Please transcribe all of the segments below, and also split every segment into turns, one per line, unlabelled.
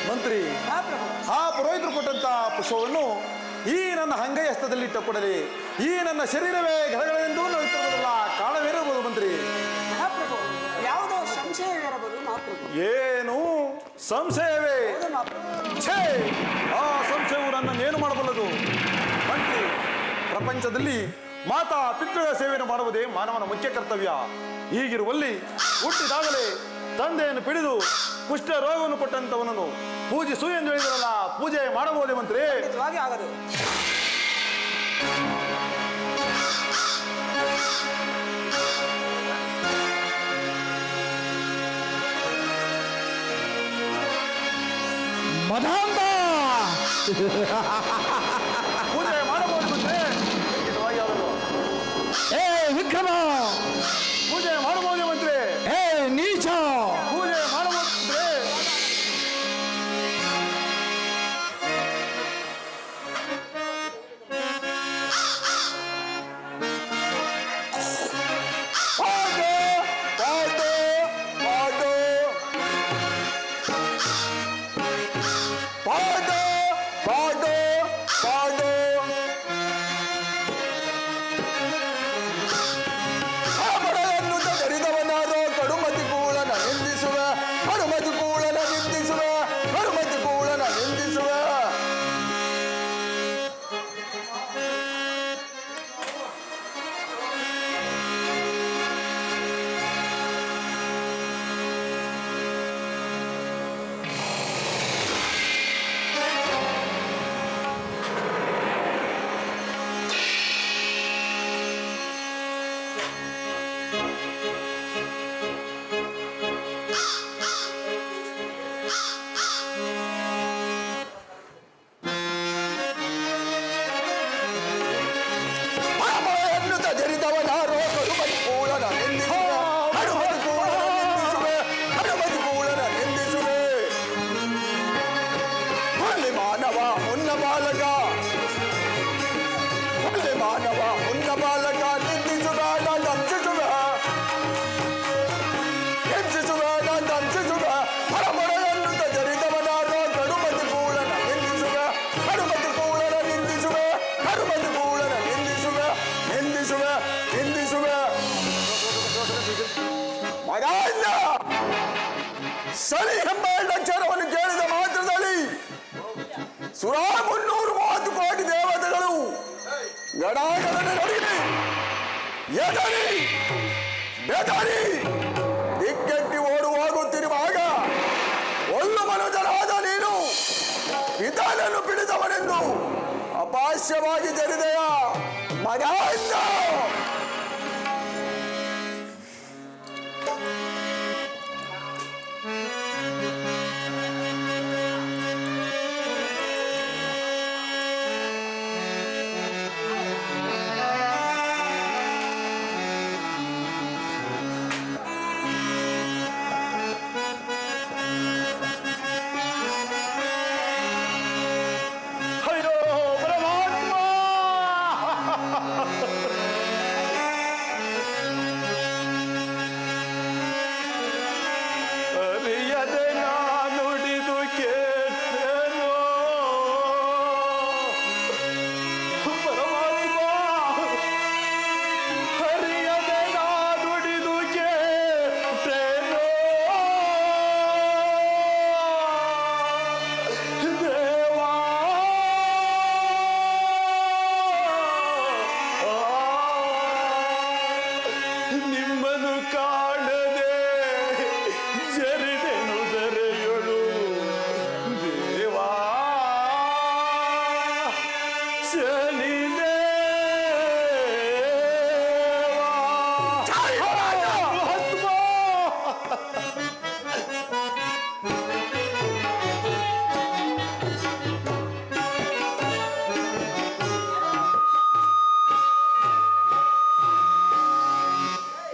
ಮಂತ್ರಿ, ಆ ಪುರೋಹಿತರು ಕೊಟ್ಟಂತ ಪುಷ್ಪವನ್ನು ಈ ನನ್ನ ಅಂಗೈ ಹಸ್ತದಲ್ಲಿಟ್ಟ ಕೂಡಲೇ ಈ ನನ್ನ ಶರೀರವೇ ಘರಗಳೆಂದು ನಡುತ್ತಿರುವುದಲ್ಲ, ಕಾರಣವೇನಿರಬಹುದು ಮಂತ್ರಿ?
ಮಹಾಪ್ರಭು, ಯಾವುದೋ ಸಂಶಯವಿರಬಹುದು ಮಹಾಪ್ರಭು.
ಏನು ಸಂಶಯವೇ? ಛೇ, ಆ ಸಂಶಯವು ನನ್ನನ್ನೇನು ಮಾಡಬಲ್ಲದು ಮಂತ್ರಿ? ಪ್ರಪಂಚದಲ್ಲಿ ಮಾತಾ ಪಿತೃಗಳ ಸೇವೆಯನ್ನು ಮಾಡುವುದೇ ಮಾನವನ ಮುಖ್ಯ ಕರ್ತವ್ಯ. ಹೀಗಿರುವಲ್ಲಿ ಹುಟ್ಟಿದಾಗಲೇ ತಂದೆಯನ್ನು ಪಿಡಿದು ಕುಷ್ಠ ರೋಗವನ್ನು ಕೊಟ್ಟಂತವನನ್ನು ಪೂಜಿಸು ಎಂದು ಹೇಳಿದರಲ್ಲ, ಪೂಜೆ ಮಾಡಬಹುದೇ ಮಂತ್ರಿ?
ಆಗದು.
ಮದಾಂಬ
ಪೂಜೆ ಮಾಡಬಹುದು ಮಂತ್ರಿ.
ಏ ವಿಕ್ರಮ,
ಪೂಜೆ ಮಾಡಬಹುದೇ ಮಂತ್ರಿ?
ಏ ನೀಚ,
ಪೂಜೆ ಮಾಡಬಹುದು ಮಂತ್ರಿ.
ಸಳಿ ಎಂಬ ಅಕ್ಷರವನ್ನು ಕೇಳಿದ ಮಾತ್ರದಲ್ಲಿ 330 ಕೋಟಿ ದೇವತೆಗಳು ಗಡಾಗಡನೆ ನಡುಗಿದೆ. ಎದರಿ ದಿಕ್ಕೆಟ್ಟಿ ಓಡುವಾಗುತ್ತಿರುವಾಗ ಒಳ್ಳು ಮನುಜನಾದ ನೀನು ಪಿತಾನನ್ನು ಪಿಡಿದವನೆಂದು ಅಪಾಸ್ಯವಾಗಿ ಜರಿದೆಯ ಮಗನಿಂದ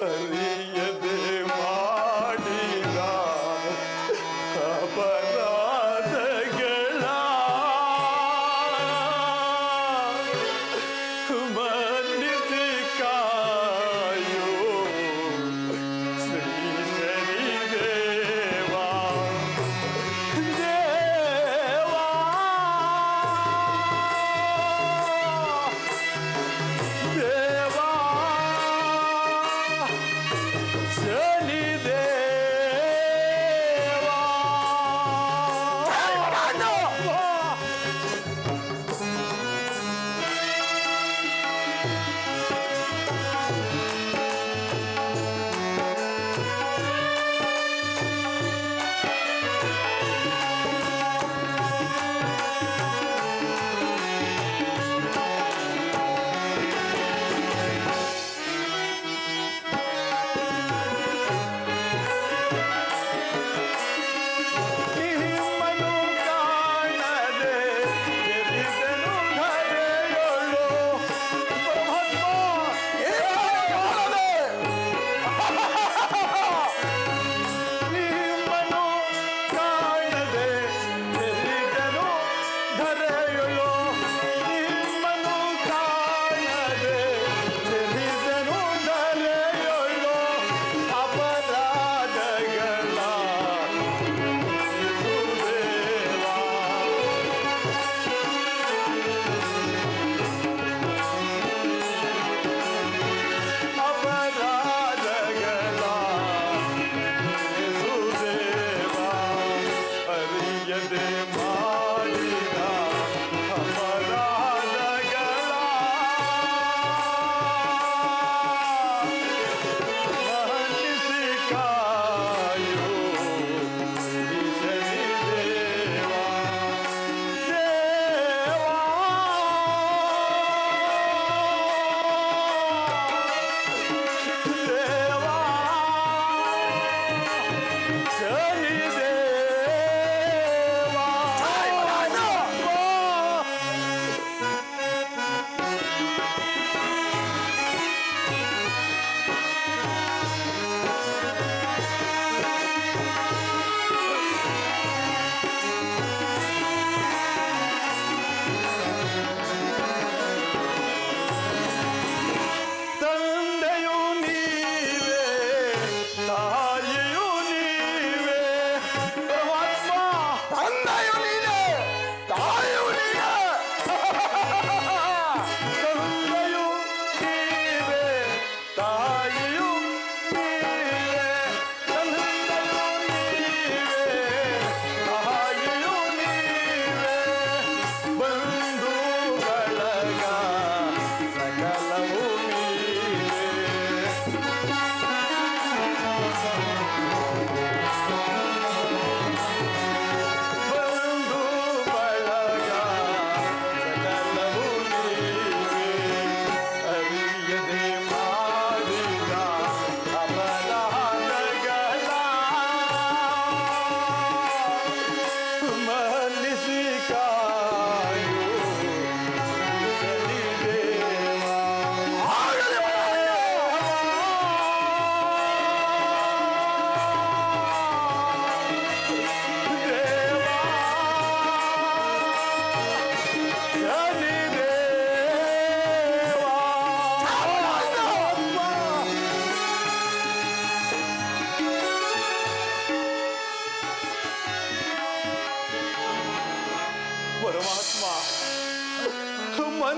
ಅರಿಯದೆ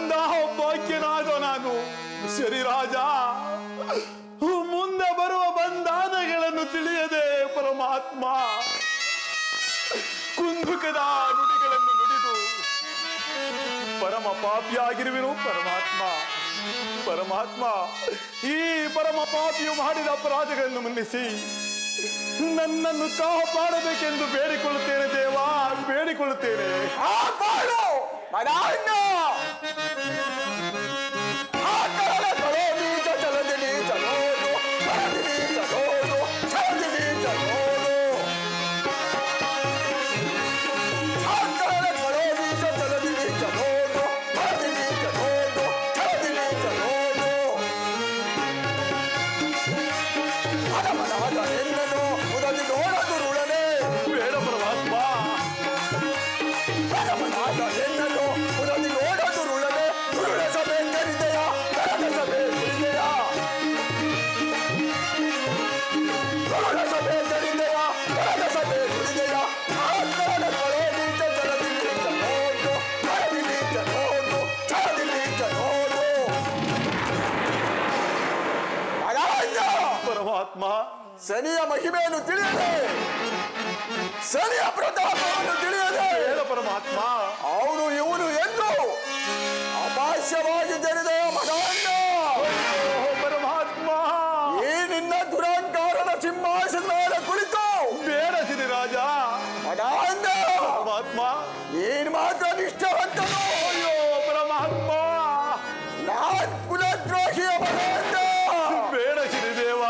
ಎಂತಹ ಭಾಗ್ಯನಾದ ನಾನು. ಸರಿ ರಾಜ, ಮುಂದೆ ಬರುವ ಬಂಧಾನಗಳನ್ನು ತಿಳಿಯದೆ ಪರಮಾತ್ಮ ಕುಂದುಕದ ನುಡಿಗಳನ್ನು ನುಡಿದು ಪರಮ ಪಾಪಿಯಾಗಿರುವೆನು. ಪರಮಾತ್ಮ ಪರಮಾತ್ಮ ಈ ಪರಮ ಪಾಪಿಯು ಮಾಡಿದ ಅಪರಾಧಗಳನ್ನು ಮನ್ನಿಸಿ ನನ್ನನ್ನು ಕಾಪಾಡಬೇಕೆಂದು ಬೇಡಿಕೊಳ್ಳುತ್ತೇನೆ ದೇವ, ಬೇಡಿಕೊಳ್ಳುತ್ತೇನೆ.
ಶನಿಯ ಮಹಿಮೆಯನ್ನು ತಿಳಿಯದೆ, ಶನಿಯ ಪ್ರತಾಪವನ್ನು ತಿಳಿಯದೆ
ಪರಮಾತ್ಮ
ಅವನು ಇವನು ಎಂದು ಅಪಾಸ್ಯವಾಗಿ ಜನಿದ ಮಗನ್ನ
ಪರಮಾತ್ಮ
ಈ ನಿನ್ನ ದುರಹಂಕಾರದ ಸಿಂಹಾಸನದ ಮೇಲೆ ಕುಳಿತು
ಬೇಡಸಿದೆ ರಾಜ.
ಮಗನ್ನ
ಪರಮಾತ್ಮ
ನೀನು ಮಾತ್ರ ನಿಷ್ಠವಂತನು.
ಅಯ್ಯೋ ಪರಮಾತ್ಮ,
ನಾನ್ ಕುಲದ್ರೋಹಿಯ ಮಗನ್ನ
ಬೇಡಸಿದೆ ದೇವ.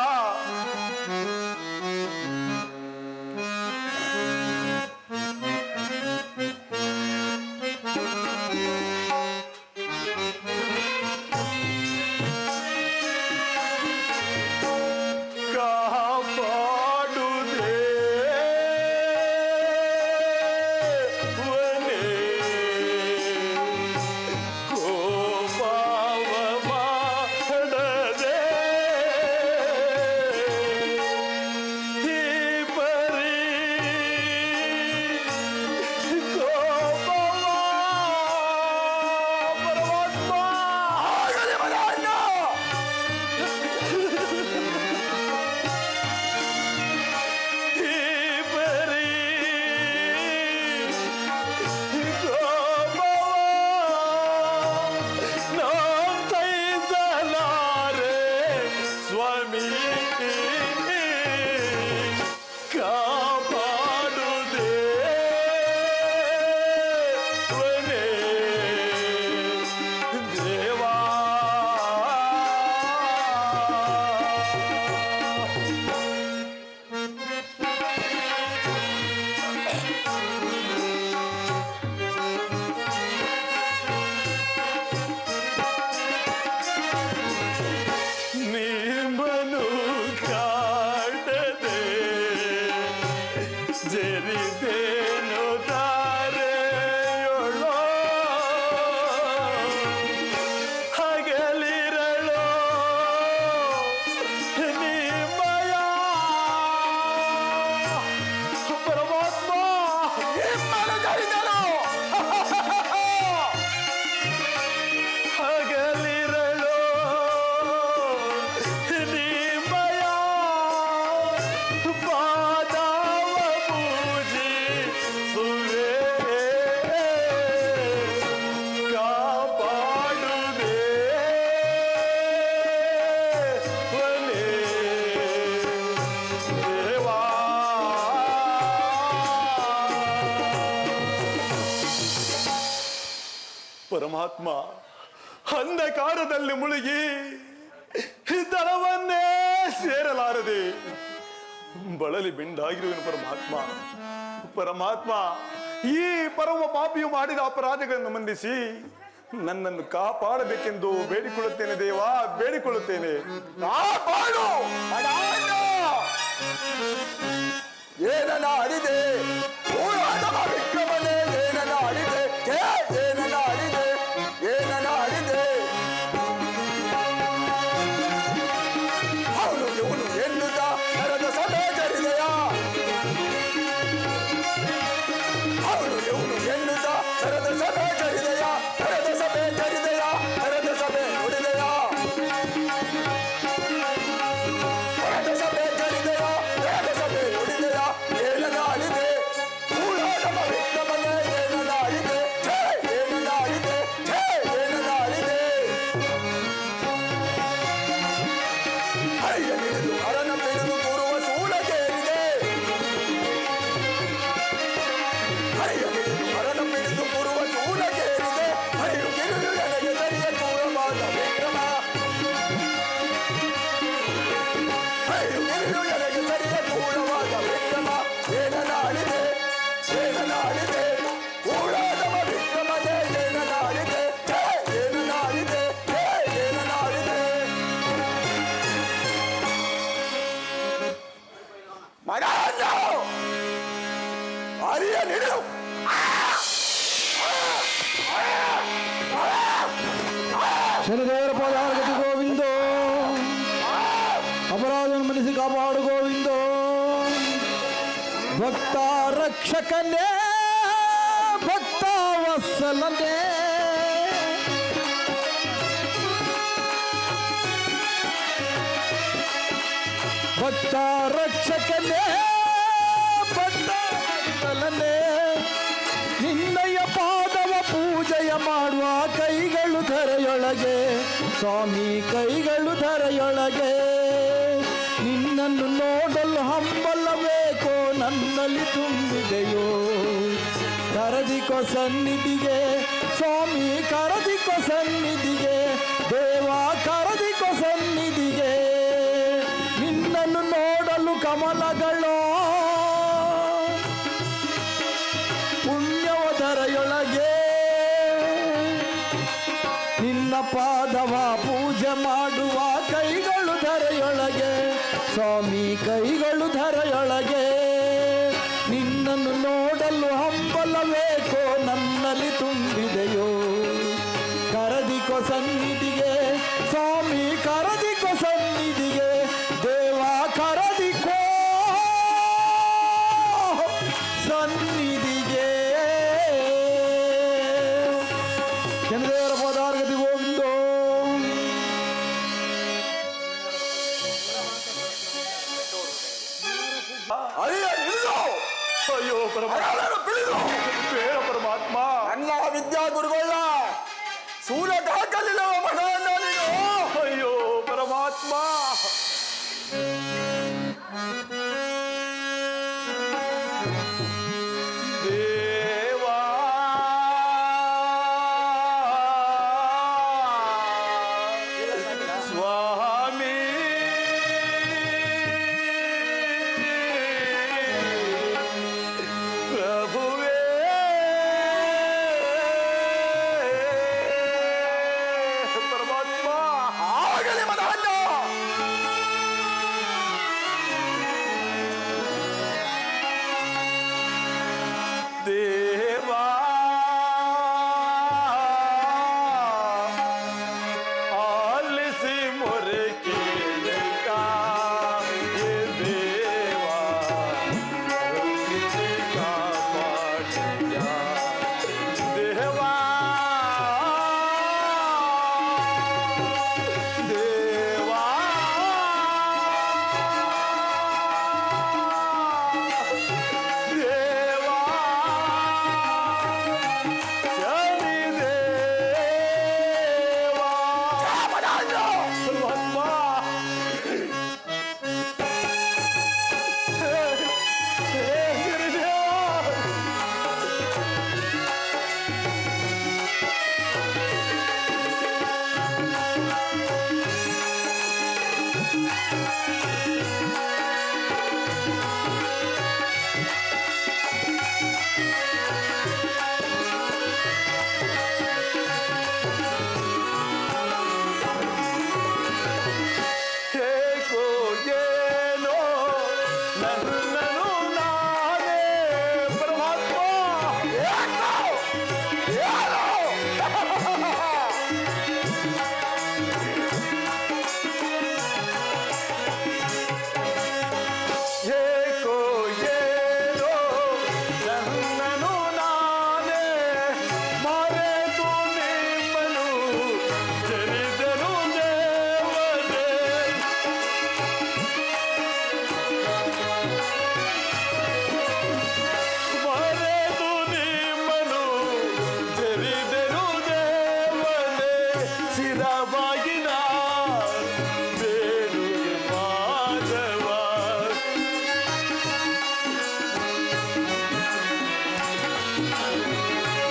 ಪರಮಾತ್ಮ ಅಂಧಕಾರದಲ್ಲಿ ಮುಳುಗಿ ದಳವನ್ನೇ ಸೇರಲಾರದೆ ಬಳಲಿ ಬೆಂಡಾಗಿರುವನು. ಪರಮಾತ್ಮ ಪರಮಾತ್ಮ ಈ ಪರಮ ಪಾಪಿಯು ಮಾಡಿದ ಅಪರಾಧಗಳನ್ನು ಮನ್ನಿಸಿ ನನ್ನನ್ನು ಕಾಪಾಡಬೇಕೆಂದು ಬೇಡಿಕೊಳ್ಳುತ್ತೇನೆ ದೇವ, ಬೇಡಿಕೊಳ್ಳುತ್ತೇನೆ.
ಕಾಪಾಡು ಏನನ್ನ ಅಡಿದೆ ವಿಕ್ರಮನೇ, ಏನನ್ನ ಅಡಿದೆ, ಏನನ್ನ ಅಡಿದೆ, ಏನನ್ನ ಅಡಿದೆ. ಅವನು ಇವನು ಎನ್ನುತ್ತ ನರದ ಸಭೆ ಜರಿದೆಯ, ಅವನು ಇವನು ಎನ್ನುತ್ತ ನರದ ಸಭೆ ಜರಿದೆಯ, ನರದ ಸಭೆ ಜರಿದೆಯ.
ಪಾಲಿಸಿ ಕಾಪಾಡು ಗೋವಿಂದ. ಭಕ್ತ ರಕ್ಷಕನೇ ಭಕ್ತ ವತ್ಸಲನೇ ಭಕ್ತ ರಕ್ಷಕನೇ ಭಕ್ತ ವತ್ಸಲನೇ ನಿನ್ನಯ ಪಾದವ ಪೂಜೆಯ ಮಾಡುವ ಕೈಗಳು ಧರೆಯೊಳಗೆ ಸ್ವಾಮಿ ಕೈಗಳು ಧರೆಯೊಳಗೆ ನಿನ್ನನ್ನು ನೋಡಲು ಹಂಬಲಬೇಕೋ ನನ್ನಲ್ಲಿ ತುಂಬಿದೆಯೋ ಕರದಿಕೋ ಸನ್ನಿಧಿಗೆ ಸ್ವಾಮಿ ಕರದಿಕೋ ಸನ್ನಿಧಿಗೆ ದೇವ ಕರದಿಕೋ ಸನ್ನಿಧಿಗೆ ನಿನ್ನನ್ನು ನೋಡಲು ಕಮಲಗಳೋ ಪುಣ್ಯವ ಧರೆಯೊಳಗೆ ನಿನ್ನ ಪಾದವ ಪೂಜೆ ಮಾಡುವ ಕೈಗಳು ಧರೆಯೊಳಗೆ ಸ್ವಾಮಿ ಕೈಗಳು ಧರೆಯೊಳಗೆ ನಿನ್ನನ್ನು ನೋಡಲು ಹಂಬಲಬೇಕೋ ನನ್ನಲ್ಲಿ ತುಂಬಿದೆಯೋ ಕರದಿಕೋ ಸನ್ನಿಧಿಗೆ ಸ್ವಾಮಿ ಕರದಿಕೋ ಸನ್ನಿಧಿಗೆ ದೇವ ಕರದಿಕೋ ಸನ್ನಿಧಿಗೆ ಚಂದ್ರದೇವರ ಪದಾರ್ಗತಿ ಗೋವಿಂದೋ.
ಅಯ್ಯ ನಿಲ್ಲು!
ಅಯ್ಯೋ
ಮರಗಳನ್ನು ಬಿಳಿದು!
ಬೇಡ ಪರಮಾತ್ಮ.
ನನ್ನ ವಿದ್ಯಾ ಗುರುಗಳ ಸೂರ್ಯ ಹಾಕಲಿಲ್ಲವ ಮಗನನ್ನ ನೀನು.
ಅಯ್ಯೋ ಪರಮಾತ್ಮ. ದೇವಾ ಸ್ವಾಮಿ ಪ್ರಭುವೇ ಪರಮಾತ್ಮ.
ಆಗಲಿ ಮದವನ್ನ
ದೇವಾ ಆಲಿಸಿ ಮೊರೆ ಕೇಳಿಕ ಹೇ ದೇವಾ ಕರುಣಿಸಿ ಕಾಪಾಡಿಯ ದೇವಾ ದೇವಾ ದೇವಾ ಶನಿ ದೇವಾ ಪರಮಾತ್ಮ. ಹೇ ಗಿರಿದೇವ. ಹೇಗೋ ಏನೋ ನನ್ನನು ನಾನೇ ಪರಮಾತ್ಮ. ಹೇಗೋ ಏನೋ ನನ್ನನು ನಾನೇ ಮರೆತು ನಿಮ್ಮನು ಜನಿದನು ದೇವರೇ. ಮರೆತು ನಿಮ್ಮನು ಜನಿದನು ದೇವರೇ. ಶಿರವಾಗಿನ ಬೇಡುವೆ ಮಾಧವ.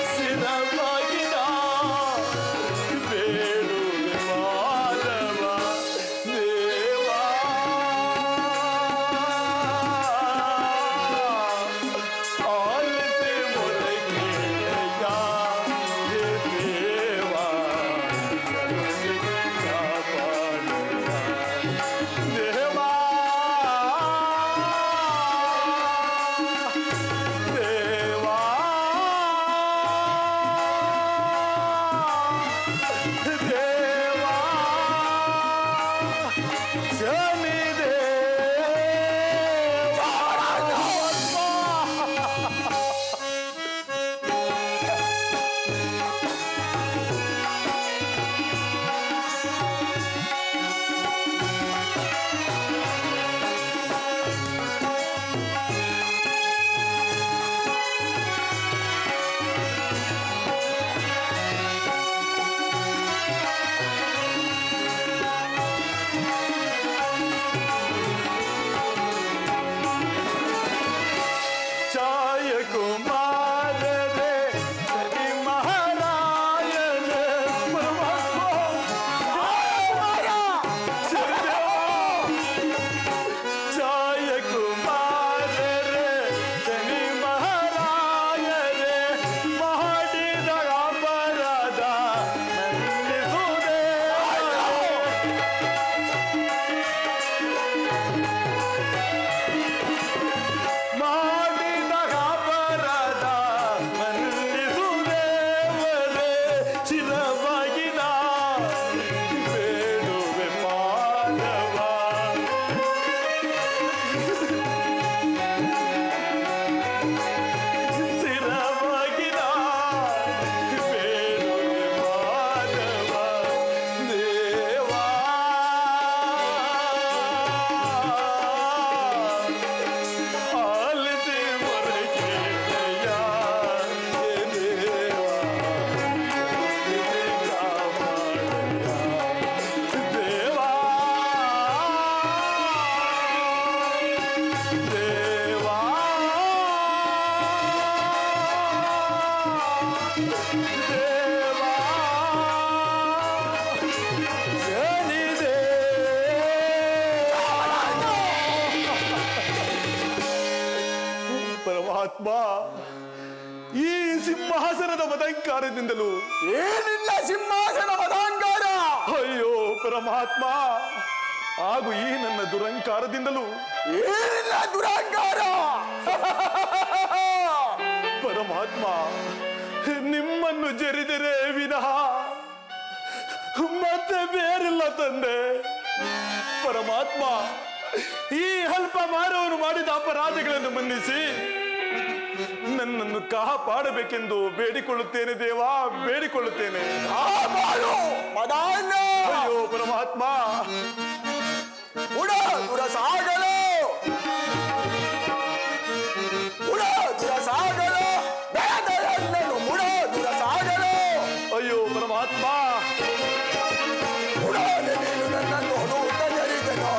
ಶಿರವಾಗಿನ ಬೇಡುವೆ ಮಾಧವ. ದೇವಾ ಆಲಿಸಿ ಮೊರೆ ಕೇಳಿಕ ಹೇ ದೇವಾ ಕರುಣಿಸಿ ಕಾಪಾಡಿಯ ಬೇಡುವೆ ಪಾದವ ಸ್ಥಿರವಾಗಿನ ಬೇಡುವೆ ಪಾದವ ದೇವಾ ಆಲಿಸಿ ಮೊರೆಕೆಯ ದೇವಾ ದೇವಾ ದೇವಾ ದೇವಾ ಏನಿದೆ ಪರಮಾತ್ಮ ಈ ಸಿಂಹಾಸನದ ಮದಂಕಾರದಿಂದಲೂ
ಏನಿಲ್ಲ ಸಿಂಹಾಸನ ಮದಾಂಗಾರ.
ಅಯ್ಯೋ ಪರಮಾತ್ಮ ಹಾಗೂ ಈ ನನ್ನ ದುರಂಕಾರದಿಂದಲೂ
ಏನಿಲ್ಲ ದುರಾಂಗಾರ.
ಪರಮಾತ್ಮ ನಿಮ್ಮನ್ನು ಜರಿದರೆ ವಿನಃ ಮತ್ತೆ ಬೇರಿಲ್ಲ ತಂದೆ. ಪರಮಾತ್ಮ ಈ ಅಲ್ಪ ಮಾನವನು ಮಾಡಿದ ಅಪರಾಧಗಳನ್ನು ಮನ್ನಿಸಿ ನನ್ನನ್ನು ಕಾಪಾಡಬೇಕೆಂದು ಬೇಡಿಕೊಳ್ಳುತ್ತೇನೆ ದೇವಾ, ಬೇಡಿಕೊಳ್ಳುತ್ತೇನೆ.
ಕಾಪಾಡು ಮದಾಂಗ.
ಅಯ್ಯೋ ಪರಮಾತ್ಮ
ಉಡ ದುರ ಸಾಗಲು ಉಡ ದುರ ಸಾಗಲು ಬೇದರನ್ನನು ಮುಡ ದುರ ಸಾಗಲು.
ಅಯ್ಯೋ ಪರಮಾತ್ಮ
ಉಡಾನೆ ನೀನು ನನ್ನನ್ನು ಹೊಡುತ್ತ ಜರಿದನು.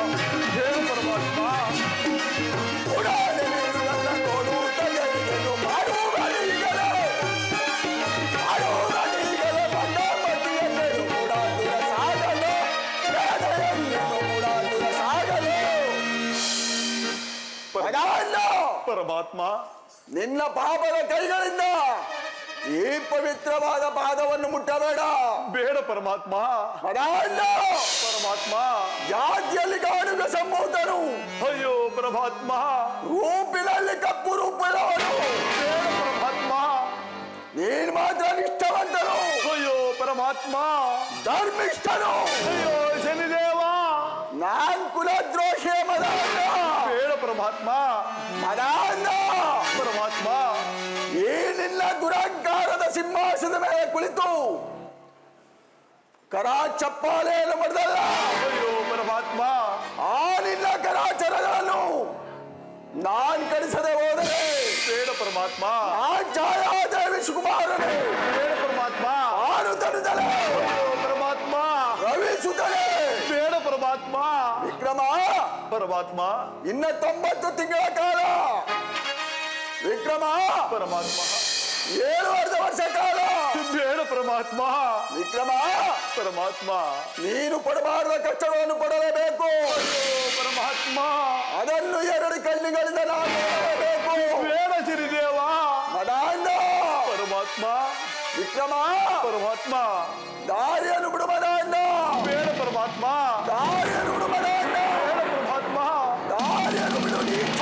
ಹೇಳು ಪರಮಾತ್ಮ.
ಉಡಾನೆ ನೀನು ನನ್ನನ್ನು ಹೊಡುತ್ತ ಜರಿದನು. ಮಾಡುವುದೀಗಲೇ ಬಂದ ಮತಿಯನ್ನೆನು ಮುಡ ದುರ ಸಾಗಲು ಬೇದರನ್ನನು ಮುಡ ದುರ ಸಾಗಲು. ಮದಾಂಗ
ಪರಮಾತ್ಮ
ನಿನ್ನ ಪಾಪದ ಕೈಗಳಿಂದ ಈ ಪವಿತ್ರವಾದ ಪಾದವನ್ನು ಮುಟ್ಟಬೇಡ.
ಬೇಡ ಪರಮಾತ್ಮ.
ಮದಾಂಗ
ಪರಮಾತ್ಮ
ಜಾತಿಯಲ್ಲಿ ಕಾಣುವ ಸಂಭೂತನು,
ಅಯ್ಯೋ ಪರಮಾತ್ಮ
ರೂಪಿನಲ್ಲಿ ಕಪ್ಪು ರೂಪಿನವನು.
ಬೇಡ ಪರಮಾತ್ಮ.
ನೀನ್ ಮಾತ್ರ ನಿಷ್ಠವಂತನು,
ಅಯ್ಯೋ ಪರಮಾತ್ಮ
ಧರ್ಮಿಷ್ಠನು.
ಅಯ್ಯೋ ಶನಿದೇವ
ನಾನ್ ಕುಲದ್ರೋಷಿಯ ಮದಾಂಗ.
ಬೇಡ ಪರಮಾತ್ಮ.
ಮದಾಂಗ
ಪರಮಾತ್ಮ
ಏನಿಲ್ಲ ದುರಹಂಕಾರದ ಸಿಂಹಾಸನದ ಮೇಲೆ ಕುಳಿತು ಕರ ಚಪ್ಪಾಳೆಯನ್ನು ಮಾಡಿದಲ್ಲ,
ಅಯ್ಯೋ ಪರಮಾತ್ಮ
ಆ ನಿನ್ನ ಕರಾಚರಗಳನ್ನು ನಾನ್ ಕಳಿಸದೆ ಹೋದರೆ
ಬೇಡ ಪರಮಾತ್ಮ.
ನಾನ್ ಛಾಯಾದೇವಿ ಸುಕುಮಾರನೇ
ಬೇಡ ಪರಮಾತ್ಮ.
ಆರು ತರುತ್ತಲೇ
ಅಯ್ಯೋ ಪರಮಾತ್ಮ
ರವಿಸುತ್ತಲೇ
ಬೇಡ ಪರಮಾತ್ಮ.
ವಿಕ್ರಮ
ಪರಮಾತ್ಮ
ಇನ್ನ 90 ತಿಂಗಳ ಕಾಲ ವಿಕ್ರಮ
ಪರಮಾತ್ಮ
7 ವರ್ಷ ಕಾಲ
ಬೇಡ ಪರಮಾತ್ಮ.
ವಿಕ್ರಮ
ಪರಮಾತ್ಮ
ನೀನು ಪಡಬಾರದ ಕಷ್ಟಗಳನ್ನು ಪಡಲೇಬೇಕು.
ಅಯ್ಯೋ ಪರಮಾತ್ಮ
ಅದನ್ನು 2 ಕಣ್ಣಿಗಳಿಂದ ನಾನು ನೋಡಲೇಬೇಕು.
ಬೇಡ ಸಿರಿದೇವ.
ಮದಾಂಗ
ಪರಮಾತ್ಮ
ವಿಕ್ರಮ
ಪರಮಾತ್ಮ
ದಾರಿಯನ್ನು ಬಿಡು ಮದಾಂಗ.
ಬೇಡ ಪರಮಾತ್ಮ.
ದಾರಿಯನ್ನು ಬಿಡು ಮದಾಂಗ.
ಬೇಡ ಪರಮಾತ್ಮ.
ದಾರಿಯನ್ನು ಬಿಡು ನೀಚ.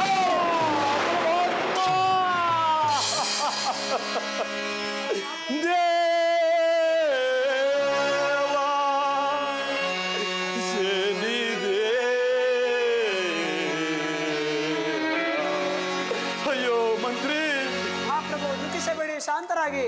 ದೇವಾ ಶನಿದೇವ. ಅಯ್ಯೋ ಮಂತ್ರಿ
ಮಹಾಪ್ರಭು ದುಃಖಿಸಬೇಡಿ, ಶಾಂತರಾಗಿ.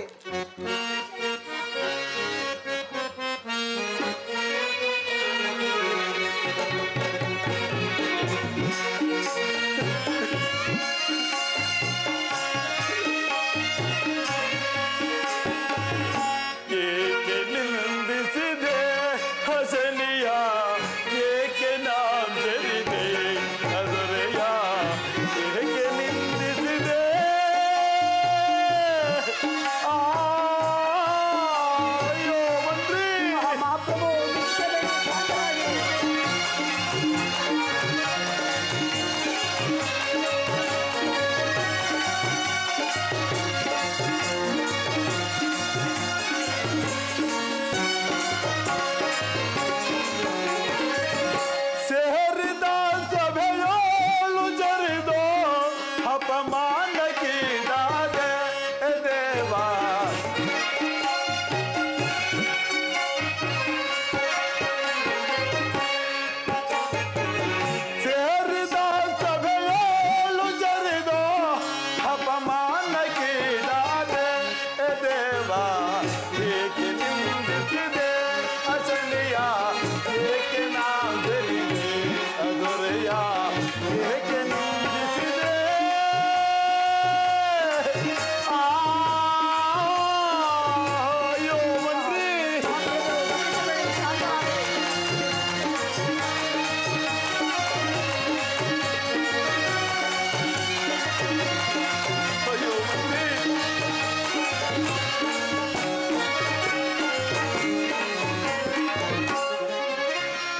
ಏಕೆ ನಿಂದಿಸಿದೆ ಹಸನಿಯ, ಏಕೆ ನಾಂ ಜರಿದೆ ನದುರೆಯ, ಏಕೆ ನಿಂದಿಸಿದೆ ಅಯ್ಯೋ ಮಂತ್ರಿ.
ಮಹಾಪ್ರಭು ದುಃಖಿಸಬೇಡಿ, ಶಾಂತರಾಗಿ.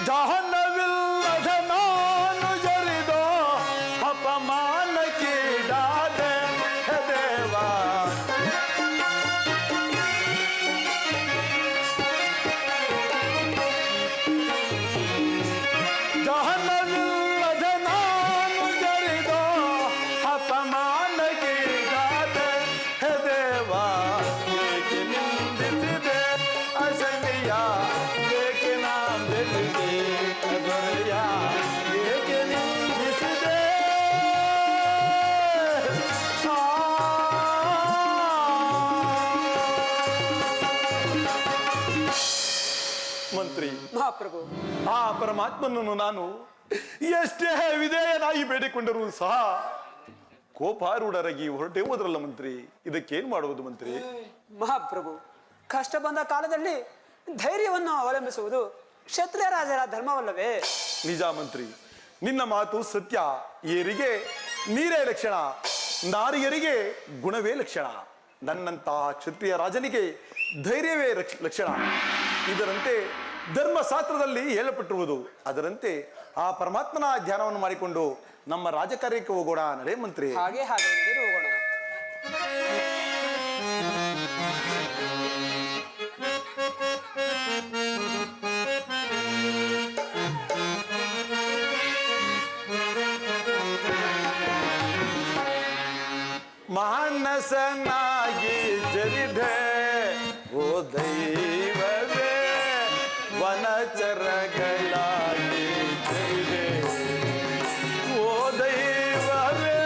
ಜಹನವಿಲ್ಲದ ನಾನು ಜರಿದೋ ಅಪಮಾನಕ್ಕೀಡಾದೆ ಹೇ ದೇವ. ಜಹನವಿಲ್ಲದ ನಾನು ಜರಿದೋ ಅಪಮಾನಕ್ಕೀಡಾದೆ ಹೇ ದೇವ. ಏಕೆ ನಿಂದಿಸಿದೆ ಅಸನಿಯ, ಏಕೆ ನಾ ಬೆಲ್ಲಿದೆ ದೊರೆಯ, ಏಕೆ ನಿಂದಿಸಿದೆ. ಮಂತ್ರಿ,
ಮಹಾಪ್ರಭು,
ಆ ಪರಮಾತ್ಮನನ್ನು ನಾನು ಎಷ್ಟೇ ವಿಧೇಯನಾಗಿ ಬೇಡಿಕೊಂಡರೂ ಸಹ ಕೋಪಾರೂಢರಾಗಿ ಹೊರಟೇ ಹೋದ್ರಲ್ಲ ಮಂತ್ರಿ. ಇದಕ್ಕೇನ್ ಮಾಡುವುದು ಮಂತ್ರಿ?
ಮಹಾಪ್ರಭು, ಕಷ್ಟ ಬಂದ ಕಾಲದಲ್ಲಿ ಧೈರ್ಯವನ್ನು ಅವಲಂಬಿಸುವುದು ಕ್ಷತ್ರಿಯ ರಾಜರ ಧರ್ಮವಲ್ಲವೇ?
ನಿಜ ಮಂತ್ರಿ, ನಿನ್ನ ಮಾತು ಸತ್ಯ. ಏರಿಗೆ ನೀರೇ ಲಕ್ಷಣ, ನಾರಿಯರಿಗೆ ಗುಣವೇ ಲಕ್ಷಣ. ನನ್ನಂತಹ ಕ್ಷತ್ರಿಯ ರಾಜನಿಗೆ ಧೈರ್ಯವೇ ಲಕ್ಷಣ. ಇದರಂತೆ ಧರ್ಮಶಾಸ್ತ್ರದಲ್ಲಿ ಹೇಳಪಟ್ಟಿರುವುದು. ಅದರಂತೆ ಆ ಪರಮಾತ್ಮನ ಧ್ಯಾನವನ್ನು ಮಾಡಿಕೊಂಡು ನಮ್ಮ ರಾಜಕಾರ್ಯಕ್ಕೆ ಹೋಗೋಣ ನಡೆ ಮಂತ್ರಿ.
ಹಾಗೆ ನಡೀರಿ ಹೋಗೋಣ.
ಮಾನಸನಾಗಿ ಜರಿದೆ ಓ ದೈವವೇ, ವನಚರಗಳಾಗಿ ಜರಿದೆ ಓ ದೈವವೇ.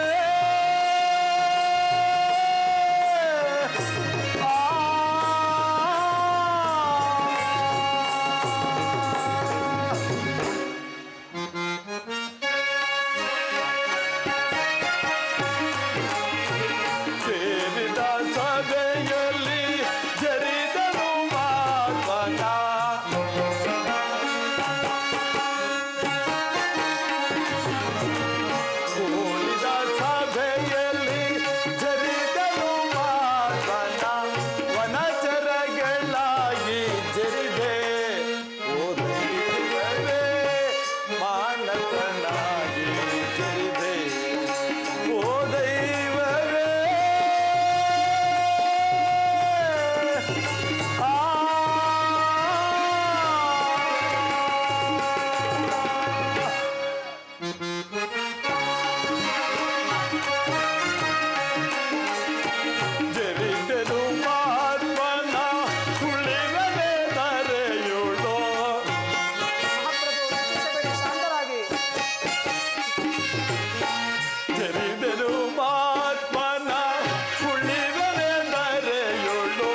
ಸೇರಿದ ಸಭೆಯಲ್ಲಿ ಜರಿದನು ಮಾತನ, ಕೂಡಿದ ಸಭೆಯಲ್ಲಿ ಜರಿದನು ಮಾತನ, ವನಚರಗಳಾಗಿ ಜರಿದೆ ಓ ದೈವವೇ, ಮಾನಸನಾಗಿ ಜರಿದೆ ಓ ದೈವವೇ. ಜರಿದನು ಮಾತ್ಮನ ಕುಳಿಗನೆ ತರೆಯುಳೋ.
ಮಹಾಪ್ರಭು, ಚಿಂತಿಸಬೇಡಿ, ಶಾಂತರಾಗಿ.
ಜರಿದನು ಮಾತ್ಮನ ಕುಳಿಗನೆ ತರೆಯುಳು,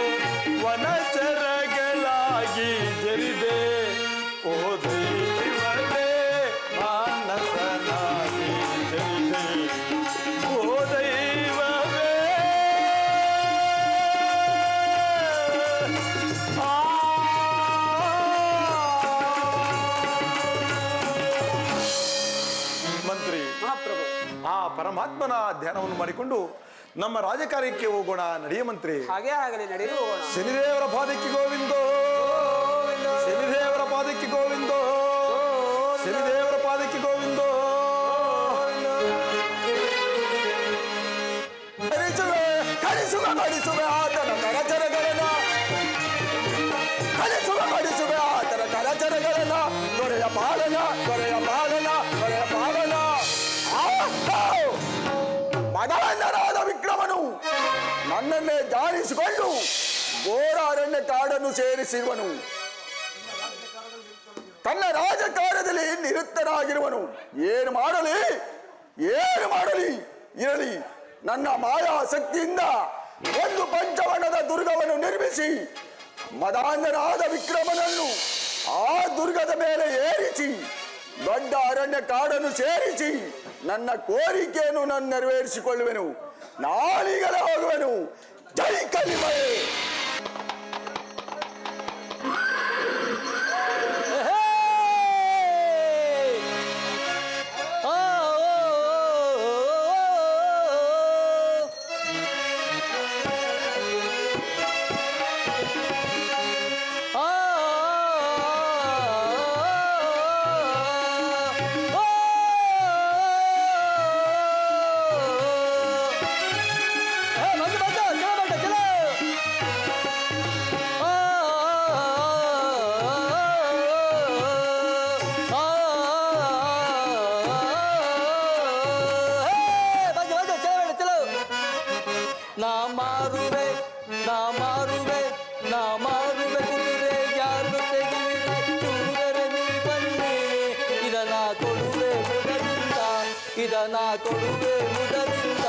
ವನಚರಗಳಾಗಿ ಜರಿದೆ ಓ ದೈವವೇ, ಮಾನಸನಾಗಿ ಜರಿದೆ ಓ ದೈವವೇ. ಮಂತ್ರಿ,
ಮಹಾಪ್ರಭು,
ಆ ಪರಮಾತ್ಮನ ಧ್ಯಾನವನ್ನು ಮಾಡಿಕೊಂಡು ನಮ್ಮ ರಾಜಕಾರ್ಯಕ್ಕೆ ಹೋಗೋಣ ನಡೆಯ ಮಂತ್ರಿ.
ಹಾಗೆ ಆಗಲಿ, ನಡೀರಿ ಹೋಗೋಣ.
ಶನಿದೇವರ ಪಾದಕ್ಕೆ ಗೋವಿಂದೋ, ಶನಿದೇವರ ಪಾದಕ್ಕೆ ಗೋವಿಂದೋ, ಶನಿದೇವರ ಪಾದಕ್ಕೆ ಗೋವಿಂದೋ.
ಕಳಿಸುವೆ ಕಳಿಸುವೆ ಕಳಿಸುವೆ ಆತನ ಕರಚರಗಳನ್ನ, ಕಳಿಸುವೆ ಕಳಿಸುವೆ ಆತನ ಕರಚರಗಳನ್ನ, ದೊರೆಯ ಪಾಲನ ದೊರೆಯ ಪಾಲನ ದೊರೆಯ ಪಾಲನ. ಮದಾಂಧನಾದ ವಿಕ್ರಮನು ನನ್ನನ್ನೇ ಜಾಣಿಸಿಕೊಂಡು ಘೋರ ಅರಣ್ಯ ಕಾಡನ್ನು ಸೇರಿಸಿರುವನು. ತನ್ನ ರಾಜಕಾರ್ಯದಲ್ಲಿ ನಿರತನಾಗಿರುವನು. ಏನು ಮಾಡಲಿ ಏನು ಮಾಡಲಿ ಇರಲಿ, ನನ್ನ ಮಾಯಾ ಶಕ್ತಿಯಿಂದ ಒಂದು ಪಂಚವರ್ಣದ ದುರ್ಗವನ್ನು ನಿರ್ಮಿಸಿ ಮದಾಂಧನಾದ ವಿಕ್ರಮನನ್ನು ಆ ದುರ್ಗದ ಮೇಲೆ ಏರಿಸಿ ದೊಡ್ಡ ಅರಣ್ಯ ಕಾಡನ್ನು ಸೇರಿಸಿ ನನ್ನ ಕೋರಿಕೆಯನ್ನು ನಾನು ನೆರವೇರಿಸಿಕೊಳ್ಳುವೆನು. ನಾಳೀಗಲೇ ಹೋಗುವೆನು. ಜೈ ಕಲಿಮಲೆ.
ಇದನ್ನ ಕೊಡುವೆ ಮುದದಿಂದ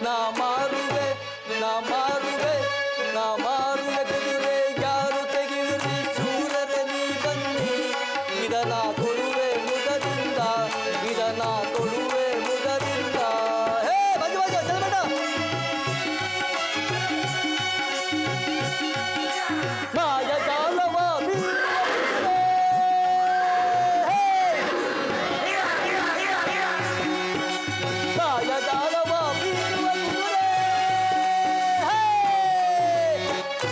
ನಾ ಮಾರುವೆ ಕುದುರೆ ಯಾರು ತೆಗೆಯುವಿ ಶೂರರೆ ನೀ ಬನ್ನಿ ಇದನ್ನ ಕೊಡುವೆ ಮುದದಿಂದ ಇದನ್ನ ಕೊಡುವೆ ಮುದರಿಂದ ಹೇ ಬಜ ಬಜ ಚಲಬೇಡ ಮಾಯಜಾಲವ ಮಾಯಜಾಲವ ಬೀರುವ ಕುದುರೆ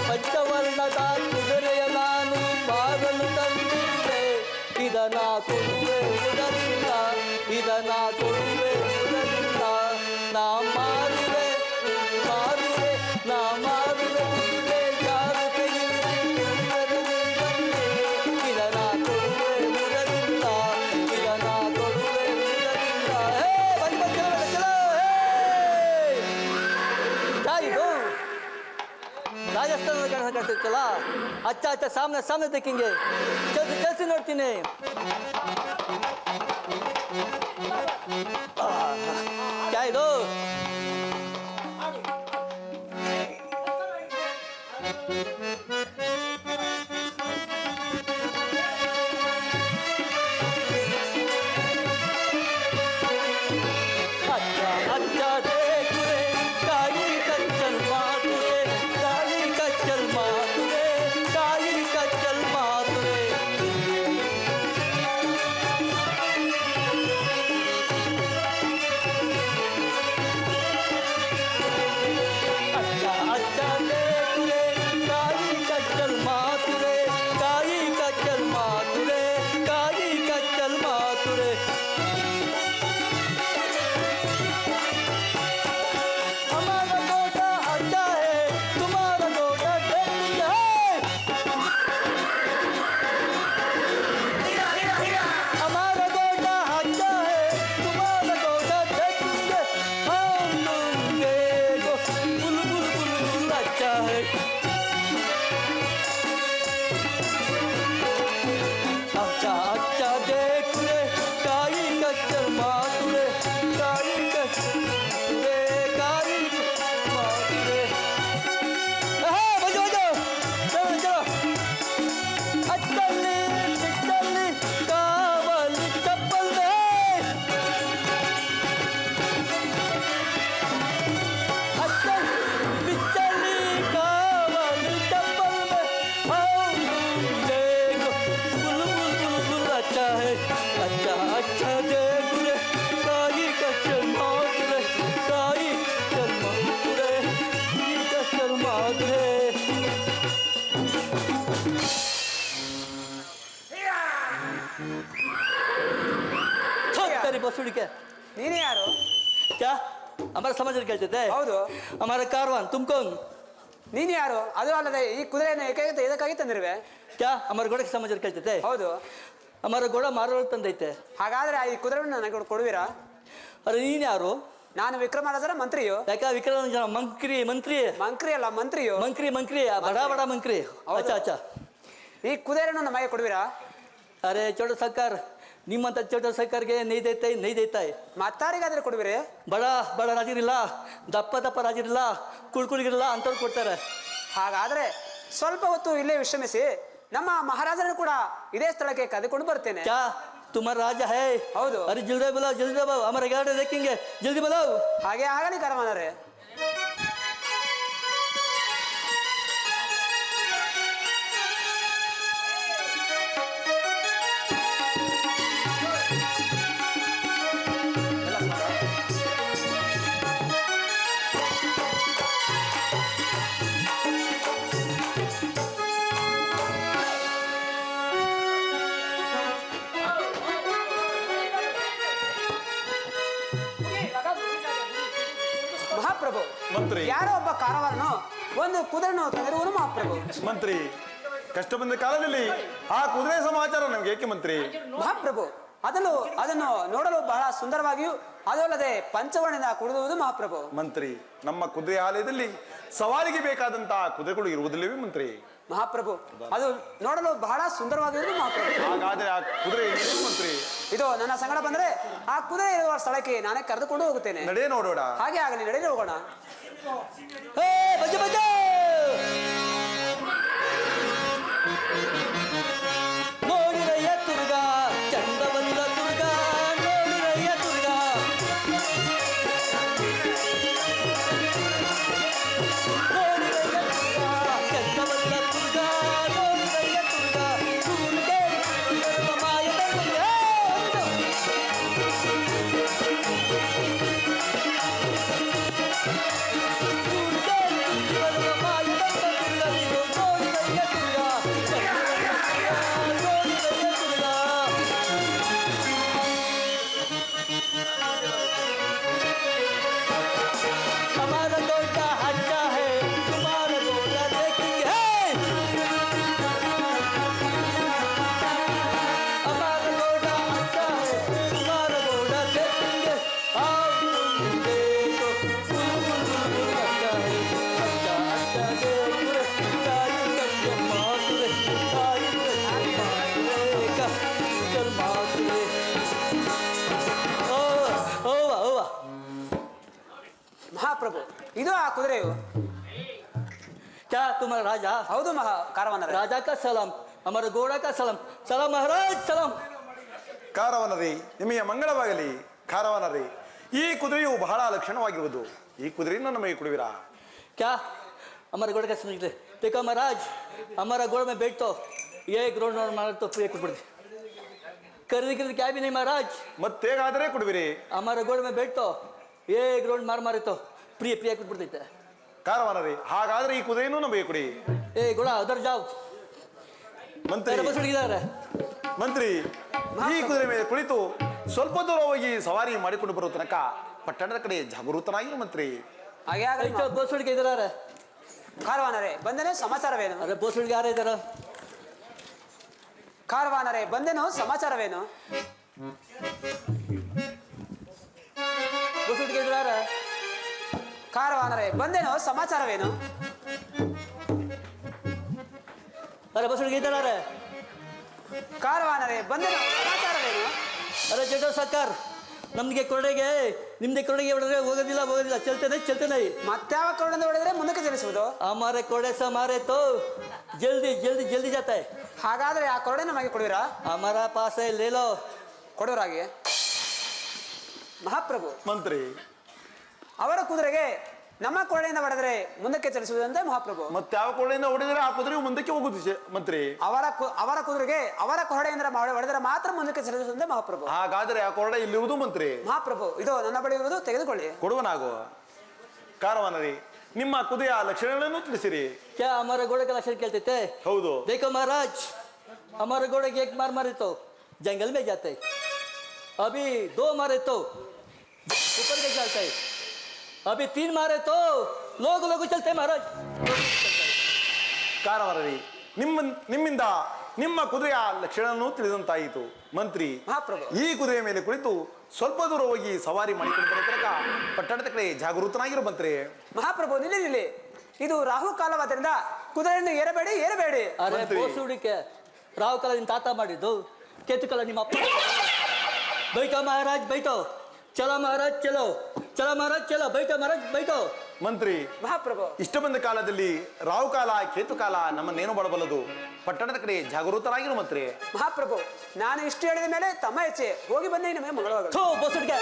ಪಂಚವರ್ಣದ ಕುದುರೆಯ ನಾನು ಮಾರಲು ತಂದಿದ್ದೆ ಇದನ್ನ ಕೊಡುವೆ ಮುದರಿಂದ ಇದನ್ನ ಕೊಡುವೆ ಮುದರಿಂದ ನಾ ಮಾರುವೆ ಕುದುರೆ ಯಾರು ತೆಗೆಯುವೆ ಇದನ್ನ ಕೊಡುವೆ ಮುದರಿಂದ ಇದನ್ನ ಕೊಡುವೆ ಮುದರಿಂದ ಹೇ ಬಂದು ಇದು राजस्थान में करते चला अच्छा सामने देखेंगे चलते नोड़ती क्या इधो अच्छा देख रे काली कच्चल मातुरे काली कच्चल मातुरे अच्छा देख रे काली कच्चल मातुरे हमारा गोटा अच्छा है तुम्हारा गोटा डेंजर है हमारा गोटा अच्छा है तुम्हारा गोटा डेंजर हम लूंगे को बुल अच्छा है अच्छा देख रे काई कच्चर मातुरे काई कच्चर मातुरे बजो चलो अच्चली कावल चप्पल में बिचली कावल चप्पल में देखो बुल अच्छा है अच्छा देख रे काई कच्चर मातुरे कच्चर मातुरे तेरी बसुड़ी क्या
ನೀನೇ ಯಾರು?
क्या हमारा समझ कहते थे
ಹೌದು.
हमारा कारवान तुम कौन
ನೀನು ಯಾರು? ಅದು ಅಲ್ಲದೆ ಈ ಕುದುರೆಯನ್ನು ಇದಕ್ಕಾಗಿ ತಂದಿರುವೆ?
क्या हमारे घोड़े के समझ कहते थे
ಹೌದು.
हमारा घोड़ा मारो ತಂದೈತೆ
ಹಾಗಾದ್ರೆ ಈ ಕುದುರೆಯನ್ನು ನನಗೆ ಕೊಡುವಿರಾ?
अरे ನೀನ್ ಯಾರು?
ನಾನು ವಿಕ್ರಮರಾಜರ ಮಂತ್ರಿಯು.
ಯಾಕ ವಿಕ್ರಮ ಮಂತ್ರಿ
ಮಂತ್ರಿ ಅಲ್ಲ ಮಂತ್ರಿಯು.
ಮಂತ್ರಿ ಬಡ ಮಂತ್ರಿ अच्छा
ಈ ಕುದುರೆಯನ್ನು ನಮಗೆ ಕೊಡುವಿರಾ?
अरे छोटा सरकार ನಿಮ್ಮಂತ छोटा ಸರ್ಕಾರಕ್ಕೆ ನೈ ದೇತಾಯಿ
ಮತ್ತಾರಿಗಾದ್ರೆ ಕೊಡುವಿರಿ?
ಬಡ ರಾಜರಿಲ್ಲ ದಪ್ಪ ರಾಜರಿಲ್ಲ ಕುಳ್ಕುಳಿಗಿರಲ್ಲ ಅಂತವ್ರು ಕೊಡ್ತಾರೆ.
ಹಾಗಾದ್ರೆ ಸ್ವಲ್ಪ ಹೊತ್ತು ಇಲ್ಲೇ ವಿಶ್ರಮಿಸಿ ನಮ್ಮ ಮಹಾರಾಜರನ್ನು ಕೂಡ ಇದೇ ಸ್ಥಳಕ್ಕೆ ಕರೆದುಕೊಂಡು ಬರ್ತೇನೆ.
क्या तुम्हारा राजा है?
ಹೌದು.
अरे जल्दी बुलाओ हमारे गाड़ी देखेंगे जल्दी बुलाओ.
ಹಾಗೆ ಆಗಲಿ ಕರಮಾನರೇ. ಮಹಾಪ್ರಭು,
ಮಂತ್ರಿ.
ಯಾರೋ ಒಬ್ಬ ಕಾರವಾರನು ಒಂದು ಕುದುರೆಯನ್ನು ತಂದಿರುವನು ಮಹಾಪ್ರಭು.
ಮಂತ್ರಿ, ಕಷ್ಟ ಬಂದ ಕಾಲದಲ್ಲಿ ಆ ಕುದುರೆ ಸಮಾಚಾರ ನಮ್ಗೆ ಏಕೆ ಮಂತ್ರಿ?
ಮಹಾಪ್ರಭು, ಅದನ್ನು ನೋಡಲು ಬಹಳ ಸುಂದರವಾಗಿಯೂ ಅದಲ್ಲದೆ ಪಂಚವರ್ಣದಿಂದ ಕೂಡಿರುವುದು ಮಹಾಪ್ರಭು.
ಮಂತ್ರಿ, ನಮ್ಮ ಕುದುರೆ ಆಲಯದಲ್ಲಿ ಸವಾರಿಗೆ ಬೇಕಾದಂತಹ ಕುದುರೆಗಳು ಇರುವುದಿಲ್ಲವೇ ಮಂತ್ರಿ?
ಮಹಾಪ್ರಭು, ಅದು ನೋಡಲು ಬಹಳ ಸುಂದರವಾಗಿರುವುದು ಮಹಾಪ್ರಭು.
ಹಾಗಾದ್ರೆ ಆ ಕುದುರೆ ಎಲ್ಲಿದೆ ಮಂತ್ರಿ?
ಇದು ನನ್ನ ಸಂಗಡ ಬಂದ್ರೆ ಆ ಕುದುರೆ ಇರುವ ಸ್ಥಳಕ್ಕೆ ನಾನೇ ಕರೆದುಕೊಂಡು ಹೋಗುತ್ತೇನೆ.
ನಡೆ ನೋಡೋಣ.
ಹಾಗೆ ಆಗಲಿ, ನಡೆದು ಹೋಗೋಣ.
ಹೇ ಬಜ್ಜ ಬಜ್ಜ ನೋಡಿರಯ್ಯ ತುರ್ಗ ಚಂದ ಬಂದ ತುರ್ಗ ನೋಡಿರಯ್ಯ ತುರ್ಗ ನೋಡಿರಯ್ಯ ತುರ್ಗ ಚಂದ ಬಂದ ತುರ್ಗ ನೋಡಿರಯ್ಯ ತುರ್ಗ ತುರ್ಗೆ ಮಾಯದ ತುರ್ಗ हमारा गोटा अच्छा है तुम्हारा गोटा देखेंगे हमारा गोटा अच्छा है तुम्हारा गोटा देखेंगे आओ तुम देखो अच्छा है अच्छा अच्छा देखो ताई करके मातुरे ताई करके मातुरे का कर मातुरे ओ ओ ओ
ಮಹಾಪ್ರಭು, ಇದು ಆ ಕುದುರೆಯು.
क्या तुम्हारा राजा
ಹೌದು ಕಾರವಾನ
राजा का सलाम हमारा घोड़ा का सलाम सलाम महाराज सलाम
ಕಾರವನರಿ, ನಿಮಗೆ ಮಂಗಳವಾಗಲಿ. ಕಾರವನರಿ, ಈ ಕುದುರೆಯು ಬಹಳ ಲಕ್ಷಣವಾಗಿರುವುದು. ಈ ಕುದುರೆಯನ್ನು ನಮಗೆ ಕೊಡುವಿರಾ?
क्या हमारे घोड़े का सुन देखो महाराज हमारा घोड़ा में बैठ तो ये ग्रोड मार तो प्रिय कुछ खरीदी खरीदी क्या भी नहीं महाराज
ಮತ್ತೇಗಾದರೆ ಕೊಡುವಿರಿ?
हमारा घोड़े में बैठ तो ये ग्रोड मार मारे तो प्रिय प्रिय कुछ बिड़ते
ಕಾರವನರಿ, ಹಾಗಾದ್ರೆ ಈ ಕುದುರೆಯನ್ನು ನಮಗೆ ಕೊಡಿ.
ए घोड़ा उधर जाओ
ಮಂತ್ರಿ,
तेरा बस उड़ गया रे
ಮಂತ್ರಿ, ಈ ಕುದುರೆ ಮೇಲೆ ಕುಳಿತು ಸ್ವಲ್ಪ ದೂರ ಹೋಗಿ ಸವಾರಿ ಮಾಡಿಕೊಂಡು ಬರುವ ತನಕ ಪಟ್ಟಣದ ಕಡೆ ಜಾಗೃತನಾಗಿರು ಮಂತ್ರಿ.
ಹಾಗೆ ಆಗಲಿ.
अच्छा बस उड़ के इधर आ रहा है
ಕಾರವಾನರೇ, ಬಂದೇನೋ ಸಮಾಚಾರವೇನು?
अरे बस उड़ के आ रहा है इधर
ಕಾರವಾನರೇ, ಬಂದೇನೋ ಸಮಾಚಾರವೇನು?
बस उड़ के इधर आ रहा है
ಕಾರವಾನರೇ, ಬಂದೇನೋ ಸಮಾಚಾರವೇನು?
अरे बस उड़ के इधर आ रहा है
ಕಾರವಾನರೇ, ಬಂದೇನೋ ಸಮಾಚಾರವೇನು?
अरे जेठो सरकार ನಮಗೆ ಕೊರಡೆಗೆ ನಿಮ್ದೆ ಕೊರಡೆಗೆ ಹೊಡೆದ್ರೆ ಹೋಗೋದಿಲ್ಲ ಚಲ್ತೇನೆ
ಮತ್ಯಾವ ಕರುಣದಿಂದ ಹೊಡೆದ್ರೆ ಮುಂದಕ್ಕೆ ಚಲಿಸುವುದು?
हमारे कोड़े से मारे तो जल्दी जाता है
ಹಾಗಾದ್ರೆ ಆ ಕೊರಡೆ ನಮಗೆ ಕೊಡುವಿರಾ?
हमारा पास है ले लो
ಕೊಡುವರಾಗಿ. ಮಹಾಪ್ರಭು,
ಮಂತ್ರಿ,
ಅವರ ಕುದುರೆಗೆ ನಮ್ಮ ಕೊರಡೆಯಿಂದ ಹೊಡೆದ್ರೆ ಮುಂದಕ್ಕೆ ಚಲಿಸುವುದಂತೆ ಮಹಾಪ್ರಭು.
ಮತ್ತಾವ ಕೊರಡೆಯಿಂದ ಹೊಡೆದರೆ ಆ ಕುದುರೆಯು ಮುಂದಕ್ಕೆ ಹೋಗುದು ಮಂತ್ರಿ.
ಅವರ ಕುದುರೆಗೆ ಅವರ ಕೊರಡೆಯಿಂದ ಹೊಡೆದರೆ ಮಾತ್ರ ಮುಂದಕ್ಕೆ ಚಲಿಸುವುದಂತೆ ಮಹಾಪ್ರಭು.
ಹಾಗಾದ್ರೆ ಆ ಕೊರಡೆ ಇಲ್ಲಿರುವುದು ಮಂತ್ರಿ.
ಮಹಾಪ್ರಭು, ಇದು ನನ್ನ ಬಳಿ ಇರುವುದು, ತೆಗೆದುಕೊಳ್ಳಿ.
ಕೊಡುವನಾಗುವ. ಕಾರವಾನರಿ, ನಿಮ್ಮ ಕುದುರೆಯ ಲಕ್ಷಣಗಳನ್ನು ತಿಳಿಸಿರಿ.
क्या हमारे घोड़े का लक्षण खेलते थे?
ಹೌದು.
देखो महाराज हमारे घोड़े के एक मार मारे तो जंगल में जाते अभी 2 मारे तो ऊपर के चलते अभी 3 मारे तो लोग चलते महाराज
ಕಾರವಾನರಿ, ನಿಮ್ಮಿಂದ ನಿಮ್ಮ ಕುದುರೆಯ ಲಕ್ಷಣವನ್ನು ತಿಳಿದಂತಾಯಿತು. ಮಂತ್ರಿ,
ಮಹಾಪ್ರಭು,
ಈ ಕುದುರೆಯ ಮೇಲೆ ಕುಳಿತು ಸ್ವಲ್ಪ ದೂರ ಹೋಗಿ ಸವಾರಿ ಮಾಡಿಕೊಂಡು ಬರೋ ತನಕ ಪಟ್ಟಣದ ಕಡೆ ಜಾಗೃತನಾಗಿರು ಮಂತ್ರಿ.
ಮಹಾಪ್ರಭು, ನಿಲ್ಲಿ. ಇದು ರಾಹು ಕಾಲವಾದ್ರಿಂದ ಕುದುರೆಯನ್ನು ಏರಬೇಡಿ.
अरे
मंत्री।
ಬೋಸುಡಿ के राव काल ನಿಮ್ಮ ತಾತ ಮಾಡಿದ್ದು केतु काल ನಿಮ್ಮ ಅಪ್ಪ बैठो महाराज बैठो चलो महाराज चलो बैठो महाराज बैठो
ಮಂತ್ರಿ,
ಮಹಾಪ್ರಭು,
ಇಷ್ಟ ಬಂದ ಕಾಲದಲ್ಲಿ ರಾಹುಕಾಲ ಕೇತುಕಾಲ ನಮ್ಮನ್ನೇನು ಮಾಡಬಲ್ಲದು. ಪಟ್ಟಣದ ಕಡೆ ಜಾಗೃತರಾಗಿರು ಮಂತ್ರಿ.
ಮಹಾಪ್ರಭು, ನಾನು ಇಷ್ಟು ಹೇಳಿದ ಮೇಲೆ ತಮ್ಮ ಹೆಚ್ಚೆ ಹೋಗಿ ಬಂದೆ. ನಿಮಗೆ ಮಂಗಳವಾಗಲಿ.
ಥೋ ಬೋಸುಡಿಗೆ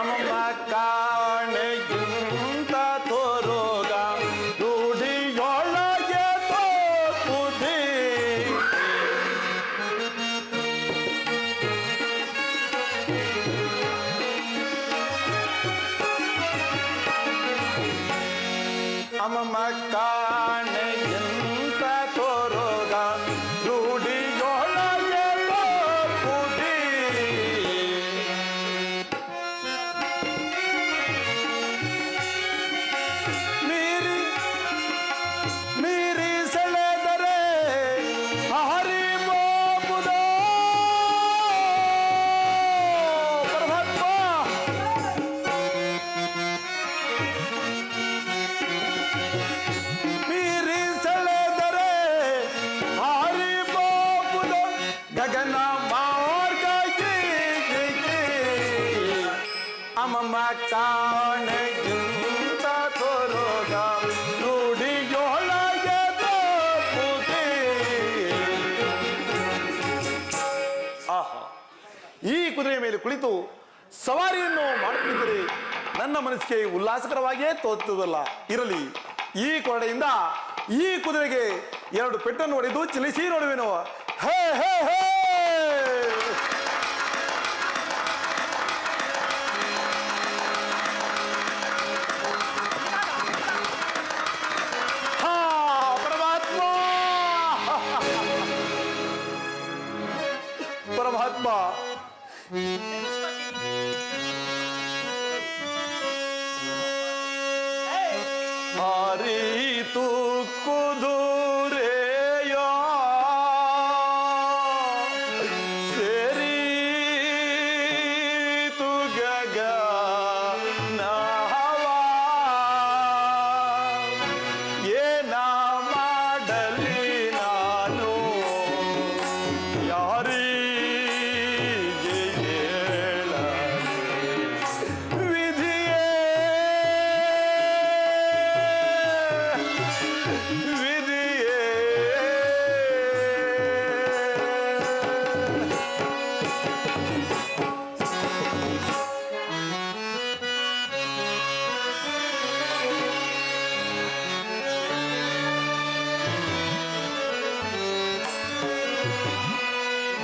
ಅಮ್ಮಮ್ಮ ಕಾಣೆಗಿಂತ ತೋರೋಗ ರೂಢಿಯೊಳಗೆ ತೋಪುದಿ ಅಮ್ಮಮ್ಮ ಕಾಣೆಗಿಂತ ತೋರೋದ ರೂಢಿಯೊಳಗೆ ಕೂಡಿ ಮೀರಿ ಸೆಳೆದರೆ ಹರಿಬೋಬುದೋ ಪರಮಾತ್ಮ. ಮೀರಿ ಸೆಳೆದರೆ ಹರಿಬೋಬುದೋ ಗಗನ ಮಾರ್ಗ ಅಮ್ಮಮ್ಮ ಕಾಣೆಗಿಂತ ತೋರೋಗ ರೂಢಿಯೊಳಗೆ ತಪ್ಪುದೇ. ಆಹಾ, ಈ ಕುದುರೆಯ ಮೇಲೆ ಕುಳಿತು ಸವಾರಿಯನ್ನು ಮಾಡುತ್ತಿದ್ದರೆ ನನ್ನ ಮನಸ್ಸಿಗೆ ಉಲ್ಲಾಸಕರವಾಗಿಯೇ ತೋರುತ್ತದಲ್ಲ. ಇರಲಿ, ಈ ಕೊರಡೆಯಿಂದ ಈ ಕುದುರೆಗೆ 2 ಪೆಟ್ಟನ್ನು ಹೊಡೆದು ಚಲಿಸಿ ನೋಡುವೆನು. ಹೇ ಹೇ ಹೇ. ಹಾ, ಪರಮಾತ್ಮ ಪರಮಾತ್ಮ ಆರೀತು ಕುದುರೆಯ ಸೇರಿತು ಗಗನವ. ಏನ ಮಾಡಲಿ ನಾನು ಯಾರಿಗೆ ಹೇಳಲಿ ವಿಧಿಯೇ ವಿಧಿಯೇ.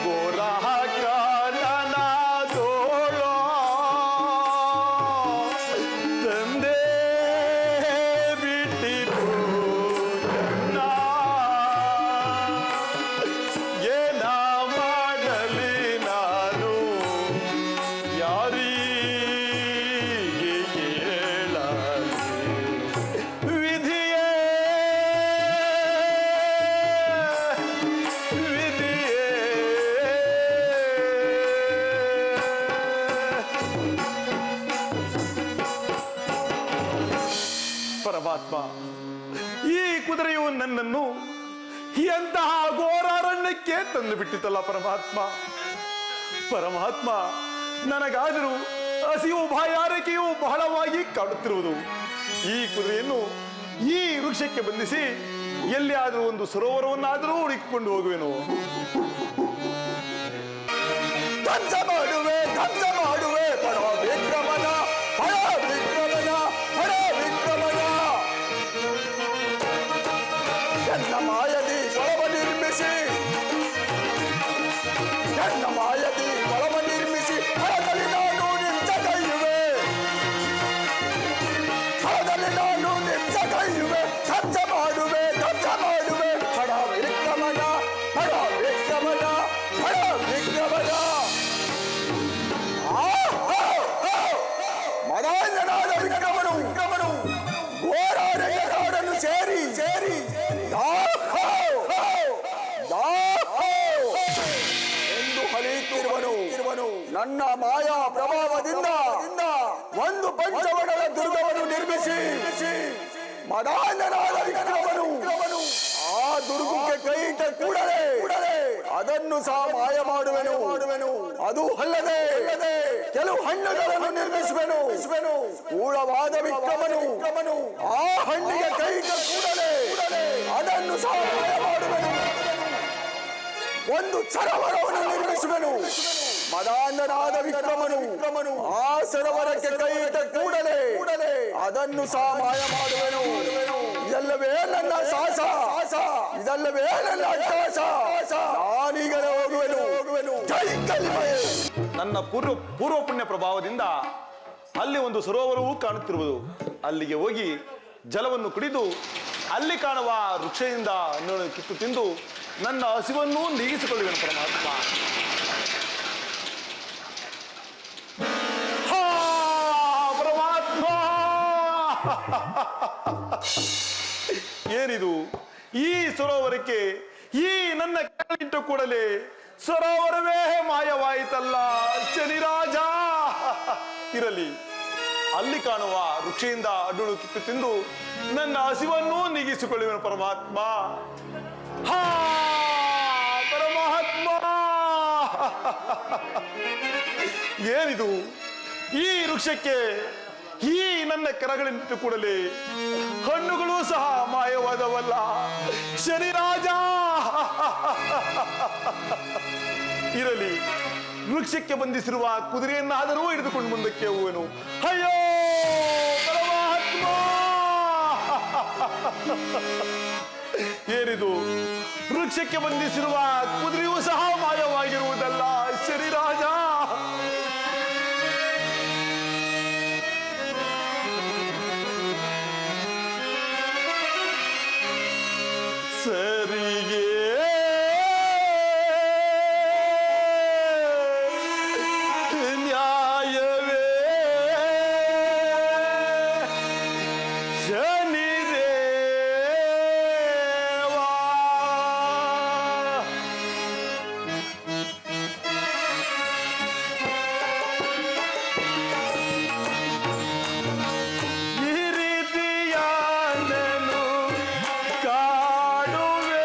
ಗೋರಹಕಾರನ ತೋಳೋ ತಂದೆ ಬಿಟ್ಟಿತು ನನ್ನ. ಏನ ಮಾಡಲಿ ನಾನು ಯಾರಿಗೆ ಹೇಳಲಿ ವಿಧಿಯೇ ವಿಧಿಯೇ. ಪರಮಾತ್ಮ, ಈ ಕುದುರೆಯು ನನ್ನನ್ನು ಎಂತಹ ಘೋರಾರಣ್ಯಕ್ಕೆ ತಂದು ಬಿಟ್ಟಿತಲ್ಲ ಪರಮಾತ್ಮ. ಪರಮಾತ್ಮ, ನನಗಾದರೂ ಹಸಿವು ಬಾಯಾರಿಕೆಯು ಬಹಳವಾಗಿ ಕಾಡುತ್ತಿರುವುದು. ಈ ಕುದುರೆಯನ್ನು ಈ ವೃಕ್ಷಕ್ಕೆ ಬಂಧಿಸಿ ಎಲ್ಲಿಯಾದರೂ ಒಂದು ಸರೋವರವನ್ನಾದರೂ ಹುಡುಕಿಕೊಂಡು ಹೋಗುವೆನು.
ಧ್ವಂಸ ಮಾಡುವೆ ಪಡ ವಿಕ್ರಮನ ಪಡ ವಿಕ್ರಮನ ಪಡ ವಿಕ್ರಮನ. ಎನ್ನ ಮಾಯದಿ ಕೊಳವ ನಿರ್ಮಿಸಿ ಎನ್ನ ಮಾಯದಿ ಕೊಳವ ನಿರ್ಮಿಸಿ ಹೊರದಲ್ಲಿ ನಾನು ನಿಂಚಗೈಯುವೆ ಹೊರದಲ್ಲಿ ನಾನು ನಿಂಚಗೈಯುವೆ. ಧ್ವಂಸ ಮಾಡುವೆ ಪಡ ವಿಕ್ರಮನ ಪಡ ವಿಕ್ರಮನ ಪಡ ವಿಕ್ರಮನ. ಮದಾಂಧನಾದ ವಿಕ್ರಮನು ಘೋರಾರಣ್ಯ ಕಾಡನ್ನು ಸೇರಿ ಎಂದು ಹಲಿಯುತ್ತಿರುವನು. ನನ್ನ ಮಾಯಾ ಪ್ರಭಾವದಿಂದ ಒಂದು ಪಂಚವಣದ ದುರ್ಗವನ್ನು ನಿರ್ಮಿಸಿ ಮದಾಂಧನಾದ ವಿಕ್ರಮನು ಆ ದುರ್ಗಕ್ಕೆ ಕೈ ಇಟ್ಟ ಕೂಡಲೇ ಅದನ್ನು ಸಹ ಮಾಯ ಮಾಡುವೆನು. ಅದು ಅಲ್ಲದೆ ಕೆಲವು ಹಣ್ಣುಗಳನ್ನು ನಿರ್ಮಿಸುವೆನು. ಕೂಳವಾದ ವಿಕ್ರಮನು ಆ ಹಣ್ಣಿಗೆ ಕೈ ಇಟ್ಟ ಕೂಡಲೇ ಅದನ್ನು ಸಹ ಮಾಯ ಮಾಡುವೆನು. ಒಂದು ಸರೋವರವನ್ನು ನಿರ್ಮಿಸುವೆನು. ಮದಾಂಧನಾದ ವಿಕ್ರಮನು ಆ ಸರೋವರಕ್ಕೆ ಕೈ ಇಟ್ಟ ಕೂಡಲೇ ಅದನ್ನು ಸಹ ಮಾಯ ಮಾಡುವೆನು. ಇದಲ್ಲವೇ ನನ್ನ ಸಾಹಸ, ಇದಲ್ಲವೇ ನನ್ನ ಅಟ್ಟಹಾಸ. ನಾನೀಗಲೇ ಹೋಗುವೆನು. ಜೈ ಕಲಿಮೆ.
ನನ್ನ ಪೂರ್ವ ಪುಣ್ಯ ಪ್ರಭಾವದಿಂದ ಅಲ್ಲಿ ಒಂದು ಸರೋವರವೂ ಕಾಣುತ್ತಿರುವುದು. ಅಲ್ಲಿಗೆ ಹೋಗಿ ಜಲವನ್ನು ಕುಡಿದು ಅಲ್ಲಿ ಕಾಣುವ ವೃಕ್ಷದಿಂದ ಹಣ್ಣುಗಳನ್ನು ಕಿತ್ತು ತಿಂದು ನನ್ನ ಹಸಿವನ್ನು ನೀಗಿಸಿಕೊಳ್ಳುವೆನು ಪರಮಾತ್ಮ. ಹಾ ಪರಮಾತ್ಮ, ಏನಿದು ಈ ಸರೋವರಕ್ಕೆ ಈ ನನ್ನ ಕೆಳಗಿಟ್ಟ ಕೂಡಲೇ ಸರೋವರವೇ ಮಾಯವಾಯಿತಲ್ಲ ಶನಿರಾಜ. ಇರಲಿ, ಅಲ್ಲಿ ಕಾಣುವ ವೃಕ್ಷದಿಂದ ಹಣ್ಣು ಕಿತ್ತು ತಿಂದು ನನ್ನ ಹಸಿವನ್ನು ನೀಗಿಸಿಕೊಳ್ಳುವೆನು ಪರಮಾತ್ಮ. ಹಾ ಪರಮಾತ್ಮ, ಏನಿದು ಈ ವೃಕ್ಷಕ್ಕೆ ಈ ನನ್ನ ಕೆರಗಳಿಟ್ಟು ಕೂಡಲೇ ಹಣ್ಣುಗಳು ಸಹ ಮಾಯವಾದವಲ್ಲ ಶನಿರಾಜ. ಇರಲಿ, ವೃಕ್ಷಕ್ಕೆ ಬಂಧಿಸಿರುವ ಕುದುರೆಯನ್ನಾದರೂ ಹಿಡಿದುಕೊಂಡು ಮುಂದಕ್ಕೆ ಹೋಗುವೆನು. ಅಯ್ಯೋ ಪರಮಾತ್ಮ, ಏನಿದು ವೃಕ್ಷಕ್ಕೆ ಬಂಧಿಸಿರುವ ಕುದುರೆಯೂ ಸಹ ಮಾಯವಾಗಿರುವುದಲ್ಲ ಶನಿರಾಜ. ಸರಿಯೇ ನ್ಯಾಯವೇ ಶನಿದೇವಾ. ಈ ರೀತಿಯ ನಾನು ಕಾಡುವೆ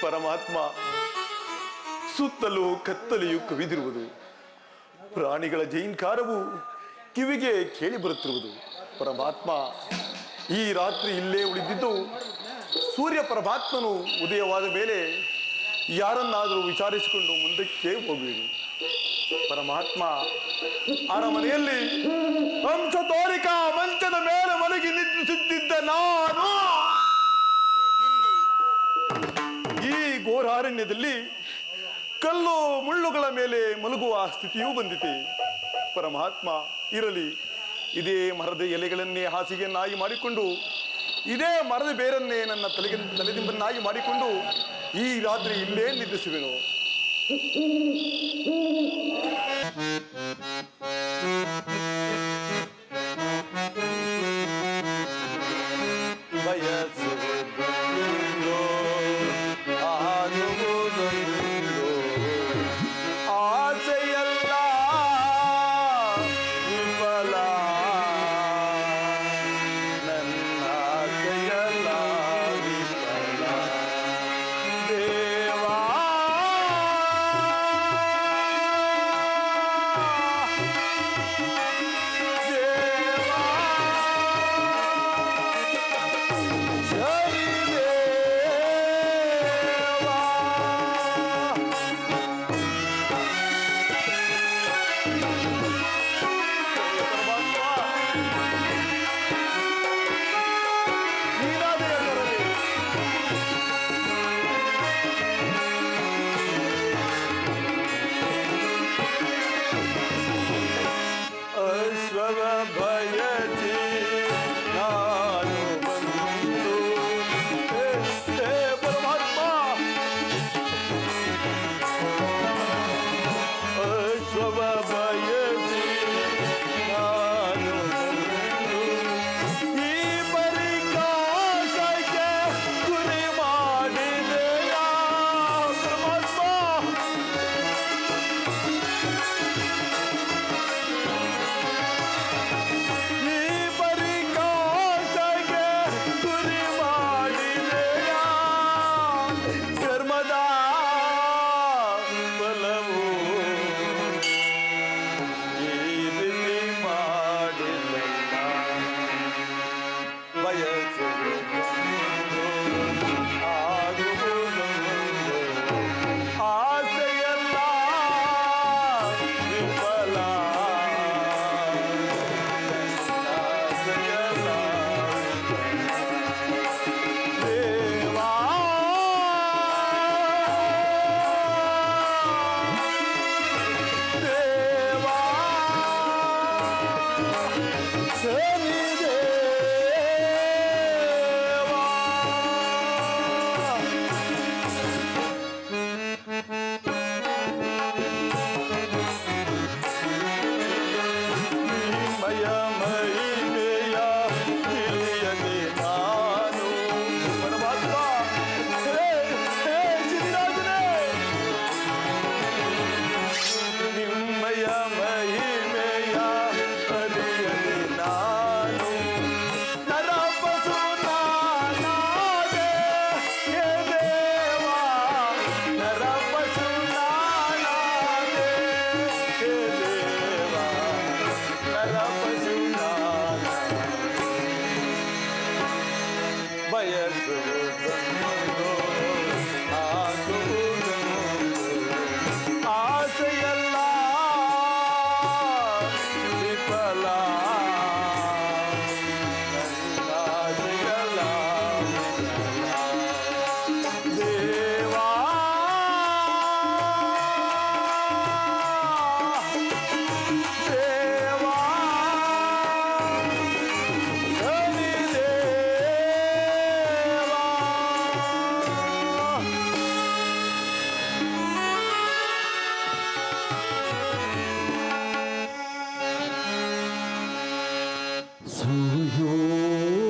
ಪರಮಾತ್ಮ, ಸುತ್ತಲೂ ಕತ್ತಲೆಯು ಕವಿದಿರುವುದು, ಪ್ರಾಣಿಗಳ ಜೈಂಕಾರವು ಕಿವಿಗೆ ಕೇಳಿ ಬರುತ್ತಿರುವುದು. ಪರಮಾತ್ಮ, ಈ ರಾತ್ರಿ ಇಲ್ಲೇ ಉಳಿದಿದ್ದು ಸೂರ್ಯ ಪರಮಾತ್ಮನು ಉದಯವಾದ ಮೇಲೆ ಯಾರನ್ನಾದರೂ ವಿಚಾರಿಸಿಕೊಂಡು ಮುಂದಕ್ಕೆ ಹೋಗುವುದು. ಪರಮಾತ್ಮ, ಅರಮನೆಯಲ್ಲಿ ಹಂಸ ತೋರಿಕ ಮಂಚದ ಮೇಲೆ ಮಲಗಿ ನಿದ್ರಿಸುತ್ತಿದ್ದ ನಾನು ಈ ಘೋರಾರಣ್ಯದಲ್ಲಿ ಕಲ್ಲು ಮುಳ್ಳುಗಳ ಮೇಲೆ ಮಲಗುವ ಸ್ಥಿತಿಯೂ ಬಂದಿದೆ. ಪರಮಾತ್ಮ, ಇರಲಿ, ಇದೇ ಮರದ ಎಲೆಗಳನ್ನೇ ಹಾಸಿಗೆಯನ್ನಾಗಿ ಮಾಡಿಕೊಂಡು, ಇದೇ ಮರದ ಬೇರನ್ನೇ ನನ್ನ ತಲೆದಿಂಬನ್ನಾಗಿ ಮಾಡಿಕೊಂಡು ಈ ರಾತ್ರಿ ಇಲ್ಲೇ ನಿದ್ರಿಸುವೆನು.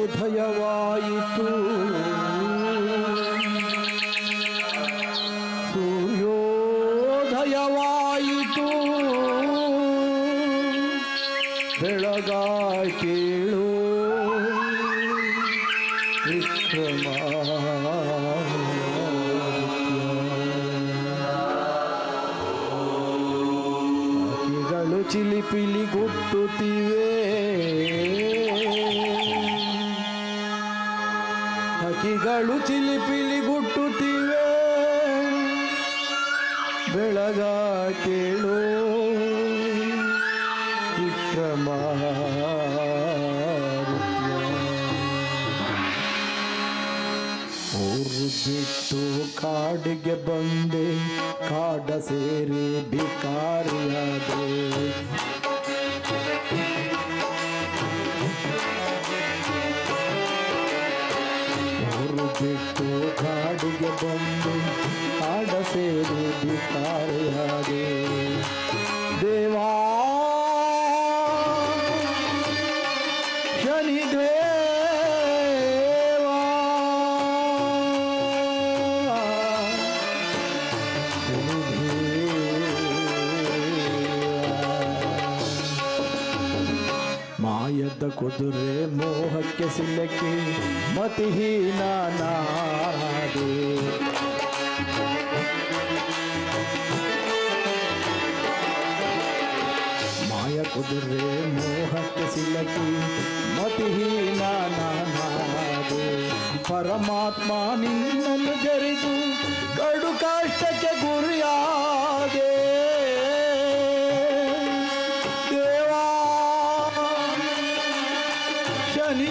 ಸೂರ್ಯೋದಯವಾಯಿತು ಸೂರ್ಯೋದಯವಾಯಿತು ಬೆಳಗಾಯಿ ಕೇಳು ವಿಕ್ರಮ ಚಿಲಿಪಿಲಿ ಗುಟ್ಟುತ್ತಿವೆ, ಹಕ್ಕಿಗಳು ಚಿಲಿಪಿಲಿ ಗುಟ್ಟುತ್ತಿವೆ, ಬೆಳಗ ಕೇಳು ವಿಕ್ರಮ ಊರು ಬಿಟ್ಟು ಕಾಡಿಗೆ ಬಂದೆ, ಕಾಡ ಸೇರಿ ಭಿಕಾರಿಯಾದೆ. ಊರು ಬಿಟ್ಟು ಕಾಡಿಗೆ ಬಂದು ಕಾಡ ಸೇರಿ ಭಿಕಾರಿಯಾದೆ. ದೇವಾ ಶನಿದೇವ ಮಾಯದ ಕುದುರೆ ಮೋಹಕ್ಕೆ ಸಿಲಕ್ಕೆ ಮತಿಹೀನಾದೆ. ಮಾಯ ಕುದುರೆ ಮೋಹಕ್ಕೆ ಸಿಲಕ್ಕೆ ಮತಿಹೀನಾದೆ. ಪರಮಾತ್ಮ ನಿನ್ನನ್ನು ಜರಿದು ಕಡು ಕಷ್ಟಕ್ಕೆ ಗುರಿಯಾದೆ. ದೇವಾ ಶನಿದೇವಾ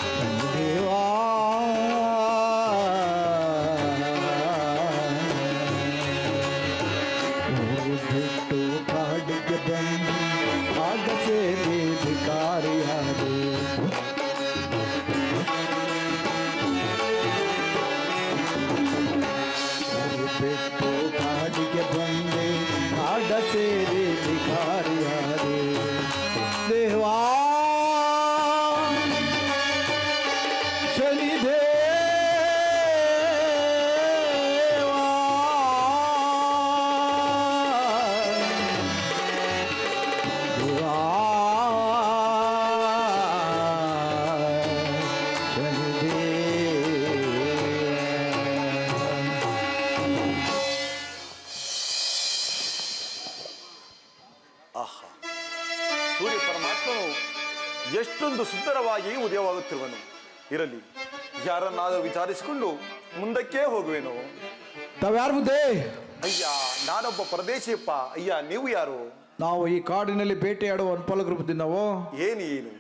ಶನಿದೇವಾ ಬಿಟ್ಟು ಕಾಡಿಗೆ ಬಂದು ಆಗ ಸೇರಿ ಭಿಕಾರಿಯಾದೆ. ಬಿಟ್ಟು ಕಾಡಿಗೆ ಬಂದೆ ಆಡ ಸೇರಿ ಭಿಕಾರಿಯಾದೆ. ದೇವಾ ಶನಿದೇವಾ ದೇವಾ
ಆಹಾ, ಸೂರ್ಯ ಪರಮಾತ್ಮನು ಎಷ್ಟೊಂದು ಸುಂದರವಾಗಿ ಉದಯವಾಗುತ್ತಿರುವನು. ಇರಲಿ, ಯಾರನ್ನಾದರೂ ವಿಚಾರಿಸಿಕೊಂಡು ಮುಂದಕ್ಕೆ ಹೋಗುವೆನು.
ತಾವ್ಯಾರು ಬುದ್ಧಿ?
ಅಯ್ಯ, ನಾನೊಬ್ಬ ಪರದೇಶಿಯಪ್ಪ. ಅಯ್ಯ, ನೀವು ಯಾರು?
ನಾವು ಈ ಕಾಡಿನಲ್ಲಿ ಬೇಟೆಯಾಡುವ ವನಪಾಲಕರು ಬುದ್ಧಿ. ನಾವು
ಏನು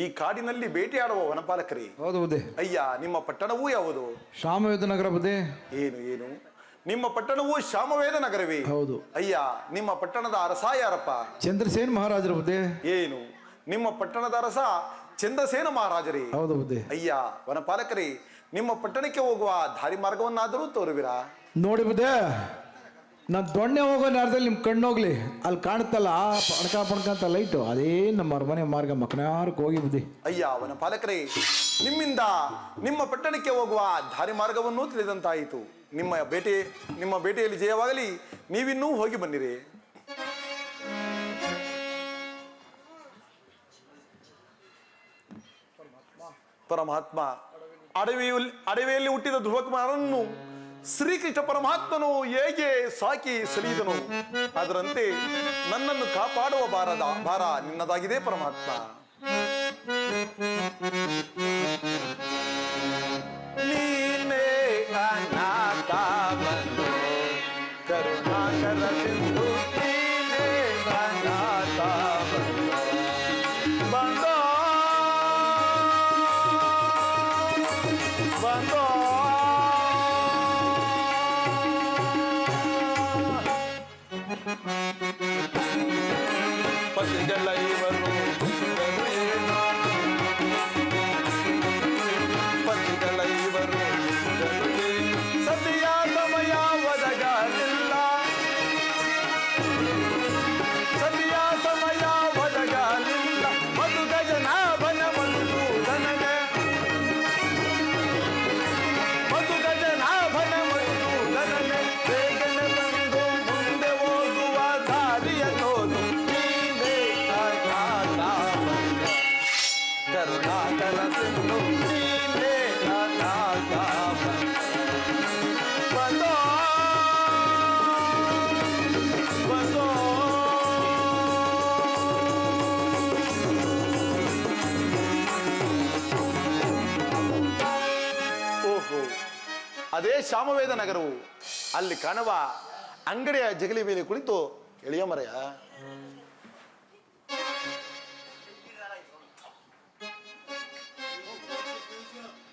ಈ ಕಾಡಿನಲ್ಲಿ ಬೇಟೆಯಾಡುವ ವನಪಾಲಕರೇ?
ಹೌದು ಬುದ್ಧಿ.
ಅಯ್ಯ, ನಿಮ್ಮ ಪಟ್ಟಣವೂ ಯಾವುದು?
ಶ್ಯಾಮವೇದ ನಗರ ಬುದ್ಧಿ.
ಏನು ನಿಮ್ಮ ಪಟ್ಟಣವು ಶ್ಯಾಮವೇದ ನಗರವೇ?
ಹೌದು.
ಅಯ್ಯ, ನಿಮ್ಮ ಪಟ್ಟಣದ ಅರಸ ಯಾರಪ್ಪ?
ಚಂದ್ರಸೇನ ಮಹಾರಾಜರ ಬುದ್ಧಿ.
ಏನು ನಿಮ್ಮ ಪಟ್ಟಣದ ಅರಸ ಚಂದ್ರಸೇನ ಮಹಾರಾಜರೇ?
ಹೌದು ಬುದ್ಧಿ.
ಅಯ್ಯ, ವನಪಾಲಕರೇ, ನಿಮ್ಮ ಪಟ್ಟಣಕ್ಕೆ ಹೋಗುವ ದಾರಿ ಮಾರ್ಗವನ್ನಾದರೂ ತೋರುವಿರಾ?
ನೋಡಿ ಬುದ್ಧಿ, ನಾನು ದೊಣ್ಣೆ ಹೋಗೋ ನೇರದಲ್ಲಿ ನಿಮ್ಮ ಕಣ್ಣು ಹೋಗ್ಲಿ, ಅಲ್ಲಿ ಕಾಣುತ್ತಲ್ಲ ಪಣಕ ಅಂತ ಲೈಟು, ಅದೇ ನಮ್ಮ ಅರಮನೆ ಮಾರ್ಗ ಮಕನಾರಕ್ಕೆ ಹೋಗಿ ಬುದ್ಧಿ.
ಅಯ್ಯ ವನಪಾಲಕರೇ, ನಿಮ್ಮಿಂದ ನಿಮ್ಮ ಪಟ್ಟಣಕ್ಕೆ ಹೋಗುವ ದಾರಿ ಮಾರ್ಗವನ್ನು ತಿಳಿದಂತಾಯಿತು. ನಿಮ್ಮ ಬೇಟೆಯಲ್ಲಿ ಜಯವಾಗಲಿ. ನೀವಿನ್ನೂ ಹೋಗಿ ಬನ್ನಿರಿ. ಪರಮಾತ್ಮ ಅಡವಿಯಲ್ಲಿ ಹುಟ್ಟಿದ ಧ್ರುವಕುಮಾರನನ್ನು ಶ್ರೀಕೃಷ್ಣ ಪರಮಾತ್ಮನು ಹೇಗೆ ಸಾಕಿ ಸಲಿದನು, ಅದರಂತೆ ನನ್ನನ್ನು ಕಾಪಾಡುವ ಭಾರ ನಿನ್ನದಾಗಿದೆ ಪರಮಾತ್ಮ. ನೀನೇ ಅನಾಥವನ್ನು ಕರುಣಾಕರ ಸಿಂಧು, ನೀನೇ ಅನಾಥವನ್ನು ಬಂದೋ ಬಂದೋ ಪತಿಗಳ ಇವರು ಪತಿಗಳ ಇವರು ಸತಿಯ ಸಮಯ ಒದಗಲಿಲ್ಲ, ಸತಿಯ ಸಮಯ ಒದಗಲಿಲ್ಲ. ಮಧು ಗಜನಾಭನ ಮಧುಸೂದನಗೆ, ಮಧು ಗಜನಾಭನ ಮಧುಸೂದನಗೆ ಬೇಗನೆ ಬಂದು ಮುಂದೆ ಹೋಗುವ ದಾರಿಯ ತೋರು. ನೀನೇ ಕರುಣಾಕರ ಸಿಂಧು, ನೀನೇ ಅದೇ ಶಾಮವೇದ ನಗರವು. ಅಲ್ಲಿ ಕಾಣುವ ಅಂಗಡಿಯ ಜಗಲಿ ಮೇಲೆ ಕುಳಿತು ಎಳೆಯ ಮರೆಯ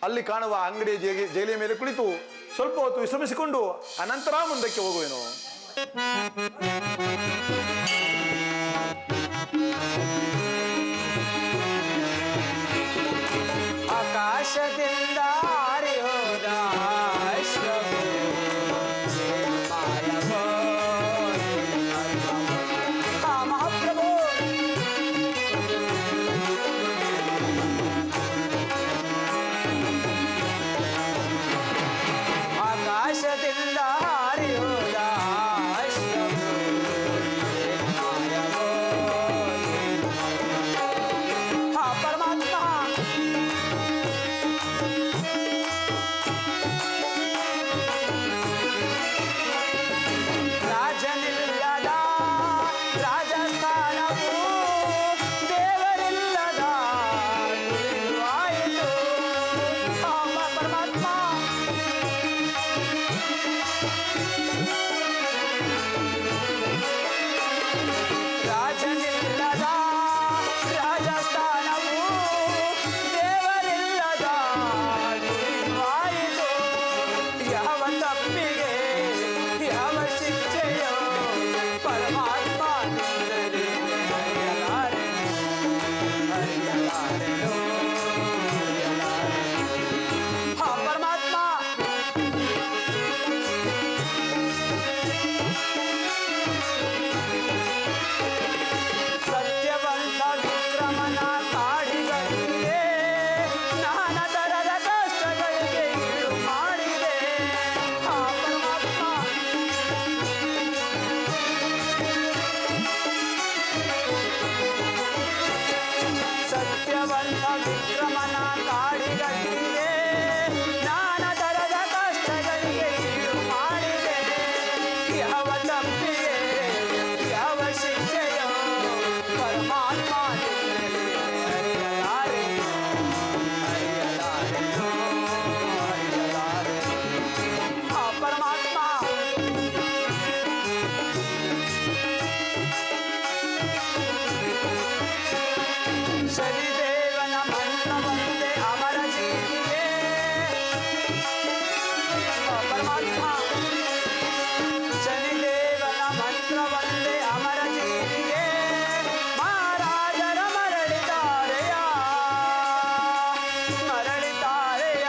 ಅಲ್ಲಿ ಕಾಣುವ ಅಂಗಡಿಯ ಜಗಲಿಯ ಮೇಲೆ ಕುಳಿತು ಸ್ವಲ್ಪ ಹೊತ್ತು ವಿಶ್ರಮಿಸಿಕೊಂಡು ಅನಂತರ ಮುಂದಕ್ಕೆ ಹೋಗುವೆನು.
ಆಕಾಶದಿಂದ ಹಾರಿ ಹೋದ ಅಶ್ವವು ಮಾಯವೋ ಆ ಮಹಾಪ್ರಭು ಆಕಾಶದಿಂದ ಹಾರಿ ಹೋದ ಅಶ್ವವು ಮಾಯವೋ ಆ ಪರಮಾತ್ಮ ರಾಜನಿಲ್ಲದ ರಾಜಸ್ಥಾನವು ದೇವರಿಲ್ಲದ ಆಯಿತು. ಪರಮಾತ್ಮ ರಾಜನಿಲ್ಲದ ರಾಜಸ್ಥಾನವು ದೇವರಿಲ್ಲದ ಆಯಿತು. ಯಾವ ತಪ್ಪಿಗೆ ಯಾವ ಶಿಕ್ಷೆಯೋ ಪರಮಾತ್ಮ ನಿಂದಲೇ ಅರಿಯಲಾರೆನು, ಅರಿಯಲಾರೆನು, ಅರಿಯಲಾರೆನು. ಆ ಪರಮಾತ್ಮ ಸತ್ಯವಂತ ವಿಕ್ರಮನ ಕಾಡಿಗಳಿಗೆ ನಾನಾ ತರದ ಕಷ್ಟಗಳಿಗೆ ಈಡು ಮಾಡಿದೆ. ಆ ಪರಮಾತ್ಮ ಸತ್ಯವಂತ ವಿಕ್ರಮನ ಕಾಡಿಗಳಿಗೆ ನಾನಾ ತರದ ಕಷ್ಟಗಳಿಗೆ ಈಡು ಮಾಡಿದೆ. ಯಾವ ತಪ್ಪಿಗೆ ಯಾವ ಶಿಕ್ಷೆಯೋ ಪರಮಾತ್ಮ ನಿನ್ನಲೇ ಅರಿಯಲಾರೆನು, ಅರಿಯಲಾರೆನು, ಅರಿಯಲಾರೆನು. ಆ ಪರಮಾತ್ಮ ಶನಿದೇವನ ಮಂತ್ರವಂತೆ ಅಮರ ಜೀವಿಗೆ ಆ ಪರಮಾತ್ಮ ಶನಿದೇವನ ಮಂತ್ರವಂತೆ ಅಮರ ಜೀವಿಗೆ ಮಹಾರಾಜರ ಮರಳಿತಾರೆಯ, ಮರಳಿತಾರೆಯ,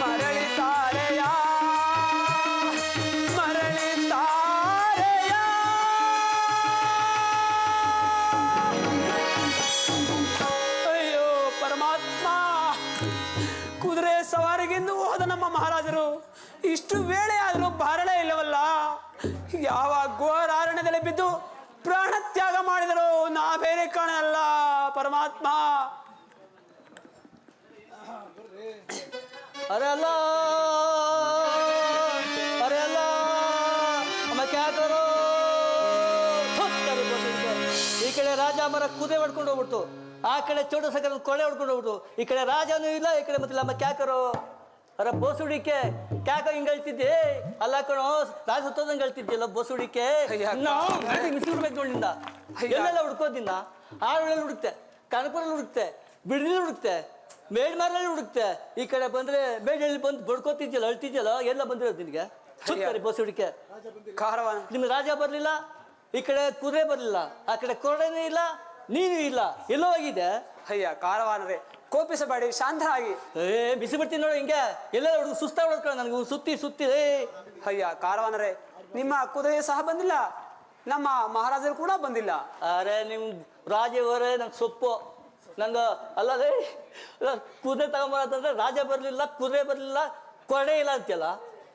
ಮರಳಿತಾರೆಯ, ಮರಳಿತಾರೆಯ. ಅಯ್ಯೋ ಪರಮಾತ್ಮ, ಕುದುರೆ ಸವಾರಿಗೆಂದು ಹೋದ ನಮ್ಮ ಮಹಾರಾಜರು ಇಷ್ಟು ವೇಳೆ ಆದರೂ ಬಾರಲೇ ಇಲ್ಲವಲ್ಲ. ಯಾವ ಘೋರಾರಣ್ಯದಲ್ಲಿ ಬಿದ್ದು ಪ್ರಾಣ ತ್ಯಾಗ ಮಾಡಿದರು ನಾ ಬೇರೆ ಕಾಣಲ್ಲ ಪರಮಾತ್ಮ.
अरे अल्लाह, अरे अल्लाह, हम क्या करो? ಈ ಕಡೆ ರಾಜ ಮರ ಕುದುರೆ ಹೊಡ್ಕೊಂಡು ಹೋಗ್ಬಿಡ್ತು, ಆ ಕಡೆ ಚೋಟ ಸಕರ ಕೊಳೆ ಹೊಡ್ಕೊಂಡು ಹೋಗ್ಬಿಟ್ಟು, ಈ ಕಡೆ ರಾಜನೂ ಇಲ್ಲ, ಈ ಕಡೆ ಮತ್ತೆ ನಮ್ಮ ಕ್ಯಾಕರು. ಅರೆ ಬೋಸುಡಿಕೆ ಕ್ಯಾಕ ಹಿಂಗ್ ಹೇಳ್ತಿದ್ದೆ ಅಲ್ಲ ಕಣೋ, ರಾಜ ಸತ್ತೋದಂಗೆ ಹೇಳ್ತಿದ್ದಿಲ್ಲ ಬೋಸುಡಿಕೆ. ನಾವು ಮಿಸ್ಬಿಡ್ಬೇಕು ನೋಡಿಂದ ಎಲ್ಲೆಲ್ಲ ಹುಡ್ಕೋದಿನ್ನ, ಆರುಗಳಲ್ಲಿ ಹುಡುಕ್ತೆ, ಕನಕಪುರಲ್ಲಿ ಹುಡುಕ್ತೆ, ಬಿಡಲಿ ಹುಡುಕ್ತೆ, ಮೇಡ್ಮಾರಲ್ಲಿ ಹುಡುಕ್ತೆ. ಈ ಕಡೆ ಬಂದ್ರೆ ಮೇಡಲ್ಲಿ ಬಂದು ಬಡ್ಕೋತಿದ್ಯಲ್ಲ, ಅಳ್ತಿದ್ಯಲ್ಲ, ಎಲ್ಲ ಬಂದಿರೋದು ನಿನಗೆ. ಸುತ್ತಾರೆ ಬೋಸುಡಿಕೆ.
ಕಾರವಾನ
ನಿಮ್ಗೆ ರಾಜ ಬರ್ಲಿಲ್ಲ, ಈ ಕಡೆ ಕುದುರೆ ಬರ್ಲಿಲ್ಲ, ಆ ಕಡೆ ಕೊರಡೆನೂ ಇಲ್ಲ, ನೀನು ಇಲ್ಲ, ಎಲ್ಲೋ ಹೋಗಿದೆ.
ಅಯ್ಯ ಕಾರವಾನರೇ, ಕೋಪಿಸಬೇಡಿ, ಶಾಂತರಾಗಿ.
ಬಿಸಿ ಬಿಡ್ತೀನಿ ನೋಡು ಹಿಂಗೆ, ಎಲ್ಲ ಹುಡುಗ ಸುಸ್ತ ಹೊಡ್ಕೊಳ್ಳೋ ನನಗೆ ಸುತ್ತಿ ಸುತ್ತಿ.
ಅಯ್ಯ ಕಾರವಾನರೇ, ನಿಮ್ಮ ಕುದುರೆ ಸಹ ಬಂದಿಲ್ಲ, ನಮ್ಮ ಮಹಾರಾಜರು ಕೂಡ ಬಂದಿಲ್ಲ.
ಅರೆ ನಿಮ್ ರಾಜ ಅವರೇ ನಂಗೆ ಸೊಪ್ಪು, ನಂಗೆ ಅಲ್ಲದೆ ಕುದುರೆ ತಗೊಂಬರಂದ್ರೆ ರಾಜ ಬರ್ಲಿಲ್ಲ, ಕುದುರೆ ಬರ್ಲಿಲ್ಲ, ಕೊಡೆ ಇಲ್ಲ ಅಂತೆಲ್ಲ.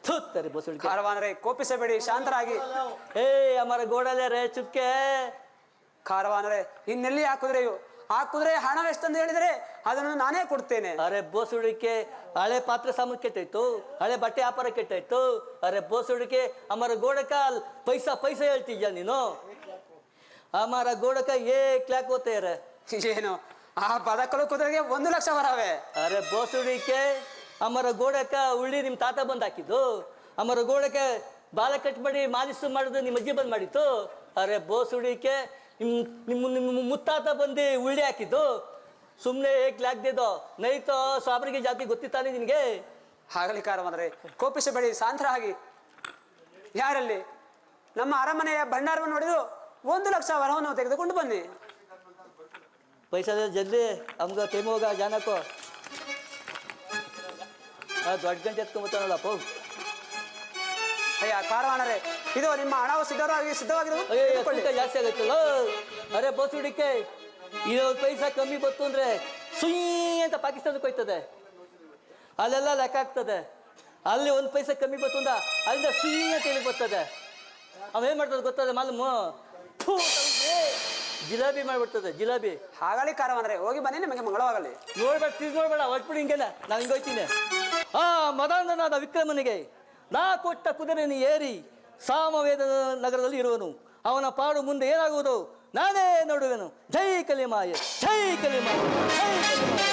ಥೂತ್ತಾರೆ ಬಸವಳಿ.
ಕಾರವಾನರೇ, ಕೋಪಿಸಬೇಡಿ, ಶಾಂತರಾಗಿ.
ಅಮರ ಗೋಡಲೆ ರೇ ಚುಕ್ಕೆ.
ಕಾರವಾನರೇ, ಇನ್ನೆಲ್ಲಿ ಆ ಕುದುರೆಯು? ಆ ಕುದುರೆ ಹಣವೆಷ್ಟಂದು ಹೇಳಿದರೆ ಅದನ್ನು ನಾನೇ ಕೊಡ್ತೇನೆ.
ಅರೆ ಬೋಸುಡಿಕೆ, ಹಳೆ ಪಾತ್ರೆ ಸಾಮಾನು ಕೆಟ್ಟಾಯ್ತು, ಹಳೆ ಬಟ್ಟೆ ವ್ಯಾಪಾರ ಕೆಟ್ಟಾಯ್ತು. ಅರೆ ಬೋಸುಡಿಕೆ, ಅಮರ ಗೋಡಕ ಪೈಸಾ ಪೈಸಾ ಹೇಳ್ತಿದ್ಯಾ ನೀನು? ಅಮರ ಗೋಡಕ ಕ್ಲಾಕ್ ಹೋಗ್ತಾರೆ
ಏನು ಆ ಬದಕಲು ಕುದುರೆಗೆ 1 ಲಕ್ಷ ಬರವೆ?
ಅರೆ ಬೋಸುಡಿಕೆ, ಅಮರ ಗೋಡಕ ಉಳ್ಳಿ ನಿಮ್ಮ ತಾತ ಬಂದು ಹಾಕಿದ್ದು. ಅಮರ ಗೋಡಕ್ಕೆ ಬಾಲ ಕಟ್ ಮಾಡಿ ಮಾಲಿಸು ಮಾಡೋದು ನಿಮ್ಮ ಅಜ್ಜಿ ಬಂದು ಮಾಡಿತ್ತು. ಅರೆ ಬೋಸುಡಿಕೆ ನಿಮ್ಮ ಮುತ್ತಾತ ಬಂದು ಉಳ್ಳಿ ಹಾಕಿದ್ದು. ಸುಮ್ಮನೆ ಏಕ್ಲಾಗ್ದಿದ್ದೋ ನೈತೋ ಸಾಬರಿಗೆ ಜಾತಿ ಗೊತ್ತಿತ್ತಾನೆ ನಿನಗೆ.
ಆಗಲಿ ಕಾರವಂದ್ರೆ, ಕೋಪಿಸಬೇಡಿ, ಶಾಂತರಾಗಿ. ಯಾರಲ್ಲಿ ನಮ್ಮ ಅರಮನೆಯ ಭಂಡಾರವನ್ನು ನೋಡಿದು 1,00,000 ವರವನ್ನು ತೆಗೆದುಕೊಂಡು ಬನ್ನಿ.
पैसा दे जल्दी हमको टाइम होगा जाना को. ದೊಡ್ಡ ಗಂಟೆ ಎತ್ಕೊಂಬತ್ತಾನಲ್ಲಪ್ಪ.
ಅಯ್ಯ ಕಾರವಾಣರೇ, ಇದು ನಿಮ್ಮ ಹಣವು ಸಿದ್ಧವಾಗಿರೋದು.
ಜಾಸ್ತಿ ಆಗುತ್ತಲ್ಲ. ಅರೆ ಬಸ್ ಹುಡಿಕೆ ಇದು ಪೈಸಾ ಕಮ್ಮಿ ಬತ್ತು ಅಂದ್ರೆ ಸುಯ್ ಅಂತ ಪಾಕಿಸ್ತಾನಕ್ಕೆ ಹೋಯ್ತದೆ. ಅಲ್ಲೆಲ್ಲ ಲೆಕ್ಕ ಆಗ್ತದೆ. ಅಲ್ಲಿ 1 ಪೈಸಾ ಕಮ್ಮಿ ಬತ್ತು ಅಂದ ಅಲ್ಲಿಂದ ಸುಯ್ ಅಂತ ಹೇಳಿ ಬರ್ತದೆ. ಅವೇನ್ ಮಾಡ್ತದೆ ಗೊತ್ತದೆ ಮಾಲೂಮು? ಜಿಲಾಬಿ ಮಾಡ್ಬಿಡ್ತದೆ, ಜಿಲಾಬಿ.
ಹಾಗಲಿ ಕಾರವಾಣರೇ, ಹೋಗಿ ಬನ್ನಿ, ನಿಮಗೆ ಮಂಗಳವಾಗಲಿ.
ನೋಡ್ಬೇಡ, ತಿರ್ಗಿ ನೋಡ್ಬೇಡ, ಹೊಟ್ಬಿಡಿ ಹಿಂಗೇನ. ನಾನು ಹಿಂಗೆ ಹೋಯ್ತೀನಿ. ಮದಾಂಧನಾದ ವಿಕ್ರಮನಿಗೆ ನಾ ಕೊಟ್ಟ ಕುದುರೆಯನ್ನು ಏರಿ ಸಾಮವೇದ ನಗರದಲ್ಲಿ ಇರುವನು. ಅವನ ಪಾಡು ಮುಂದೆ ಏನಾಗುವುದು ನಾನೇ ನೋಡುವೆನು. ಜೈ ಕಲಿಮಾಯ, ಜೈ ಕಲಿಮಾಯ, ಜೈ ಕಲಿಮಾಯ.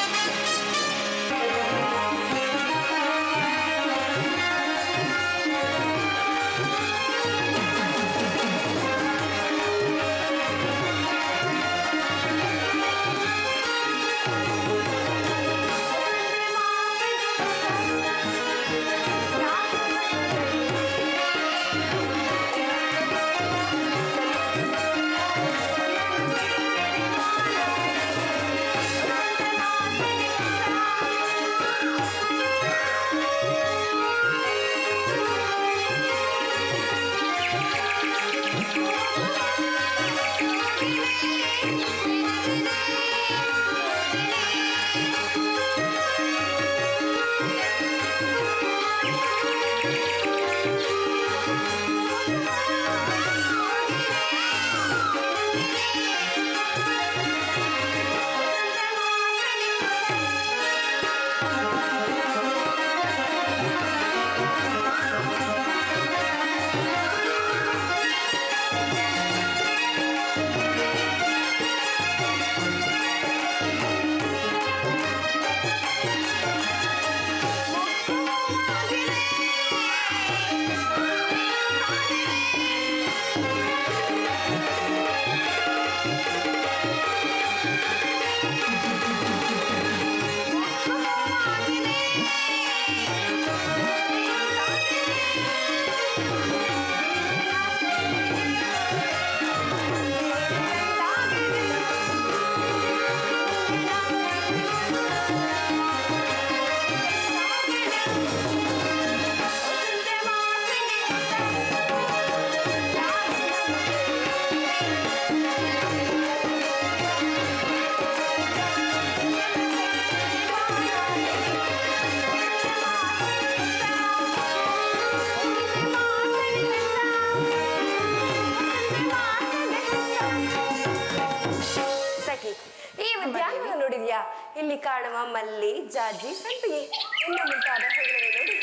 ಇಲ್ಲಿ ಕಾಣುವ ಮಲ್ಲಿ, ಜಾಜಿ, ಸಂಪಿಗೆ ಇನ್ನು ಮುಂತಾದ ಹೂಗಳನ್ನು ನೋಡಿ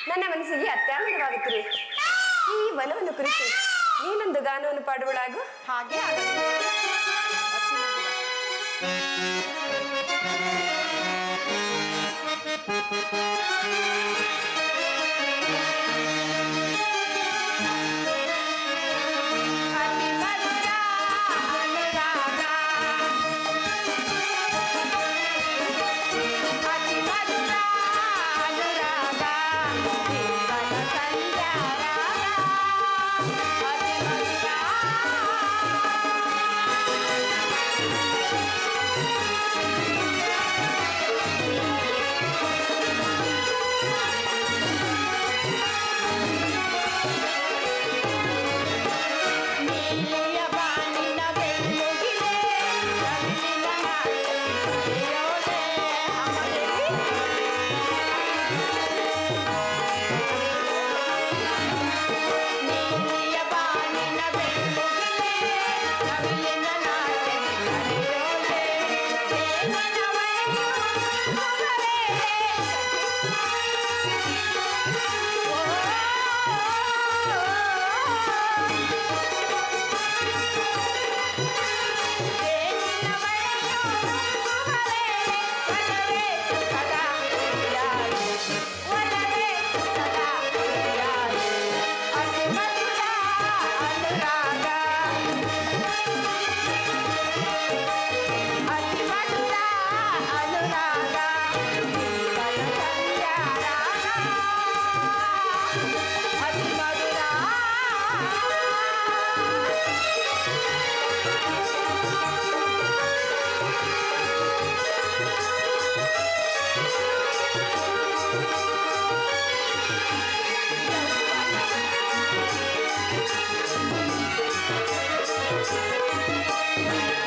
ನನ್ನ ಮನಸ್ಸಿಗೆ ಅತ್ಯಾನಂದವಾಗುತ್ತದೆ. ಈ ವನವನ್ನು ಕುರಿತು ನೀನೊಂದು ಗಾನವನ್ನು ಪಾಡುವಳಾಗು.
ಹಾಗೆ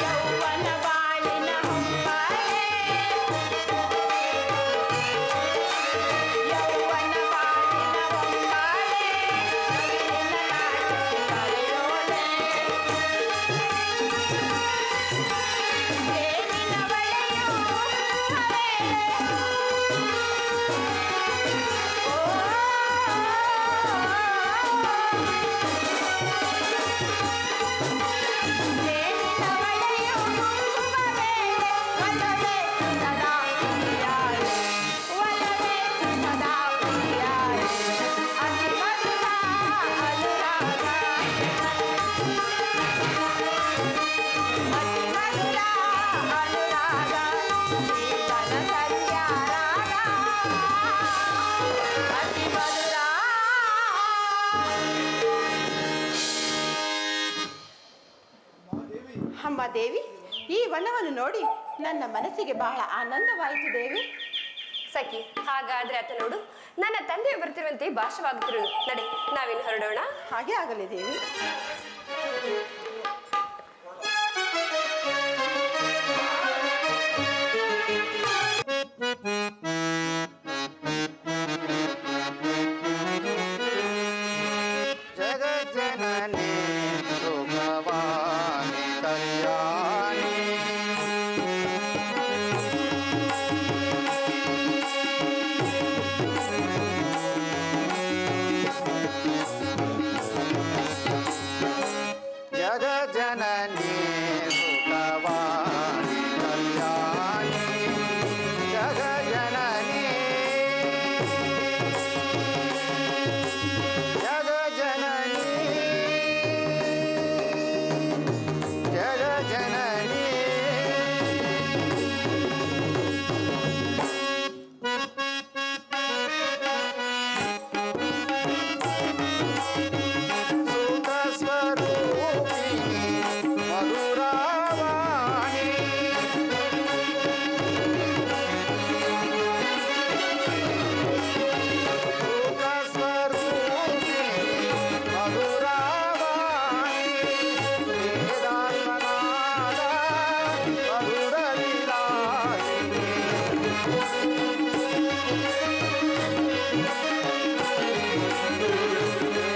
ಯೌವನ ಬಾಳಿನ ಹೊಂಬಾಳೆ ಯೌವನ ಬಾಳಿನ ಹೊಂಬಾಳೆ ನಿನ್ನ ನಾಟಕ್ಕೆ ಕರೆಯೋಳೆ ದೇವಿನ ಬಳೆಯೋ ಅಮ್ಮ ದೇವಿ, ಈ ವನವನ್ನು ನೋಡಿ ನನ್ನ ಮನಸ್ಸಿಗೆ ಬಹಳ ಆನಂದವಾಯಿತು ದೇವಿ.
ಸಖಿ, ಹಾಗಾದ್ರೆ ಆತ ನೋಡು, ನನ್ನ ತಂದೆಯು ಬರ್ತಿರುವಂತೆ ಭಾಷವಾಗುತ್ತಿರುವುದು. ನಡೆ, ನಾವಿನ್ನು ಹೊರಡೋಣ.
ಹಾಗೆ ಆಗಲಿ ದೇವಿ.
ಜಗಜ್ಜನನಿ ಸುಖವಾನಿ ಕಲ್ಯಾಣಿ ಜಗಜ್ಜನನಿ ಸುಖವಾನಿ ಕಲ್ಯಾಣಿ ಜಗಜ್ಜನನಿ ಜಗಜ್ಜನನಿ ಜಗಜ್ಜನನಿ ಸುಖ ಸ್ವರೂಪಿಣಿ ಮಧುರಾವಾಣಿ ಸುಖ ಸ್ವರೂಪಿಣಿ ಮಧುರಾವಾಣಿ ವೇದಾತ್ಮನಾದ ಮಧುರ ವಿಲಾಸಿನಿ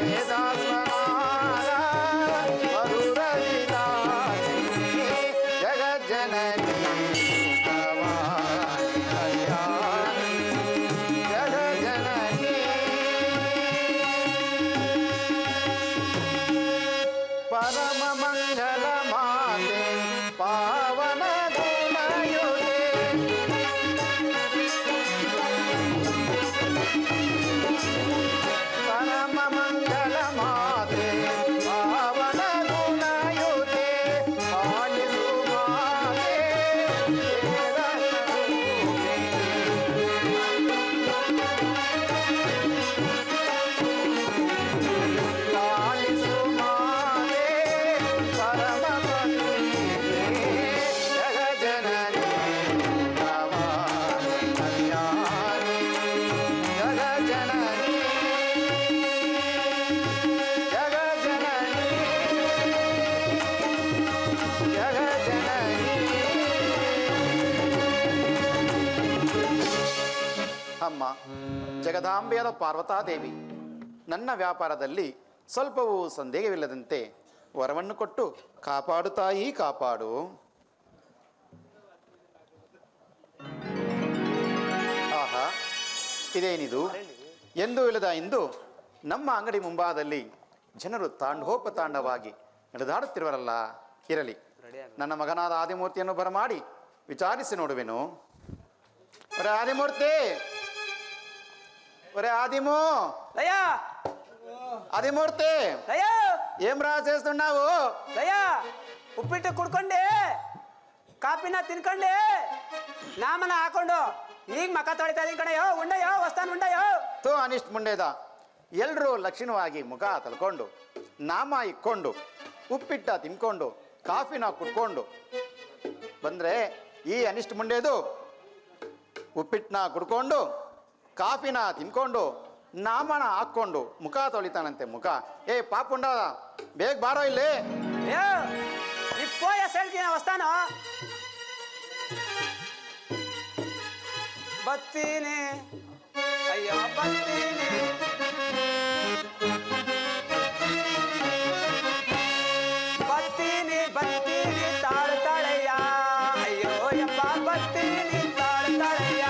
ವೇದಾತ್ಮನಾದ ಮಧುರ ವಿಲಾಸಿನಿ ಜಗಜ್ಜನನಿ ಸುಖವಾನಿ ಕಲ್ಯಾಣಿ ಜಗಜ್ಜನನಿ ಪರಮ ಮಂಗಲ ಮಾತೆ ಪಾವನ ಗುಣಯುತೆ ಪರಮ ಮಂಗಲ ಮಾತೆ ಪಾವನ ಗುಣಯುತೆ ಆಲಿಸು ಮಾತೆ ವೇದ ಲಾಲಿಸು ಮಾತೆ ಪರಮ ಪತ್ನಿ ಜಗಜ್ಜನನಿ ಭವಾನಿ ಕಲ್ಯಾಣಿ ಜಗಜ್ಜನನಿ ಜಗಜ್ಜನನಿ ಜಗಜ್ಜನನಿ ಅಮ್ಮ ಜಗದಾಂಬೆಯಾದ ಪಾರ್ವತಾದೇವಿ, ನನ್ನ ವ್ಯಾಪಾರದಲ್ಲಿ ಸ್ವಲ್ಪವೂ ಸಂದೇಹವಿಲ್ಲದಂತೆ ವರವನ್ನು ಕೊಟ್ಟು ಕಾಪಾಡು ತಾಯಿ, ಕಾಪಾಡು. ಆಹಾ, ಇದೇನಿದು ಎಂದೂ ಇಲ್ಲದ ಇಂದು ನಮ್ಮ ಅಂಗಡಿ ಮುಂಭಾಗದಲ್ಲಿ ಜನರು ತಾಂಡೋಪತಾಂಡವಾಗಿ ನಡೆದಾಡುತ್ತಿರುವರಲ್ಲ. ಇರಲಿ, ನನ್ನ ಮಗನಾದ ಆದಿಮೂರ್ತಿಯನ್ನು ಬರಮಾಡಿ ವಿಚಾರಿಸಿ ನೋಡುವೆನು. ಒರೆ ಆದಿಮೂರ್ತಿ, ఒరే ఆదిము,
అయ్యా
ఆదిమూర్తి,
అయ్యా
ఏం రా చేస్తున్నావు?
అయ్యా ಉಪ್ಪಿಟ್ಟು ಕುಡ್ಕೊಂಡೆ, ಕಾಪಿನ ತಿನ್ಕೊಂಡೆ, ನಾಮನ ಹಾಕೊಂಡು ಈಗ ಮಕ ತೊಳಿತಾ ಇದೀನಿ ಕಣಯ್ಯೋ. ಉಂಡಯ್ಯೋ, ವಸ್ತಾನ್ ಉಂಡಯ್ಯೋ.
ತೋ ಅನಿಷ್ಟ್ ಮುಂಡೇದ, ಎಲ್ಲರೂ ಲಕ್ಷಣವಾಗಿ ಮುಖ ತಳ್ಕೊಂಡು ನಾಮ ಇಕ್ಕೊಂಡು ಉಪ್ಪಿಟ್ಟ ತಿನ್ಕೊಂಡು ಕಾಫಿನ ಕುಡ್ಕೊಂಡು ಬಂದ್ರೆ ಈ ಅನಿಷ್ಟ್ ಮುಂಡೇದು ಉಪ್ಪಿಟ್ಟನ್ನ ಕುಡ್ಕೊಂಡು ಕಾಫಿನ ತಿನ್ಕೊಂಡು ನಾಮನ ಹಾಕ್ಕೊಂಡು ಮುಖ ತೊಳಿತಾನಂತೆ. ಮುಖ ಏ ಪಾಪುಂಡ, ಬೇಗ ಬಾರೋ ಇಲ್ಲಿ.
ಅಯ್ಯೋ, ವಸ್ತಾನು ಬತ್ತೀನಿ ಅಯ್ಯೋ ಬತ್ತೀನಿ ಬತ್ತೀನಿ ಬತ್ತೀನಿ ತಾಳ್ತಾಳೆಯ ಅಯ್ಯೋ ಯಪ್ಪ ಬತ್ತೀನಿ ತಾಳ್ತಾಳೆಯ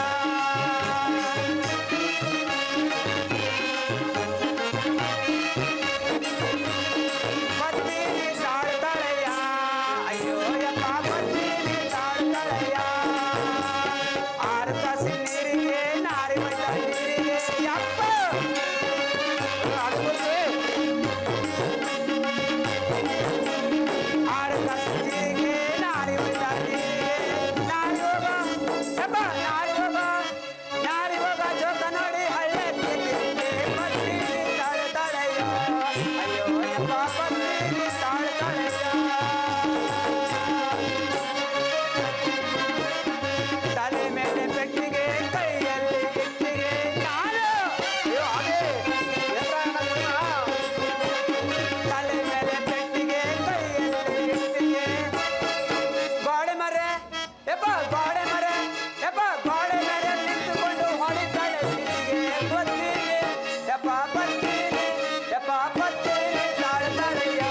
ಬತ್ತೀನಿ ತಾಳ್ತಾಳೆಯ ಅಯ್ಯೋ ಯಪ್ಪ ಬತ್ತೀನಿ ತಾಳ್ತಾಳೆಯ ಆರು ತಾಸಿ ನೀರಿಗೆ ನಾರಿ ಮಟ್ಟ ನೀರಿಗೆ ಯಪ್ಪ ಆರು ತಾಸಿ ನೀರಿಗೆ ನಾರಿ ಮಟ್ಟ ನೀರಿಗೆ ನಾರಿ ಹೋಗ ಯಪ್ಪ ನಾರಿ ಹೋಗ ಜೋಕ ನೋಡಿ ಹಳ್ಳೆ ಬತ್ತೀನಿ ತಾಳ್ತಾಳೆಯ ಅಯ್ಯೋ ಯಪ್ಪ ಬತ್ತೀನಿ ತಾಳ್ತಾಳೆಯ ತಲೆ ಮೇಲೆ ಪೆಟ್ಟಿಗೆ ಕೈಯಲ್ಲಿ ಗಿಟ್ಟಿಗೆ ನಾನು ತಲೆ ಮೇಲೆ ಪೆಟ್ಟಿಗೆ ಕೈಯಲ್ಲಿ ಗಿಟ್ಟಿಗೆ ಗೋಡೆ ಮರೆ ಎಪ್ಪ ಗೋಡೆ ಮರೆ ಎಪ್ಪ ಗೋಡೆ ಮೇಲೆ ನಿಂತುಕೊಂಡು ಹೊಡಿತಾಳೆ ಸಿಟಿಗೆ ಬತ್ತೀನಿ ಎಪ್ಪ ಬತ್ತೀನಿ ಎಪ್ಪ ಬತ್ತೀನಿ ತಾಳ್ತಾಳೆಯ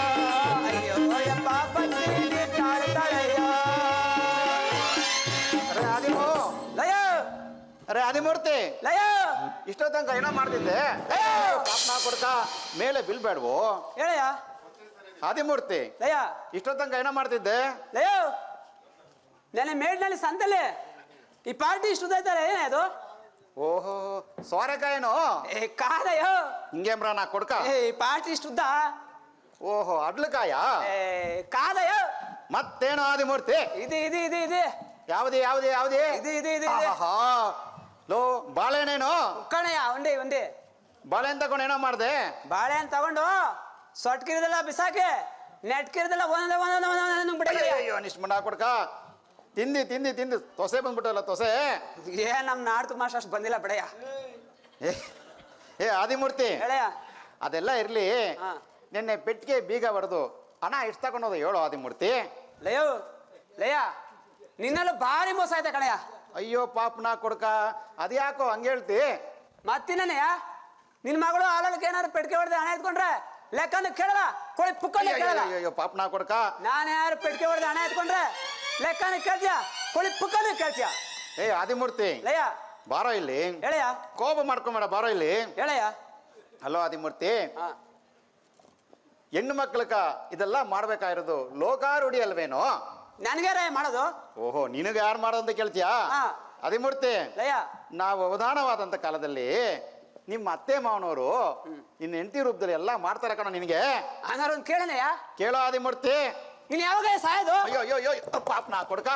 ಅಯ್ಯೋ ಎಪ್ಪ ಬತ್ತೀನಿ ತಾಳ್ತಾಳೆಯ
ಅರೆ ಆದಿಮು
ಲಯ
ಅರೆ ಆದಿಮೂರ್ತಿ
ಲಯ
ಇಷ್ಟೋ ತನಕ ಏನೋ ಮಾಡ್ತಿದ್ದೆ ಪಾಪ್ನ ಕೊಡ್ಕ ಮೇಲೆ ಬೀಳ್ಬೇಡ್ವು
ಹೇಳಯ್ಯ
ಆದಿಮೂರ್ತಿ
ಲಯ
ಇಷ್ಟೋ ತನಕ ಏನೋ ಮಾಡ್ತಿದ್ದೆ
ಲಯ ನೆನೆ ಮೇಡ್ನಲ್ಲಿ ಸಂತಲ್ಲಿ ಈ ಪಾರ್ಟಿ ಇಷ್ಟುದೈತಾರೆ ಏನೇ ಅದು
ಓಹೋ ಸೋರೆಕಾಯೇನು
ಏ ಕಾದಯ್ಯ
ಹಿಂಗೇಮ್ರ ನಾ ಕೊಡ್ಕ
ಏ ಈ ಪಾರ್ಟಿ ಇಷ್ಟುದ್ದ
ಓಹೋ ಅಡ್ಲಕಾಯ
ಏ ಕಾದಯ್ಯ
ಮತ್ತೇನು ಆದಿಮೂರ್ತಿ
ಇದು ಇದು ಇದು ಇದು
ಯಾವ್ದೇ ಯಾವ್ದೇ ಯಾವ್ದೇ
ಇದು ಇದು ಇದು ಇದು
ಆಹಾ ಲೋ ಬಾಳೆಹಣ್ಣೇನು
ಕಣಯ್ಯ ಒಂದೇ ಒಂದೇ
ಬಾಳೆಹಣ್ಣು ತಗೊಂಡು ಏನೋ ಮಾಡ್ದೆ
ಬಾಳೆಹಣ್ಣು ತಗೊಂಡು ಸೊಟ್ಕಿರಿದೆಲ್ಲ ಬಿಸಾಕಿ ನೆಟ್ಕಿರಿದೆಲ್ಲ ಒಂದೊಂದೇ ಒಂದೊಂದೇ ಬಿಡಿ
ಅಯ್ಯೋ ನಿಷ್ಮಂಡ ಕೊಡ್ಕ ತಿಂದಿ ತಿಂದಿ ತಿಂದು ತೊಸೆ ಬಂದ್ಬಿಟ್ಟಲ್ಲ ತೊಸೆ
ಏನ್ ನಮ್ ನಾಡ್ತು ಮಾಸ್ಟರ್ ಅಷ್ಟು ಬಂದಿಲ್ಲ ಬಿಡಯ್ಯ
ಏ ಆದಿಮೂರ್ತಿ
ಹೇಳಯ್ಯ
ಅದೆಲ್ಲ ಇರ್ಲಿ
ಹಾ.
ನಿನ್ನೆ ಪೆಟ್ಟಿಗೆ ಬೀಗ ಹೊಡೆದು ಹಣ ಎಷ್ಟು ತಗೊಂಡೋದು ಹೇಳು ಆದಿಮೂರ್ತಿ
ಲಯೋ ಲಯ ನಿನ್ನೆಲ್ಲ ಭಾರಿ ಮೋಸ ಆಯ್ತಾ ಕಣಯ್ಯ
ಅಯ್ಯೋ ಪಾಪ್ನ ಕೊಡ್ಕ ಅದ್ಯಾಕೋ ಹಂಗೆ ಹೇಳ್ತಿ
ಮತ್ತಿನ್ನಯ್ಯ ನಿನ್ ಮಗಳು ಹಾಲಕ್ಕೆ ಏನಾದ್ರು ಪೆಟ್ಕೆ ಹೊಡೆದ ಹಣ ಎತ್ಕೊಂಡ್ರೆ ಲೆಕ್ಕನ ಕೇಳಲ್ಲ ಕೊಳಿ ಪುಕ್ಕಲ್ಲೇ ಕೇಳಲ್ಲ
ಅಯ್ಯೋ ಪಾಪ್ನ ಕೊಡ್ಕ
ನಾನು ಯಾರು ಪೆಟ್ಕೆ ಹೊಡೆದ ಹಣ ಎತ್ಕೊಂಡ್ರೆ ಲೆಕ್ಕನ ಕೇಳ್ತೀಯ ಕೊಳಿ ಪುಕ್ಕಲ್ಲೇ ಕೇಳ್ತೀಯ
ಏ ಆದಿಮೂರ್ತಿ
ಲಯ
ಬಾರೋ ಇಲ್ಲಿ
ಹೇಳಯ್ಯ
ಕೋಪ ಮಾಡ್ಕೊಂಬೇಡ ಬಾರೋ ಇಲ್ಲಿ
ಹೇಳಯ್ಯ
ಹಲೋ ಆದಿಮೂರ್ತಿ
ಹಾ
ಹೆಣ್ಣು ಮಕ್ಕಳಕ ಇದೆಲ್ಲ ಮಾಡ್ಬೇಕಾಗಿರೋದು ಲೋಕಾರೂಢಿ ಅಲ್ವೇನೋ
ನನ್ಗ್ಯಾರ ಮಾಡೋದು
ಓಹೋ ನಿನಗೆ ಯಾರು ಮಾಡೋದಂತ ಕೇಳ್ತೀಯಾ
ಹಾ.
ಆದಿಮೂರ್ತಿ
ಲಯ
ನಾವು ಅವಧಾನವಾದಂತ ಕಾಲದಲ್ಲಿ ನಿಮ್ಮ ಅತ್ತೆ ಮಾವನವರು ನಿನ್ನ ಹೆಂಡತಿ ರೂಪದಲ್ಲಿ ಎಲ್ಲ ಮಾಡ್ತಾರೆ ಕಣೋ ನಿನಗೆ
ಹಂಗಾರ ಒಂದು ಕೇಳನಯ್ಯ
ಕೇಳೋ ಆದಿಮೂರ್ತಿ
ನೀನ್ ಯಾವಾಗ ಸಾಯೋದು
ಅಯ್ಯೋ ಅಯ್ಯೋ ಅಯ್ಯೋ ಪಾಪ್ನ ಕೊಡ್ಕ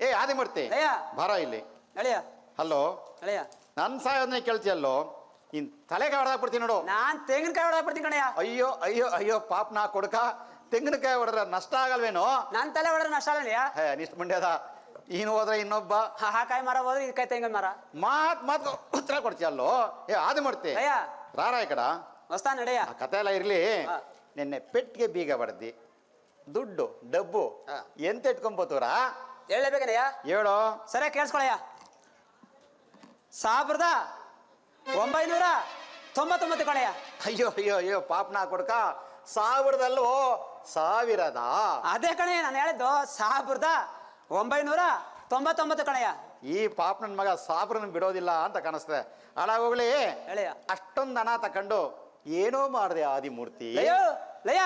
ಏ ಆದಿಮೂರ್ತಿ
ಲಯ
ಬಾರೋ ಇಲ್ಲಿ
ಹೇಳಯ್ಯ
ಹಲೋ
ಹೇಳಯ್ಯ
ನನ್ನ ಸಾಯೋದನ್ನೇ ಕೇಳ್ತೀಯಲ್ಲೋ ಇನ್ ತಲೆಗೆ ಹೊಡೆದಾಕ್ಬಿಡ್ತೀನಿ ನೋಡು
ನಾನ್ ತೆಂಗಿನಕಾಯಿ ಹೊಡೆದ್ಬಿಡ್ತೀನಿ ಕಣಯ್ಯ
ಅಯ್ಯೋ ಅಯ್ಯೋ ಅಯ್ಯೋ ಪಾಪ್ನ ಕೊಡ್ಕ ತೆಂಗಿನಕಾಯಿ ಹೊಡೆದ್ರೆ ನಷ್ಟ ಆಗಲ್ವೇನೋ
ನನ್ ತಲೆ ಹೊಡೆದ್ರೆ ನಷ್ಟ ಆಗಲ್ಲ
ಹೇ ಅನಿಷ್ಟ ಮಂಡ್ಯದ ಇನ್ನು ಹೋದ್ರೆ ಇನ್ನೊಬ್ಬ
ಆ ಕಾಯಿ ಮರ ಹೋದ್ರೆ ಈ ಕಾಯಿ ತೆಂಗಿನ ಮರ
ಮಾತ್ ಉತ್ತರ ಕೊಡ್ತೀಯಲ್ಲೋ ಏ ಆದಿಮೂರ್ತಿ
ಲಯ
ರಾರ ಈ ಕಡ
ಹೊಸ್ತಾ ನಡೆಯ
ಆ ಕತೆ ಎಲ್ಲ ಇರ್ಲಿ
ಹಾ.
ನಿನ್ನೆ ಪೆಟ್ಟಿಗೆ ಬೀಗ ಬಡ್ದಿ ದುಡ್ಡು ಡಬ್ಬು
ಹಾ.
ಎಂತ ಇಟ್ಕೊಂಬೋತೂರ
ಹೇಳಬೇಕನಯ್ಯ
ಹೇಳೋ
ಸರಿಯಾಗಿ ಕೇಳಿಸ್ಕೊಳಯ್ಯ 1999 ಕಣಯ್ಯ
ಅಯ್ಯೋ ಅಯ್ಯೋ ಅಯ್ಯೋ ಪಾಪ್ನ ಕೊಡ್ಕ ಸಾವಿರದಲ್ಲೋ ಸಾವಿರದ
ಅದೇ ಕಣಯ್ಯ ನಾನು ಹೇಳಿದ್ದು 1999 ಕಣಯ್ಯ
ಈ ಪಾಪ್ ನನ್ ಮಗ ಸಾಬ್ರನ್ನ ಬಿಡೋದಿಲ್ಲ ಅಂತ ಕಾಣಿಸ್ತದೆ ಹಾಳಾಗೋಗ್ಲಿ
ಹೇಳಯ್ಯ
ಅಷ್ಟೊಂದು ಹಣ ತಕೊಂಡು ಏನೋ ಮಾಡಿದೆ ಆದಿಮೂರ್ತಿ
ಲಯ ಲಯ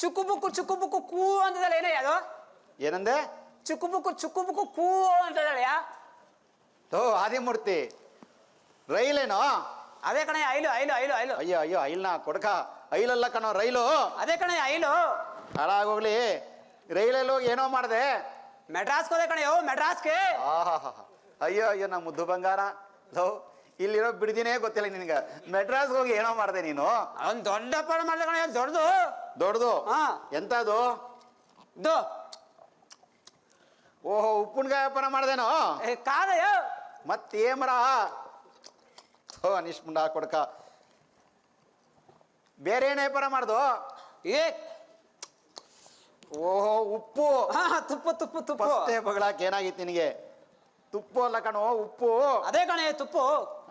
ಚುಕ್ಕು ಬುಕ್ಕು ಕೂ ಅಂತದಲ್ಲ ಏನಯ್ಯ ಅದು
ಏನಂದೆ
ಚುಕ್ಕು ಬುಕ್ಕು ಕೂ ಅಂತದಲ್ಲಯ್ಯ
ಓ ಆದಿಮೂರ್ತಿ ರೈಲೇನೋ
ಅದೇ ಕಣಯ್ಯ ಐಲು
ಅಯ್ಯೋ ಅಯ್ಯೋ ಐಲ್ನ ಕೊಡ್ಕ ಐಲಲ್ಲ ಕಣೋ ರೈಲು
ಅದೇ ಕಣಯ್ಯ ಐಲು
ಹಾಳಾಗೋಗ್ಲಿ ರೈಲಲ್ಲಿ ಹೋಗಿ ಏನೋ ಮಾಡಿದೆ
ಮೆಡ್ರಾಸ್ಗೆ ಹೋದೆ ಕಣಯ್ಯೋ ಮೆಡ್ರಾಸ್ಗೆ
ಆಹಾ ಅಯ್ಯೋ ಅಯ್ಯೋ ನಮ್ಮ ಮುದ್ದು ಬಂಗಾರ ಲೋ ಇಲ್ಲಿರೋ ಬಿಡ್ದಿನೇ ಗೊತ್ತಿಲ್ಲ ನಿನಗೆ ಮೆಡ್ರಾಸ್ಗೆ ಹೋಗಿ ಏನೋ ಮಾಡಿದೆ ನೀನು
ಅವ್ನು ದೊಡ್ಡ ಪಾಡ ಮಾಡಿದೆ ಕಣಯ್ಯ ದೊಡ್ಡದು
ದೊಡ್ಡದು
ಹಾ.
ಎಂತದು
ಇದು
ಓಹೋ ಉಪ್ಪಿನಕಾಯಿ ವ್ಯಾಪಾರ ಮಾಡ್ದೇನೋ
ಕಾದಯ್ಯ
ಮತ್ತೇಮರ ಥೋ ಅನಿಶ್ ಮುಂಡ ಕೊಡ್ಕ ಬೇರೆ ಏನು ವ್ಯಾಪಾರ ಮಾಡ್ದು
ಏ
ಓಹೋ ಉಪ್ಪು
ಹಾ ತುಪ್ಪು ತುಪ್ಪು ತುಪ್ಪು
ಫಸ್ಟೇ ಬಗಳಾಕ್ ಏನಾಗಿತ್ತು ನಿನಗೆ? ತುಪ್ಪು ಅಲ್ಲ ಕಣೋ, ಉಪ್ಪು.
ಅದೇ ಕಣೆ ತುಪ್ಪು.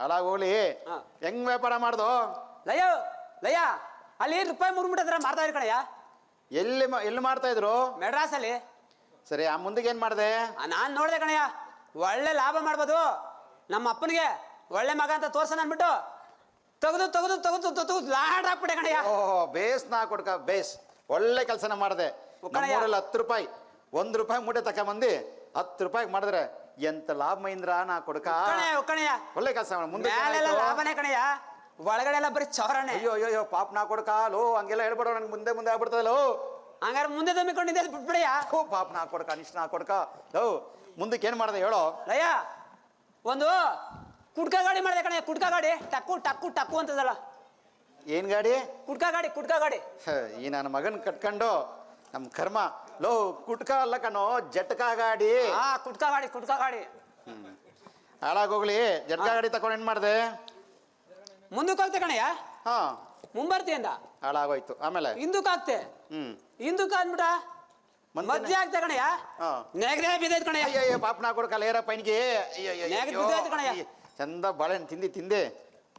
ಅಲಾಗ ಹೋಗ್ಲಿ,
ಹಾ.
ಹೆಂಗ್ ವ್ಯಾಪಾರ ಮಾಡ್ದೋ?
ಲಯ ಲಯ ಅಲ್ಲಿ ರೂಪಾಯಿ 3 ಮುಟ್ಟ ಮಾರ್ತಾ ಇದ್ರು ಕಣಯ್ಯ.
ಎಲ್ಲಿ ಮಾಡ್ತಾ ಇದ್ರು?
ಮೆಡ್ರಾಸ್ ಅಲ್ಲಿ.
ಸರಿ, ಆ ಮುಂದಕ್ಕೆ ಏನ್ ಮಾಡ್ದೆ?
ನಾನ್ ನೋಡ್ದೆ ಕಣಯ್ಯ, ಒಳ್ಳೆ ಲಾಭ ಮಾಡ್ಬೋದು, ನಮ್ಮ ಅಪ್ಪನಿಗೆ ಒಳ್ಳೆ ಮಗ ಅಂತ ತೋರ್ಸೋಣ ಅನ್ಬಿಟ್ಟು ತೆಗೆದು ತೆಗೆದು ತೆಗೆದು ತೆಗೆದು ಲಾಡ್ ಹಾಕ್ಬಿಟ್ಟೆ ಕಣಯ್ಯ.
ಓಹೋ, ಬೇಸ್ ನಾ ಕೊಡ್ಕ, ಬೇಸ್ ಒಳ್ಳೆ ಕೆಲಸನ ಮಾಡಿದೆ.
ಕಣಯ್ಯ.
ನಮ್ಮೂರಲ್ಲಿ 10 ರೂಪಾಯಿ, 1 ರೂಪಾಯಿ ಮೂಟೆ ತಕೊಂಬಂದು 10 ರೂಪಾಯಿಗೆ ಮಾಡಿದ್ರೆ ಎಂತ ಲಾಭ ಮಹೀಂದ್ರ ನಾ ಕೊಡ್ಕ.
ಕಣಯ್ಯ
ಒಳ್ಳೆ ಕೆಲಸ ಮುಂದೆ.
ಮೇಲೆಲ್ಲ ಲಾಭನೇ ಕಣಯ್ಯ, ಒಳಗಡೆ ಎಲ್ಲ ಬರೀ ಚೌರನೆ.
ಅಯ್ಯೋ ಅಯ್ಯೋ ಅಯ್ಯೋ, ಪಾಪ ನಾ ಕೊಡ್ಕ ಲೋ, ಹಂಗೆಲ್ಲ ಹೇಳ್ಬೇಡ, ನನ್ಗೆ ಮುಂದೆ ಮುಂದೆ ಆಗ್ಬಿಡ್ತದಲ್ಲೋ.
ಹಂಗಾರೆ ಮುಂದೆ ತುಂಬಿಕೊಂಡಿದ್ದೆ ಬಿಟ್ಬಿಡಯ್ಯ.
ಓ ಪಾಪ ನಾ ಕೊಡ್ಕ, ನಿಷ್ಠ ನಾ ಕೊಡ್ಕ. ಲೋ ಮುಂದಕ್ಕೆ ಏನ್ ಮಾಡ್ದೆ ಹೇಳೋ?
ಲಯ ಒಂದು ಕುಡ್ಕ ಗಾಡಿ ಮಾಡಿದೆ ಕಣಯ್ಯ, ಕುಡ್ಕ ಗಾಡಿ. ಟಕ್ಕು ಟಕ್ಕು ಟಕ್ಕು ಅಂತದಲ್ಲ.
ಏನ್ ಗಾಡಿ?
ಕುಡ್ಕ ಗಾಡಿ, ಕುಡ್ಕ ಗಾಡಿ.
ಈ ನನ್ನ ಮಗನ್ ಕಟ್ಕೊಂಡು ನಮ್ ಕರ್ಮ. ಲೋ ಕುಟ್ಕ ಅಲ್ಲ ಕಣೋ, ಜಟ್ಕ ಗಾಡಿ.
ಹಾ ಕುಡ್ಕ ಗಾಡಿ, ಕುಡ್ಕ ಗಾಡಿ.
ಹಾಳಾಗೋಗ್ಲಿ, ಜಟ್ಕ ಗಾಡಿ ತಗೊಂಡು ಏನ್ ಮಾಡ್ದೆ?
ಮುಂದಕ್ಕೆ ಹೋಗ್ತೆ ಕಣಯ್ಯ,
ಹಾ,
ಮುಂಬರ್ತಿಯಿಂದ
ಹಾಳಾಗೋಯ್ತು. ಆಮೇಲೆ
ಹಿಂದಕ್ಕೆ ಆಗ್ತೆ, ಹಿಂದಕ್ಕೆ ಅಂದ್ಬಿಟ ಮಧ್ಯ ಆಗ್ತೆ ಕಣಯ್ಯ.
ಹಾ.
ನೆಗದೆ ಬಿದ್ದೈತ್ ಕಣಯ್ಯ.
ಅಯ್ಯಯ್ಯ ಪಾಪ ನಾ ಕೊಡ್ಕಲ್ಲ ಏರ ಪೈನ್ಗೆ.
ನೆಗದ್ ಬಿದ್ದೋಯ್ತು ಕಣಯ್ಯ.
ಚಂದ ಬಾಳೆಹಣ್ಣು ತಿಂದೆ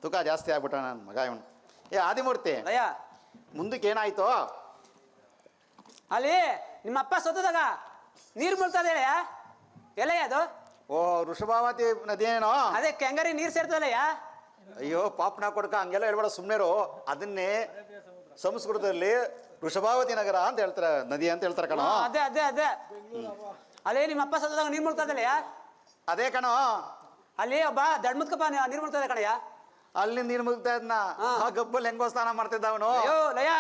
ತೂಕ ಜಾಸ್ತಿ ಆಗ್ಬಿಟ್ಟ ನನ್ನ ಮಗ ಇವನು. ಆದಿಮೂರ್ತಿ,
ಲಯ
ಮುಂದಕ್ಕೆ ಏನಾಯ್ತು?
ಅಲ್ಲಿ ನಿಮ್ಮ ಅಪ್ಪ ಸತ್ತದಾಗ ನೀರು ಮುಳ್ತದೆ ಎಲ್ಲ ಅದು.
ಓ, ವೃಷಭಾವತಿ ನದಿಯೇನೋ?
ಅದೇ ಕೆಂಗರಿ ನೀರು ಸೇರ್ತದಲ್ಲಯ್ಯ.
ಅಯ್ಯೋ ಪಾಪ ನಾ ಕೊಡ್ಕ, ಹಂಗೆಲ್ಲ ಹೇಳ್ಬೇಡ ಸುಮ್ಮನೆರು. ಅದನ್ನೇ ಸಂಸ್ಕೃತದಲ್ಲಿ ವೃಷಭಾವತಿ ನಗರ ಅಂತ ಹೇಳ್ತಾರೆ, ನದಿ ಅಂತ ಹೇಳ್ತಾರೆ ಕಣೋ.
ಅದೇ ಅದೇ ಅದೇ ಅಲ್ಲಿ ನಿಮ್ಮ ಅಪ್ಪ ಸತ್ತದಾಗ ನೀರು ಮುಳ್ತದಲ್ಲಯ್ಯ.
ಅದೇ ಕಣೋ,
ಅಲ್ಲಿ ಒಬ್ಬ ದಡ್ಮುತ್ಕಪ್ಪ ನೀರು ಮುಳ್ತದೆ ಕಣಯ್ಯ.
ಅಲ್ಲಿ ನೀರು ಮುಗ್ತಾ ಇದ್ನ ಆ ಗಬ್ಬಲ್ಲಿ ಹೆಂಗೋ ಸ್ನಾನ ಮಾಡ್ತಿದ್ದ ಅವನು.
ಅಯ್ಯೋ ಲಯ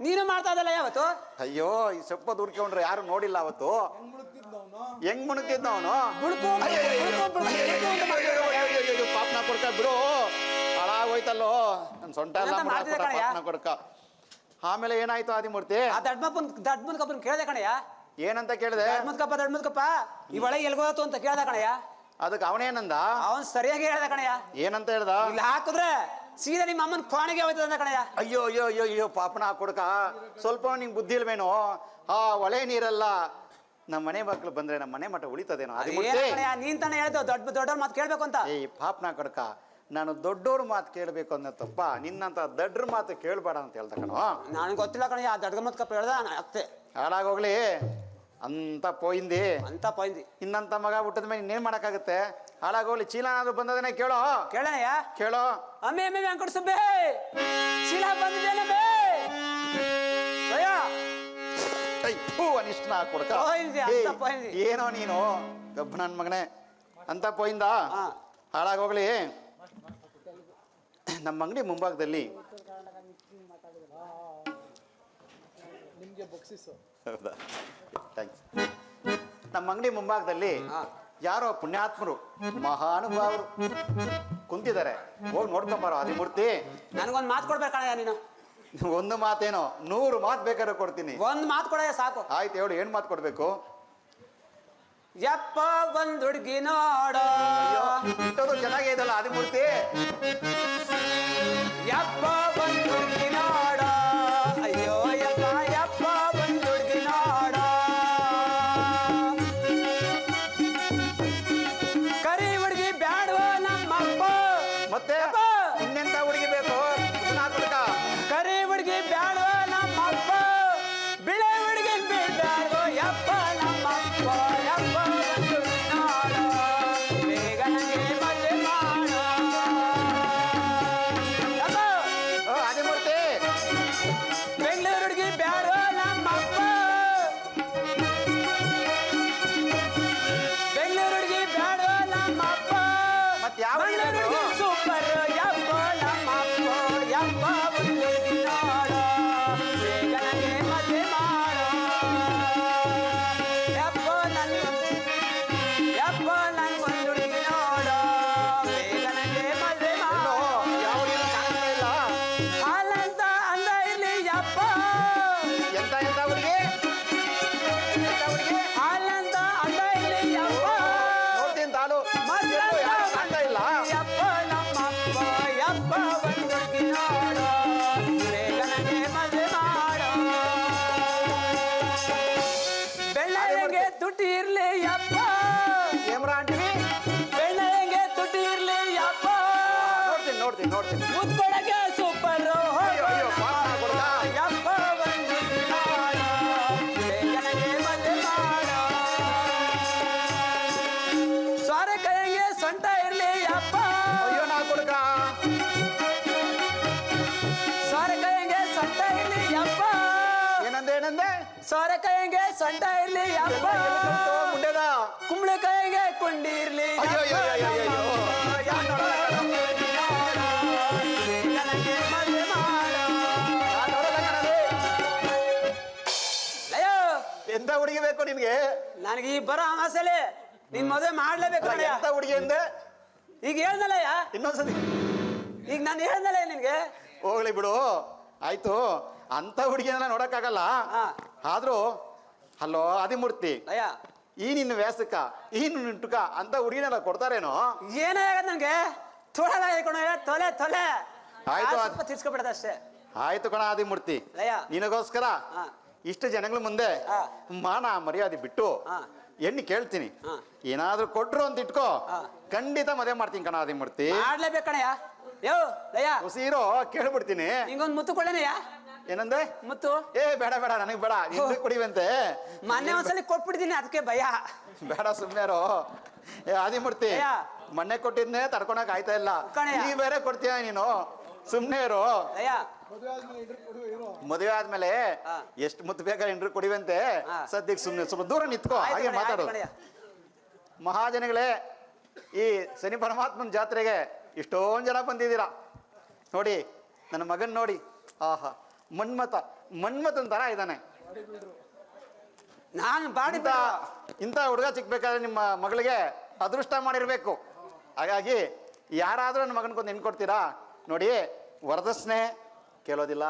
ನೀನು ಮಾಡ್ತಾ ಇದ್ದಲ್ಲಯ್ಯ ಅವತ್ತು.
ಅಯ್ಯೋ, ಈ ಸ್ವಲ್ಪ ದೂರ್ಕೊಂಡ್ರೆ ಯಾರು ನೋಡಿಲ್ಲ ಅವತ್ತು. ಹೆಂಗ್ ಮುಣಗ್ತಿದ್ದ ಅವನು? ಪಾಪ ನಾ ಕೊಡ್ಕ ಬಿಡು, ಹಾಳಾಗೋಯ್ತಲ್ಲೋ ನನ್ ಸೊಂಟ ಎಲ್ಲ ಮುಣಾಕ್ಬಿಟ್ಟ ಪಾಪ ನಾ ಕೊಡ್ಕ. ಆಮೇಲೆ ಏನಾಯ್ತು ಆದಿಮೂರ್ತಿ?
ಆ ದಡ್ಮುತ್ಕಪ್ಪನ್ ಕೇಳ್ದೆ ಕಣಯ್ಯ.
ಏನಂತ ಕೇಳಿದೆ?
ದಡ್ಮುತ್ಕಪ್ಪ ಈ ಒಳಗೆ ಎಲ್ಗೋತು ಅಂತ ಕೇಳ್ದ ಕಣಯ್ಯ.
ಅದಕ್ಕೆ ಅವನೇನಂದ?
ಅವನ್ ಸರಿಯಾಗಿ ಹೇಳ್ದ ಕಣಯ್ಯ.
ಏನಂತ ಹೇಳ್ದ?
ಇಲ್ಲಿ ಹಾಕಿದ್ರೆ ಸೀದಾ ನಿಮ್ಮ ಅಮ್ಮನ ಕೋಣೆಗೆ ಹೋಯ್ತದ ಅಂದ ಕಣಯ್ಯ.
ಅಯ್ಯೋ ಅಯ್ಯೋ ಅಯ್ಯೋ ಅಯ್ಯೋ ಪಾಪನ ಕೊಡ್ಕ, ಸ್ವಲ್ಪ ನಿಂಗೆ ಬುದ್ಧಿ ಇಲ್ವೇನೋ? ಆ ಒಳೆ ನೀರಲ್ಲ, ನಮ್ಮ ಮನೆ ಮಕ್ಳು ಬಂದ್ರೆ ನಮ್ಮ ಮನೆ ಮಠ ಉಳಿತದೇನೋ?
ನೀನ್ ತಾನೇ ಹೇಳ್ದು ದೊಡ್ಡವ್ರ ಮಾತು ಕೇಳ್ಬೇಕು ಅಂತ.
ಏಯ್ ಪಾಪನ ಕೊಡ್ಕ, ನಾನು ದೊಡ್ಡೋರ್ ಮಾತು ಕೇಳಬೇಕು ಅನ್ನೋ ತಪ್ಪ, ನಿನ್ನಂತ ದಡ್ರ ಮಾತು ಕೇಳಬೇಡ ಅಂತ ಹೇಳ್ದ ಕಣೋ.
ನನಗೆ ಗೊತ್ತಿಲ್ಲ ಕಣಯ್ಯ, ಆ ದಡ್ಗಮತ್ಕಪ್ಪ ಹೇಳ್ದ ಅತ್ತೆ.
ಹಾಳಾಗೋಗ್ಲಿ ಅಂತ ಪೋಯಿಂದಿ
ಅಂತ ಪೋಯಿಂದಿ.
ಇನ್ನಂತ ಮಗ ಹುಟ್ಟದ ಮೇಲೆ ಇನ್ನೇನ್ ಮಾಡಕ್ಕಾಗುತ್ತೆ? ಹಾಳಾಗೋಗ್ಲಿ, ಚೀಲ ಏನಾದ್ರು ಬಂದದನ್ನೇ ಕೇಳೋ.
ಕೇಳಣಯ್ಯ?
ಕೇಳೋ.
ಅಮ್ಮೆ ಅಮ್ಮೆ ಅಂಕಡ್ ಸುಬ್ಬೆ ಚೀಲ ಬಂದಿದ್ದೇನೆ ಬೇ. ಅಯ್ಯ
ಅನಿಷ್ಟ ಕೊಡ್ಕ.
ಪೋಯಿಂದಿ, ಅಂತ ಪೋಯಿಂದಿ.
ಏನೋ ನೀನು ಗಬ್ಬ ನನ್ ಮಗನೇ ಅಂತ ಪೋಯಿಂದ.
ಹಾ.
ಹಾಳಾಗೋಗ್ಲಿ, ನಮ್ಮ ಅಂಗಡಿ ಮುಂಭಾಗದಲ್ಲಿ ಹೌದಾ, ಥ್ಯಾಂಕ್ಸ್. ನಮ್ಮ ಅಂಗಡಿ ಮುಂಭಾಗದಲ್ಲಿ ಯಾರೋ ಪುಣ್ಯಾತ್ಮರು ಮಹಾನುಭಾವರು ಕುಂತಿದ್ದಾರೆ, ಹೋಗಿ ನೋಡ್ಕೊಂಬಾರೋ ಆದಿಮೂರ್ತಿ.
ನನಗೊಂದು ಮಾತು ಕೊಡ್ಬೇಕಣಯ್ಯ ನೀನು.
ಒಂದು ಮಾತೇನೋ, 100 ಮಾತು ಬೇಕಾದ್ರೆ ಕೊಡ್ತೀನಿ.
ಒಂದು ಮಾತು ಕೊಡಯ್ಯ ಸಾಕು.
ಆಯ್ತು ಹೇಳು, ಏನ್ ಮಾತು ಕೊಡ್ಬೇಕು?
ಯಪ್ಪ ಒಂದ್ ಹುಡ್ಗಿ ನೋಡೋ.
ಇಷ್ಟೊಂದು ಚೆನ್ನಾಗೇ ಇದಲ್ಲ ಆದಿಮೂರ್ತಿ.
ಯಪ್ಪ ಒಂದ್ ಹುಡ್ಗಿ ನೋಡೋ, ಅಯ್ಯೋ ಯಪ್ಪ ಯಪ್ಪ ಒಂದ್ ಹುಡ್ಗಿ ನೋಡೋ. ಕರಿ ಹುಡ್ಗಿ ಬ್ಯಾಡ್ವೋ ನಮ್ಮಪ್ಪ.
ಮತ್ತೆ ಇನ್ನೆಂತ ಹುಡುಗಿ ಬೇಕು?
ಕರಿ ಹುಡ್ಗಿ ಬ್ಯಾಡ್ವೋ ನಮ್ಮಪ್ಪ, ಬಿಳೆ ಹುಡ್ಗಿ ಬ್ಯಾಡ್ವೋ ಯಪ್ಪ ನಮ್ಮಪ್ಪ. ಯಪ್ಪ ಒಂದ್ ಹುಡ್ಗಿ ನೋಡೋ, ಬೇಗ ನಂಗೆ ಮದುವೆ ಮಾಡೋ.
ಆದಿಮೂರ್ತಿ,
ಬೆಂಗಳೂರು ಹುಡ್ಗಿ ಬ್ಯಾಡ್ವೋ ನಮ್ಮಪ್ಪ, ಬೆಂಗಳೂರು ಹುಡ್ಗಿ ಬ್ಯಾಡ್ವೋ ನಮ್ಮಪ್ಪ.
ಮತ್ತೆ ಯಾವ ಹುಡ್ಗಿ ಬೇಕು?
ಹುಡ್ಗಿ ಸೂಪರ್ ಯಪ್ಪ ನಮ್ಮಪ್ಪ. ಯಪ್ಪ ಒಂದ್ ಹುಡ್ಗಿ ನೋಡೋ, ಬೇಗ ನಂಗೆ ಮದುವೆ ಮಾಡೋ. ಯಪ್ಪ ನನ್ಗೊಂದ್ ಹುಡ್ಗಿ ನೋಡೋ, ಬೇಗ ನಂಗೆ ಮದುವೆ ಮಾಡೋ.
ಯಾವ ಹುಡುಗಿ ಕಾಣ್ತಾ ಇಲ್ಲ?
ಹಾಲಂತ ಅಂದ ಇರ್ಲಿ ಯಪ್ಪ,
ಎಂತ ಎಂತ ಹುಡುಗಿ? ಎಂತ ಹುಡುಗಿ?
ಹಾಲಂತ ಅಂದ ಇರ್ಲಿ ಯಪ್ಪ.
ನೋಡ್ತೀನಿ ತಾಳು. ಯಾರು ಕಾಣ್ತಾ ಇಲ್ಲ?
ಯಪ್ಪ ನಮ್ಮಪ್ಪ. ಯಪ್ಪ ಒಂದ್ ಹುಡ್ಗಿ ನೋಡೋ, ಬೇಗ ನಂಗೆ ಮದುವೆ ಮಾಡೋ. ಬೆಳ್ಳ ಹೆಂಗೆ ತುಟಿ ಇರ್ಲಿ ಯಪ್ಪ
ಏಮ್ರ ಅಂತೀವಿ
ಬೆಣ್ಣ ಹೆಂಗೆ ತುಟಿ ಇರ್ಲಿ ಯಪ್ಪ
ನೋಡ್ತೀನಿ
ಮುತ್ಕೊಳಗೆ ಸೂಪರ್
ಅಯ್ಯೋ ಪಾಪ ಕೊಡ್ಕ
ಯಪ್ಪ ಒಂದು ನಾಡ ಬೇಗನೆ ಮದುವೆ ಮಾಡ ಸ್ವಾರ ಕೈಗೆ ಸೊಂಟ ಇರ್ಲಿ ಯಪ್ಪ
ಅಯ್ಯೋ ನಾ ಕೊಡ್ಕ
ಸ್ವಾರ ಕೈಗೆ ಸೊಂಟ ಇರ್ಲಿ ಯಪ್ಪ
ಏನಂದೆ
ಸ್ವಾರ ಕೈಗೆ ಸೊಂಟ ಇರ್ಲಿ ಯಪ್ಪ
ಮುಂಡೆದ
ಕುಂಬಳಕಾಯಿಗೆ ಕೊಂಡಿ ಇರ್ಲಿ
ಅಯ್ಯೋ ಎಂತ ಹುಡುಗಿ ಬೇಕು ನಿನ್ಗೆ
ನನಗೆ ಈ ಬರೋ ಅಮಾಸೆಲೆ ನಿನ್ ಮದುವೆ ಮಾಡ್ಲೇಬೇಕು ಕಣಯ್ಯ.
ಎಂತ ಹುಡುಗಿ ಅಂದೆ
ಈಗ ಹೇಳ್ದಲ್ಲಯ್ಯ
ಇನ್ನೊಂದ್ಸತಿ
ಈಗ ನಾನು ಹೇಳ್ದಲ್ಲ ನಿನ್ಗೆ
ಹೋಗ್ಲಿ ಬಿಡು ಆಯ್ತು ಅಂತ ಹುಡುಗಿನೆಲ್ಲ ನೋಡಕ್ಕಾಗಲ್ಲ
ಹಾ.
ಆದ್ರೂ ಹಲೋ ಆದಿಮೂರ್ತಿ
ಅಯ್ಯ
ಈ ನಿನ್ನ ವ್ಯಾಸಕ್ಕ ಈ ನಿನ್ನ ಟುಕ ಅಂತ ಹುಡುಗಿನೆಲ್ಲ ಕೊಡ್ತಾರೇನೋ
ಏನೇ ಆಗದ್ ನಂಗೆ ತೊಳೆಲ್ಲ ಹೇಳ್ಕೊಣಯ್ಯ ತೊಲೆ
ಆಯ್ತು,
ಸ್ವಲ್ಪ ತಿರ್ಸ್ಕೊಬಿಡದ ಅಷ್ಟೇ
ಆಯ್ತು ಕಣ ಆದಿಮೂರ್ತಿ
ಅಯ್ಯ
ನಿನಗೋಸ್ಕರ
ಹಾ.
ಇಷ್ಟು ಜನಗಳ ಮುಂದೆ
ಹಾ.
ಮಾನ ಮರ್ಯಾದೆ ಬಿಟ್ಟು
ಹಾ.
ಎಣ್ಣೆ ಕೇಳ್ತೀನಿ
ಹಾ.
ಏನಾದ್ರೂ ಕೊಟ್ರು ಅಂತ ಇಟ್ಕೋ
ಹಾ.
ಖಂಡಿತ ಮದುವೆ ಮಾಡ್ತೀನಿ ಕಣ ಆದಿಮೂರ್ತಿ
ಮಾಡ್ಲೇಬೇಕು ಕಣಯ್ಯ ಯೋ ಲಯ್ಯ
ಹುಸೀರೋ ಕೇಳ್ಬಿಡ್ತೀನಿ
ಹಿಂಗೊಂದು ಮುತ್ತು ಕೊಳ್ಳೇನಯ್ಯ
ಏನಂದೆ
ಮುತ್ತು
ಏ ಬೇಡ ನನಗ್ ಬೇಡ ನಿಂದು ಕುಡಿವಂತೆ
ಮೊನ್ನೆ ಒಂದ್ಸಲಿ ಕೊಟ್ಬಿಟ್ಟಿದ್ದೀನಿ ಅದಕ್ಕೆ ಭಯ
ಬೇಡ ಸುಮ್ನೆರೋ ಏ ಆದಿಮೂರ್ತಿ
ಅಯ್ಯ.
ಮೊನ್ನೆ ಕೊಟ್ಟಿದ್ನೆ ತಡ್ಕೊಳಕ್ ಆಯ್ತಾ ಇಲ್ಲ
ಕಣಯ್ಯ.
ನೀ ಬೇರೆ ಕೊಡ್ತೀಯ ನೀನು ಸುಮ್ನೆ ಇರೋ
ಅಯ್ಯ
ಮದುವೆ ಆದ್ಮೇಲೆ
ಹಾ.
ಎಷ್ಟು ಮುತ್ತು ಬೇಕಾದ್ರೆ ಇಂಟ್ರು ಕುಡಿವಂತೆ
ಹಾ.
ಸದ್ಯಕ್ಕೆ ಸುಮ್ನೆ ಸ್ವಲ್ಪ ದೂರ ನಿಂತ್ಕೋ
ಆಯ್ತು
ಹಾಗೆ
ಕಣಯ್ಯ,
ಮಾತಾಡು
ಆಯ್ತು ಕಣಯ್ಯ.
ಮಹಾಜನಗಳೇ ಈ ಶನಿ ಪರಮಾತ್ಮನ ಜಾತ್ರೆಗೆ ಇಷ್ಟೊಂದು ಜನ ಬಂದಿದ್ದೀರಾ ನೋಡಿ ನನ್ನ ಮಗನ್ ನೋಡಿ ಆಹಾ ಮನ್ಮಥನ್ ತರ ಇದ್ದಾನೆ
ನಾನು ಬಾಡಿ
ಇಂಥ ಹುಡುಗ ಸಿಗ್ಬೇಕಾದ್ರೆ ನಿಮ್ಮ ಮಗಳಿಗೆ ಅದೃಷ್ಟ ಮಾಡಿರ್ಬೇಕು ಹಾಗಾಗಿ ಯಾರಾದ್ರೂ ನನ್ನ ಮಗನ್ಕೊಂದು ಹೆಣ್ಣು ಕೊಡ್ತೀರಾ ನೋಡಿ ವರದಕ್ಷಿಣೆ ಕೇಳೋದಿಲ್ಲ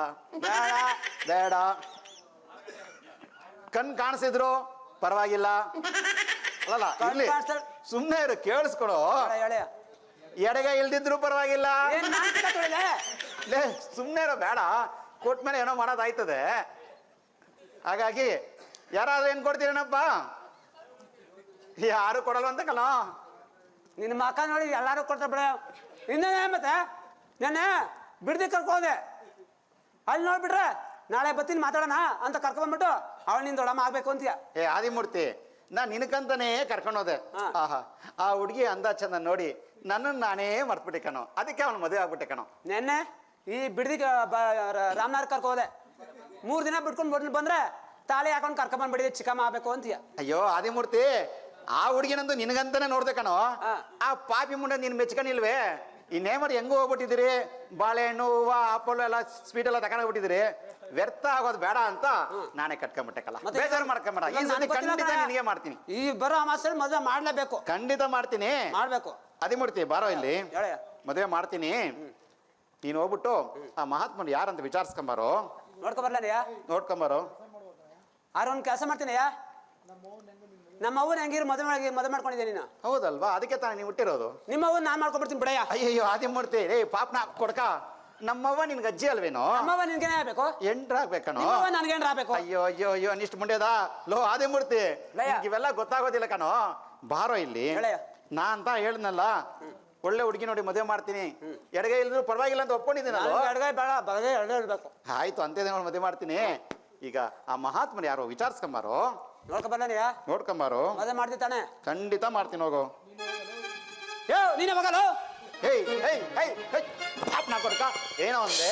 ಬೇಡ ಕಣ್ ಕಾಣಿಸಿದ್ರು ಪರವಾಗಿಲ್ಲ ಅಲ್ಲ ಇರ್ಲಿ ಸುಮ್ಮನೆ ಇರು ಕೇಳಿಸ್ಕೊಡು
ಹೇಳಿ
ಎಡಗೆ ಇಲ್ದಿದ್ರು ಪರವಾಗಿಲ್ಲ
ಏನ್ ನಾಟಕ ತೊಳೆಲೆ?
ಲೇ ಸುಮ್ಮನೆ ಇರೋ ಬೇಡ ಕೊಟ್ಮೇಲೆ ಏನೋ ಮಾಡೋದಾಯ್ತದೆ ಹಾಗಾಗಿ ಯಾರಾದ್ರೂ ಏನ್ ಕೊಡ್ತೀರೇನಪ್ಪ ಯಾರು ಕೊಡಲ್ವಂತ ಕಲ
ನಿನ್ನ ಮಕ್ಕ ನೋಡಿ ಎಲ್ಲಾರು ಕೊಡ್ತಾರೆ ಬಿಡ ಇನ್ನೇನೆ ಮತ್ತೆ ನೆನ್ನೆ ಬಿಡ್ದಿ ಕರ್ಕೋದೆ ಅಲ್ಲಿ ನೋಡ್ಬಿಟ್ರೆ ನಾಳೆ ಬತ್ತೀನಿ ಮಾತಾಡೋಣ ಅಂತ ಕರ್ಕೊಂಡ್ಬಿಟ್ಟು ಅವಳು ನಿನ್ ದೊಡ್ಡಮ್ಮ ಆಗ್ಬೇಕು ಅಂತೀಯ
ಏ ಆದಿಮೂರ್ತಿ ನಾನ್ ನಿನಕಂತಾನೆ ಕರ್ಕೊಂಡೋದೆ
ಹಾ.
ಆಹಾ ಆ ಹುಡುಗಿ ಅಂದ ಚಂದ ನೋಡಿ ನನ್ನನ್ನು ನಾನೇ ಮರ್ತ್ಬಿಟ್ಟೆ ಕಣೋ ಅದಕ್ಕೆ ಅವನು ಮದುವೆ ಆಗ್ಬಿಟ್ಟೆ ಕಣೋ
ನೆನ್ನೆ ಈ ಬಿಡ್ದಿ ರಾಮನಾರ್ ಕರ್ಕೋದೆ 3 ದಿನ ಬಿಟ್ಕೊಂಡು ಮೊದ್ಲು ಬಂದ್ರೆ ತಾಳಿ ಹಾಕೊಂಡು ಕರ್ಕೊಂಡ್ಬಂದ್ಬಿಡಿದೆ ಚಿಕ್ಕಮ್ಮ ಆಗ್ಬೇಕು ಅಂತೀಯ
ಅಯ್ಯೋ ಆದಿಮೂರ್ತಿ ಆ ಹುಡುಗಿನಂದು ನಿನಗಂತಾನೆ ನೋಡ್ದೆ ಕಣೋ
ಹಾ.
ಆ ಪಾಪಿ ಮುಂಡೆ ನೀನ್ ಮೆಚ್ಕೊಂಡಿಲ್ವೇ ಇನ್ನೇಮರ್ ಹೆಂಗು ಹೋಗ್ಬಿಟ್ಟಿದ್ದೀರಿ ಬಾಳೆಹಣ್ಣು ಹೂವ ಆಪಲ್ ಎಲ್ಲ ಸ್ವೀಟ್ ಎಲ್ಲ ತಗೊಂಡೋಗ್ಬಿಟ್ಟಿದ್ದೀರಿ ವ್ಯರ್ಥ ಆಗೋದು ಬೇಡ ಅಂತ ನಾನೇ ಕಟ್ಕೊಂಡ್ಬಿಟ್ಟೆಕಲ್ಲ
ಮತ್ತೆ
ಬೇಜಾರು ಮಾಡ್ಕೊಂಬೇಡ ಈ ಸತಿ ಖಂಡಿತ ನಿನಗೆ ಮಾಡ್ತೀನಿ
ಈ ಬರೋ ಅಮಾಸೆ ಮದುವೆ ಮಾಡ್ಲೇಬೇಕು
ಖಂಡಿತ ಮಾಡ್ತೀನಿ
ಮಾಡ್ಬೇಕು
ಆದಿಮೂರ್ತಿ ಬಾರೋ ಇಲ್ಲಿ
ಹೇಳ
ಮದುವೆ ಮಾಡ್ತೀನಿ ನೀನು ಹೋಗ್ಬಿಟ್ಟು ಆ ಮಹಾತ್ಮರು ಯಾರಂತ ವಿಚಾರಿಸ್ಕೊಂಬಾರೋ
ನೋಡ್ಕೊ ಬರ್ಲೇನಯ್ಯ
ನೋಡ್ಕೊಂಬಾರೋ
ಆರು ಒಂದು ಕೆಲಸ ಮಾಡ್ತೀನಯ್ಯ ನಮ್ಮ ಅವ್ವನ ಹೆಂಗಿರು ಮದುವೆ ಮಾಡ್ಕೊಂಡಿದ್ದೆ ನೀನು
ಹೌದಲ್ವಾ ಅದಕ್ಕೆ ತಾನೇ ನೀವು ಹುಟ್ಟಿರೋದು
ನಿಮ್ಮ ಅವ್ವನ ನಾನು ಮಾಡ್ಕೊಂಡ್ಬಿಡ್ತೀನಿ ಬಿಡಯ್ಯ
ಅಯ್ಯಯ್ಯೋ ಆದಿಮೂರ್ತಿ ಏ ಪಾಪ್ನ ಕೊಡ್ಕ ನಮ್ಮವ್ವ ನಿನ್ಗೆ ಅಜ್ಜಿ ಅಲ್ವೇನೋ
ನಮ್ಮವ್ವ ನಿನ್ಗೇನೆ ಆಗ್ಬೇಕು
ಎಂಟ್ರಾಗ್ಬೇಕಣೋ
ನಿಮ್ಮವ್ವ ನನ್ಗೇನ್ರ ಆಗ್ಬೇಕು
ಅಯ್ಯೋ ಅಯ್ಯೋ ಅಯ್ಯೋ ನಿಷ್ಟ್ ಮುಂಡೆದ ಲೋ ಆದಿಮೂರ್ತಿ
ಲಯ.
ನಿನ್ಗ್ ಇವೆಲ್ಲ ಗೊತ್ತಾಗೋದಿಲ್ಲ ಕಣೋ ಬಾರೋ ಇಲ್ಲಿ
ಹೇಳಯ್ಯ.
ನಾ ಅಂತ ಹೇಳ್ದನಲ್ಲ ಒಳ್ಳೆ ಹುಡುಗಿ ನೋಡಿ ಮದುವೆ ಮಾಡ್ತೀನಿ ಎಡಗೈ ಇಲ್ದ್ರು ಪರವಾಗಿಲ್ಲ ಅಂತ ಒಪ್ಕೊಂಡಿದ್ದೀನಲ್ಲ
ಎಡಗೈ ಬೇಡ ಬಗದೇ ಎರಡು ಇರ್ಬೇಕು
ಆಯ್ತು ಅಂತೇದೇ ನೋಡಿ ಮದುವೆ ಮಾಡ್ತೀನಿ ಈಗ ಆ ಮಹಾತ್ಮರು ಯಾರೋ ವಿಚಾರಿಸ್ಕೊಂಬಾರೋ
ನೋಡ್ಕೊ ಬರ್ಲೇನಯ್ಯ
ನೋಡ್ಕೊಂಬಾರೋ
ಮದುವೆ ಮಾಡ್ತಿ ತಾನೆ
ಖಂಡಿತ ಮಾಡ್ತೀನಿ ಹೋಗೋ
ಯೋ ನೀನೇ ಹೋಗಲು
ಹೇಯ್ ಹೇಯ್ ಹೇಯ್ ಹೇಯ್ ಪಾಪ್ನ ಕೊಡ್ಕ ಏನೋ ಅಂದೆ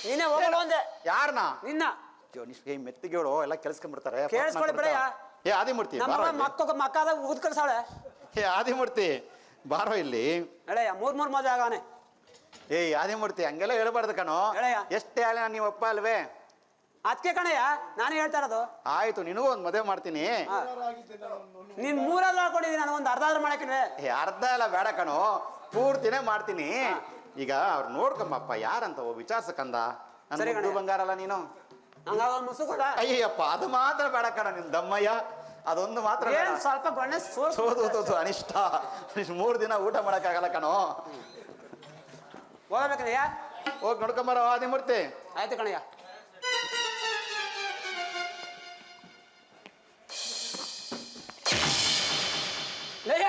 ನೀನೇ ಹೋಗಲು ಅಂದೆ
ಯಾರನ್ನ
ನಿನ್ನ
ಏ ಮೆತ್ತಿಗೆಗಳು ಎಲ್ಲ ಕೆಲ್ಸ್ಕೊಂಡ್ಬಿಡ್ತಾರೆ
ಕೇಳಿಸ್ಕೊಳ್ಳಿ ಬಿಡಯ್ಯ
ಏ ಆದಿಮೂರ್ತಿ ಬಾರೋ
ನಮ್ಮ
ಇಲ್ಲಿ.
ಮಕ್ಕದ ಉದ್ ಕಳ್ಸಾಳೆ
ಏ ಆದಿಮೂರ್ತಿ ಬಾರೋ ಇಲ್ಲಿ
ಹೇಳಯ್ಯ ಮೂರ್ ಮದುವೆ ಆಗಾನೆ
ಏ ಆದಿಮೂರ್ತಿ ಹಂಗೆಲ್ಲ ಹೇಳ್ಬಾರ್ದು ಕಣೋ
ಹೇಳಯ್ಯ.
ಎಷ್ಟೇ ಆಳ ನೀವು ಅಪ್ಪ ಅಲ್ವೇ
ಅದಕ್ಕೆ ಕಣಯ್ಯ ನಾನು ಹೇಳ್ತಾ ಇರೋದು
ಆಯ್ತು ನಿನಗೂ ಒಂದು ಮದುವೆ ಮಾಡ್ತೀನಿ
ನೀನ್ ಮೂರಲ್ಲಿ ಹಾಕೊಂಡಿದ್ದೀನಿ ನಾನು ಒಂದು ಅರ್ಧ ಮಾಡಕ್ಕೆ
ಏ ಅರ್ಧ ಎಲ್ಲ ಬೇಡ ಕಣೋ ಪೂರ್ತಿನೇ ಮಾಡ್ತೀನಿ ಈಗ ಅವ್ರು ನೋಡ್ಕೊಂಬಪ್ಪ ಯಾರಂತ ವಿಚಾರ್ಸಕಂದ
ಸರಿ
ನನ್ನ
ಕಣಯ್ಯ.
ಬಂಗಾರ ಅಲ್ಲ ನೀನು
ಹಂಗಾಗ ಒಂದು ಮುಸು ಕೊಡ
ಅಯ್ಯಪ್ಪ ಅದು ಮಾತ್ರ ಬೇಡ ಕಣ ನಿನ್ ದಮ್ಮಯ್ಯ ಅದೊಂದು ಮಾತ್ರ ಬೇಡ.
ಏನ್ ಸ್ವಲ್ಪ ಬಣ್ಣ
ಸೋದು ಅನಿಷ್ಟ 3 ದಿನ ಊಟ ಮಾಡಕ್ಕಾಗಲ್ಲ ಕಣೋ
ಹೋಗ್ಬೇಕಯ್ಯ
ಹೋಗಿ ನೋಡ್ಕೊಂಬಾರೋ ಆದಿಮೂರ್ತಿ
ಆಯ್ತು ಕಣಯ್ಯ ಲಯ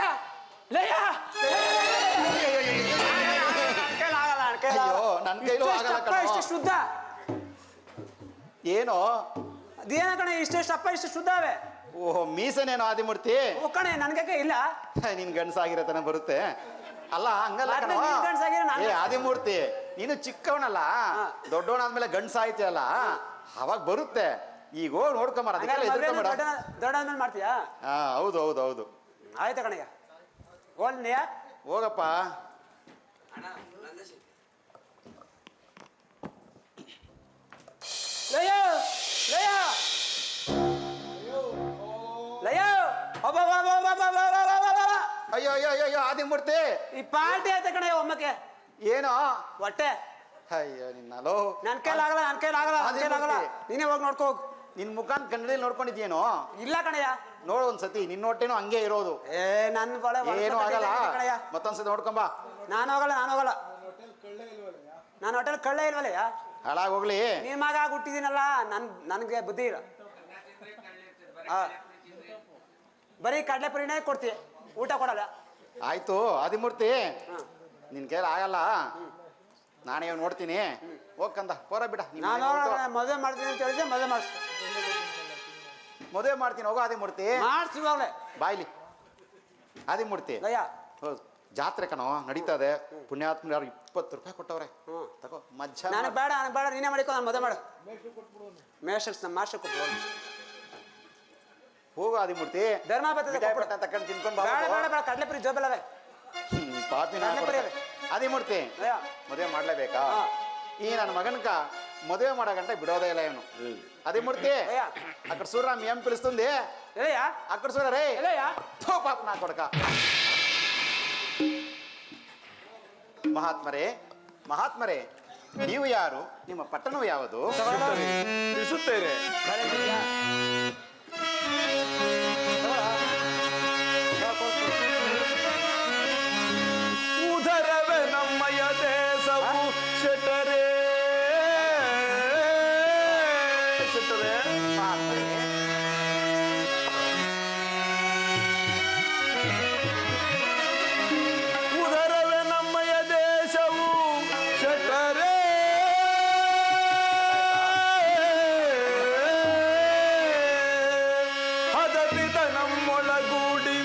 ಲಯ
ಅಯ್ಯೋ, ನನ್ ಕೈಲೂ ಆಗಲ್ಲ ಕಣೋ.
ಇಷ್ಟು ಶುದ್ಧ
ಏನೋ
ಅದೇನ ಕಣೆ ಇಷ್ಟು ಅಪ್ಪ ಇಷ್ಟು ಶುದ್ಧ ಅವೆ.
ಓಹೋ, ಮೀಸನೇನೋ ಆದಿಮೂರ್ತಿ?
ಓ ಕಣೆ ನನ್ಗೆ ಇಲ್ಲ.
ನಿನ್ ಗಂಡಸಾಗಿರತನ ಬರುತ್ತೆ. ಅಲ್ಲ ಹಂಗಲ್ಲ
ಮತ್ತೆ
ಕಣೋ.
ನೀನ್ ಗಂಡ್ಸಾಗಿರೋ ನಾನು
ಏ ಆದಿಮೂರ್ತಿ, ನೀನು ಚಿಕ್ಕವನಲ್ಲ, ದೊಡ್ಡವನಾದ್ಮೇಲೆ ಗಂಡಸಾಯ್ತಿ ಅಲ್ಲ, ಅವಾಗ ಬರುತ್ತೆ. ಈಗ ಹೋಗಿ ನೋಡ್ಕೊಂಬಾರ, ಅದಕ್ಕೆಲ್ಲ ಎದುರ್ಕೊಂಬೇಡ.
ದೊಡ್ಡಾದ್ಮೇಲೆ ಮಾಡ್ತೀಯಾ?
ಹಾ, ಹೌದು ಹೌದು ಹೌದು.
ಆಯ್ತಾ ಕಣಯ್ಯ, ಹೋಗ್ಲಿಯಾ?
ಹೋಗಪ್ಪ.
ಲಯ ಲಯ ಲಯ
ಅಯ್ಯೋ ಅಯ್ಯೋ ಅಯ್ಯೋ ಆದಿಮೂರ್ತಿ,
ಈ ಪಾರ್ಟಿ ಆಯ್ತಾ ಕಣಯ್ಯ ಒಮ್ಮಕ್ಕೆ
ಏನೋ
ಹೊಟ್ಟೆ.
ಅಯ್ಯೋ ನಿನ್ನಲೋ,
ನನ್ ಕೈಲಾಗಲ್ಲ ನನ್ ಕೈಲಾಗಲ್ಲ ನನ್ ಕೈಲಾಗಲ್ಲ. ನೀನೇ ಹೋಗಿ ನೋಡ್ಕೋ ಹೋಗು.
ನಿನ್ ಮುಖಾನ್ ಕನ್ನಡದಲ್ಲಿ ನೋಡ್ಕೊಂಡಿದ್ಯೇನೋ?
ಇಲ್ಲ ಕಣಯ್ಯ.
ನೋಡು ಒಂದ್ಸತಿ, ನಿನ್ನ ಹೊಟ್ಟೆನೂ ಹಂಗೆ ಇರೋದು.
ಏ ನನ್ ಬಳೆ
ಏನು ಆಗಲ್ಲ,
ಕಣಯ್ಯ.
ಮತ್ತೊಂದ್ಸತಿ ನೋಡ್ಕೊಂಬ.
ನಾನು ಹೋಗಲ್ಲ ನಾನು ಹೋಗಲ್ಲ. ನಾನು ಹೋಟೆಲ್ ಕಳ್ಳ ಇಲ್ವಲ್ಲಯ್ಯ?
ಹಾಳಾಗೋಗ್ಲಿ.
ನೀನ್ ಮಗ ಹುಟ್ಟಿದೀನಲ್ಲ, ನನ್ಗೆ ಬುದ್ಧಿ ಇಲ್ಲ. ಬರೀ ಕಡಲೆ ಪುರಿನೇ ಕೊಡ್ತೀಯ, ಊಟ ಕೊಡಲ್ಲ.
ಆಯ್ತು ಆದಿಮೂರ್ತಿ, ನಿನ್ ಕೈಲಿ ಆಗಲ್ಲ, ನಾನೇ ನೋಡ್ತೀನಿ. ಹೋಗ್ಕಂದ ಪೋರ ಬಿಡ.
ನಾನು ಮದುವೆ ಮಾಡ್ತೀನಿ ಅಂತ ಹೇಳಿದ್ರೆ ಮದುವೆ ಮಾಡಿಸ್.
ಮದುವೆ ಮಾಡ್ತೀನಿ ಹೋಗೋ ಆದಿಮೂರ್ತಿ.
ಮಾಡಿಸಿ ಹೋಗ್ಲೆ
ಬಾಯ್ಲಿ ಆದಿಮೂರ್ತಿ.
ಲಯ
ಹೌದು, ಜಾತ್ರೆ ಕಣೋ ನಡೀತದೆ. ಪುಣ್ಯಾತ್ಮ ಯಾರು 20 ರೂಪಾಯಿ ಕೊಟ್ಟವ್ರೆ, ತಗೋ ಮಜ್ಜ.
ನನಗೆ ಬೇಡ ನನಗೆ ಬೇಡ, ನೀನೇ ಮಾಡಿಕೊ, ನಾನು ಮದುವೆ ಮಾಡು. ಮಾಸ್ಟರ್ ಕೊಟ್ಟು
ಹೋಗು ಆದಿಮೂರ್ತಿ.
ಧರ್ಮ ಬರ್ತದೆ,
ತಕೊಂಡು ತಿನ್ಕೊಂಡು
ಬೇಡ ಬೇಡ ಬೇಡ, ಕಡಲೆ ಪುರಿ ಜೋಬಲ್ಲವೇ.
ಪಾಪಿನ
ಕಡಲೆಪುರಿ ಅವೆ.
ಆದಿಮೂರ್ತಿ,
ಲಯ
ಮದುವೆ ಮಾಡ್ಲೇಬೇಕಾ?
ಹಾ.
ಈ ನನ್ನ ಮಗನ್ಕ ಮದುವೆ ಮಾಡೋ ಗಂಟೆ ಬಿಡೋದೇ ಇಲ್ಲ ಇವನು. ಆದಿಮೂರ್ತಿ,
ಲಯ
అక్కడ చూడరా మీ ఏం పిలుస్తుంది,
ಲಯ
అక్కడ చూడరే.
ಲಯ
ಥೋ ಪಾಪ ನಾ ಕೊಡಕ. ಮಹಾತ್ಮರೇ, ನೀವು ಯಾರು? ನಿಮ್ಮ ಪಟ್ಟಣವು ಯಾವುದು?
ತಿಳಿಸುತ್ತೇನೆ. ಉದರವೇ ನಮ್ಮಯ ದೇಶವು ಶೆಟ್ಟರೇ. ಶೆಟ್ಟರೇ, ಉದರವೇ ನಮ್ಮಯ ದೇಶವು ಶೆಟ್ಟರೇ. ಹದಪಿತ ನಮ್ಮೊಳಗೂಡಿ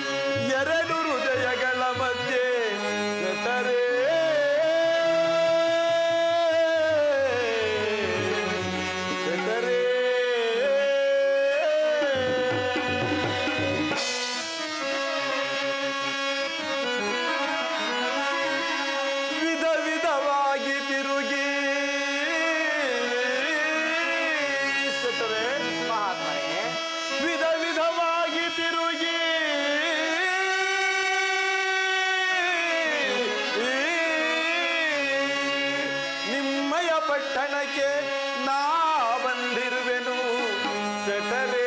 ಎರಡು ಹೃದಯಗಳ ಮಧ್ಯೆ ಶೆಟ್ಟರೇ. ಶೆಟ್ಟರೇ, ವಿಧ ವಿಧವಾಗಿ ತಿರುಗಿ. ಶೆಟ್ಟರೇ,
ಮಹಾತ್ಮರೇ,
ವಿಧ ವಿಧವಾಗಿ ತಿರುಗಿ ನಿಮ್ಮಯ ಪಟ್ಟಣಕ್ಕೆ ನಾ ಬಂದಿರುವೆನು. ಶೆಟ್ಟರೇ,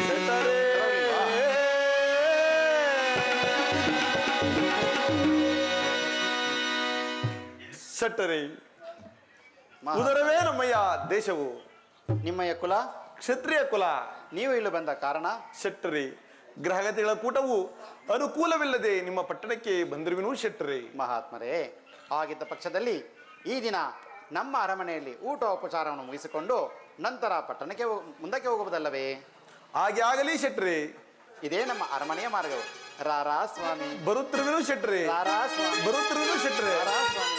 ಶೆಟ್ಟರೇ, ಶೆಟ್ಟರೇ, ಉದರವೇ ನಮ್ಮಯ್ಯ ದೇಶವು.
ನಿಮ್ಮಯ ಕುಲ
ಕ್ಷತ್ರಿಯ ಕುಲ.
ನೀವು ಇಲ್ಲಿ ಬಂದ ಕಾರಣ?
ಶೆಟ್ಟರೇ, ಗ್ರಹಗತಿಗಳ ಕೂಟವು ಅನುಕೂಲವಿಲ್ಲದೆ ನಿಮ್ಮ ಪಟ್ಟಣಕ್ಕೆ ಬಂದಿರುವೆನು ಶೆಟ್ಟರೇ.
ಮಹಾತ್ಮರೇ, ಆಗಿದ್ದ ಪಕ್ಷದಲ್ಲಿ ಈ ದಿನ ನಮ್ಮ ಅರಮನೆಯಲ್ಲಿ ಊಟೋಪಚಾರವನ್ನು ಮುಗಿಸಿಕೊಂಡು ನಂತರ ಪಟ್ಟಣಕ್ಕೆ ಮುಂದಕ್ಕೆ ಹೋಗುವುದಲ್ಲವೇ?
ಹಾಗೆ ಆಗಲಿ ಶೆಟ್ಟರೇ.
ಇದೇ ನಮ್ಮ ಅರಮನೆಯ ಮಾರ್ಗವು. ರಾರಾ ಸ್ವಾಮಿ,
ಬರುತ್ತಿರುವೆನು ಶೆಟ್ಟರೇ.
ರಾರಾ ಸ್ವಾಮಿ,
ಬರುತ್ತಿರುವೆನು ಶೆಟ್ಟರೇ.
ರಾರಾ ಸ್ವಾಮಿ.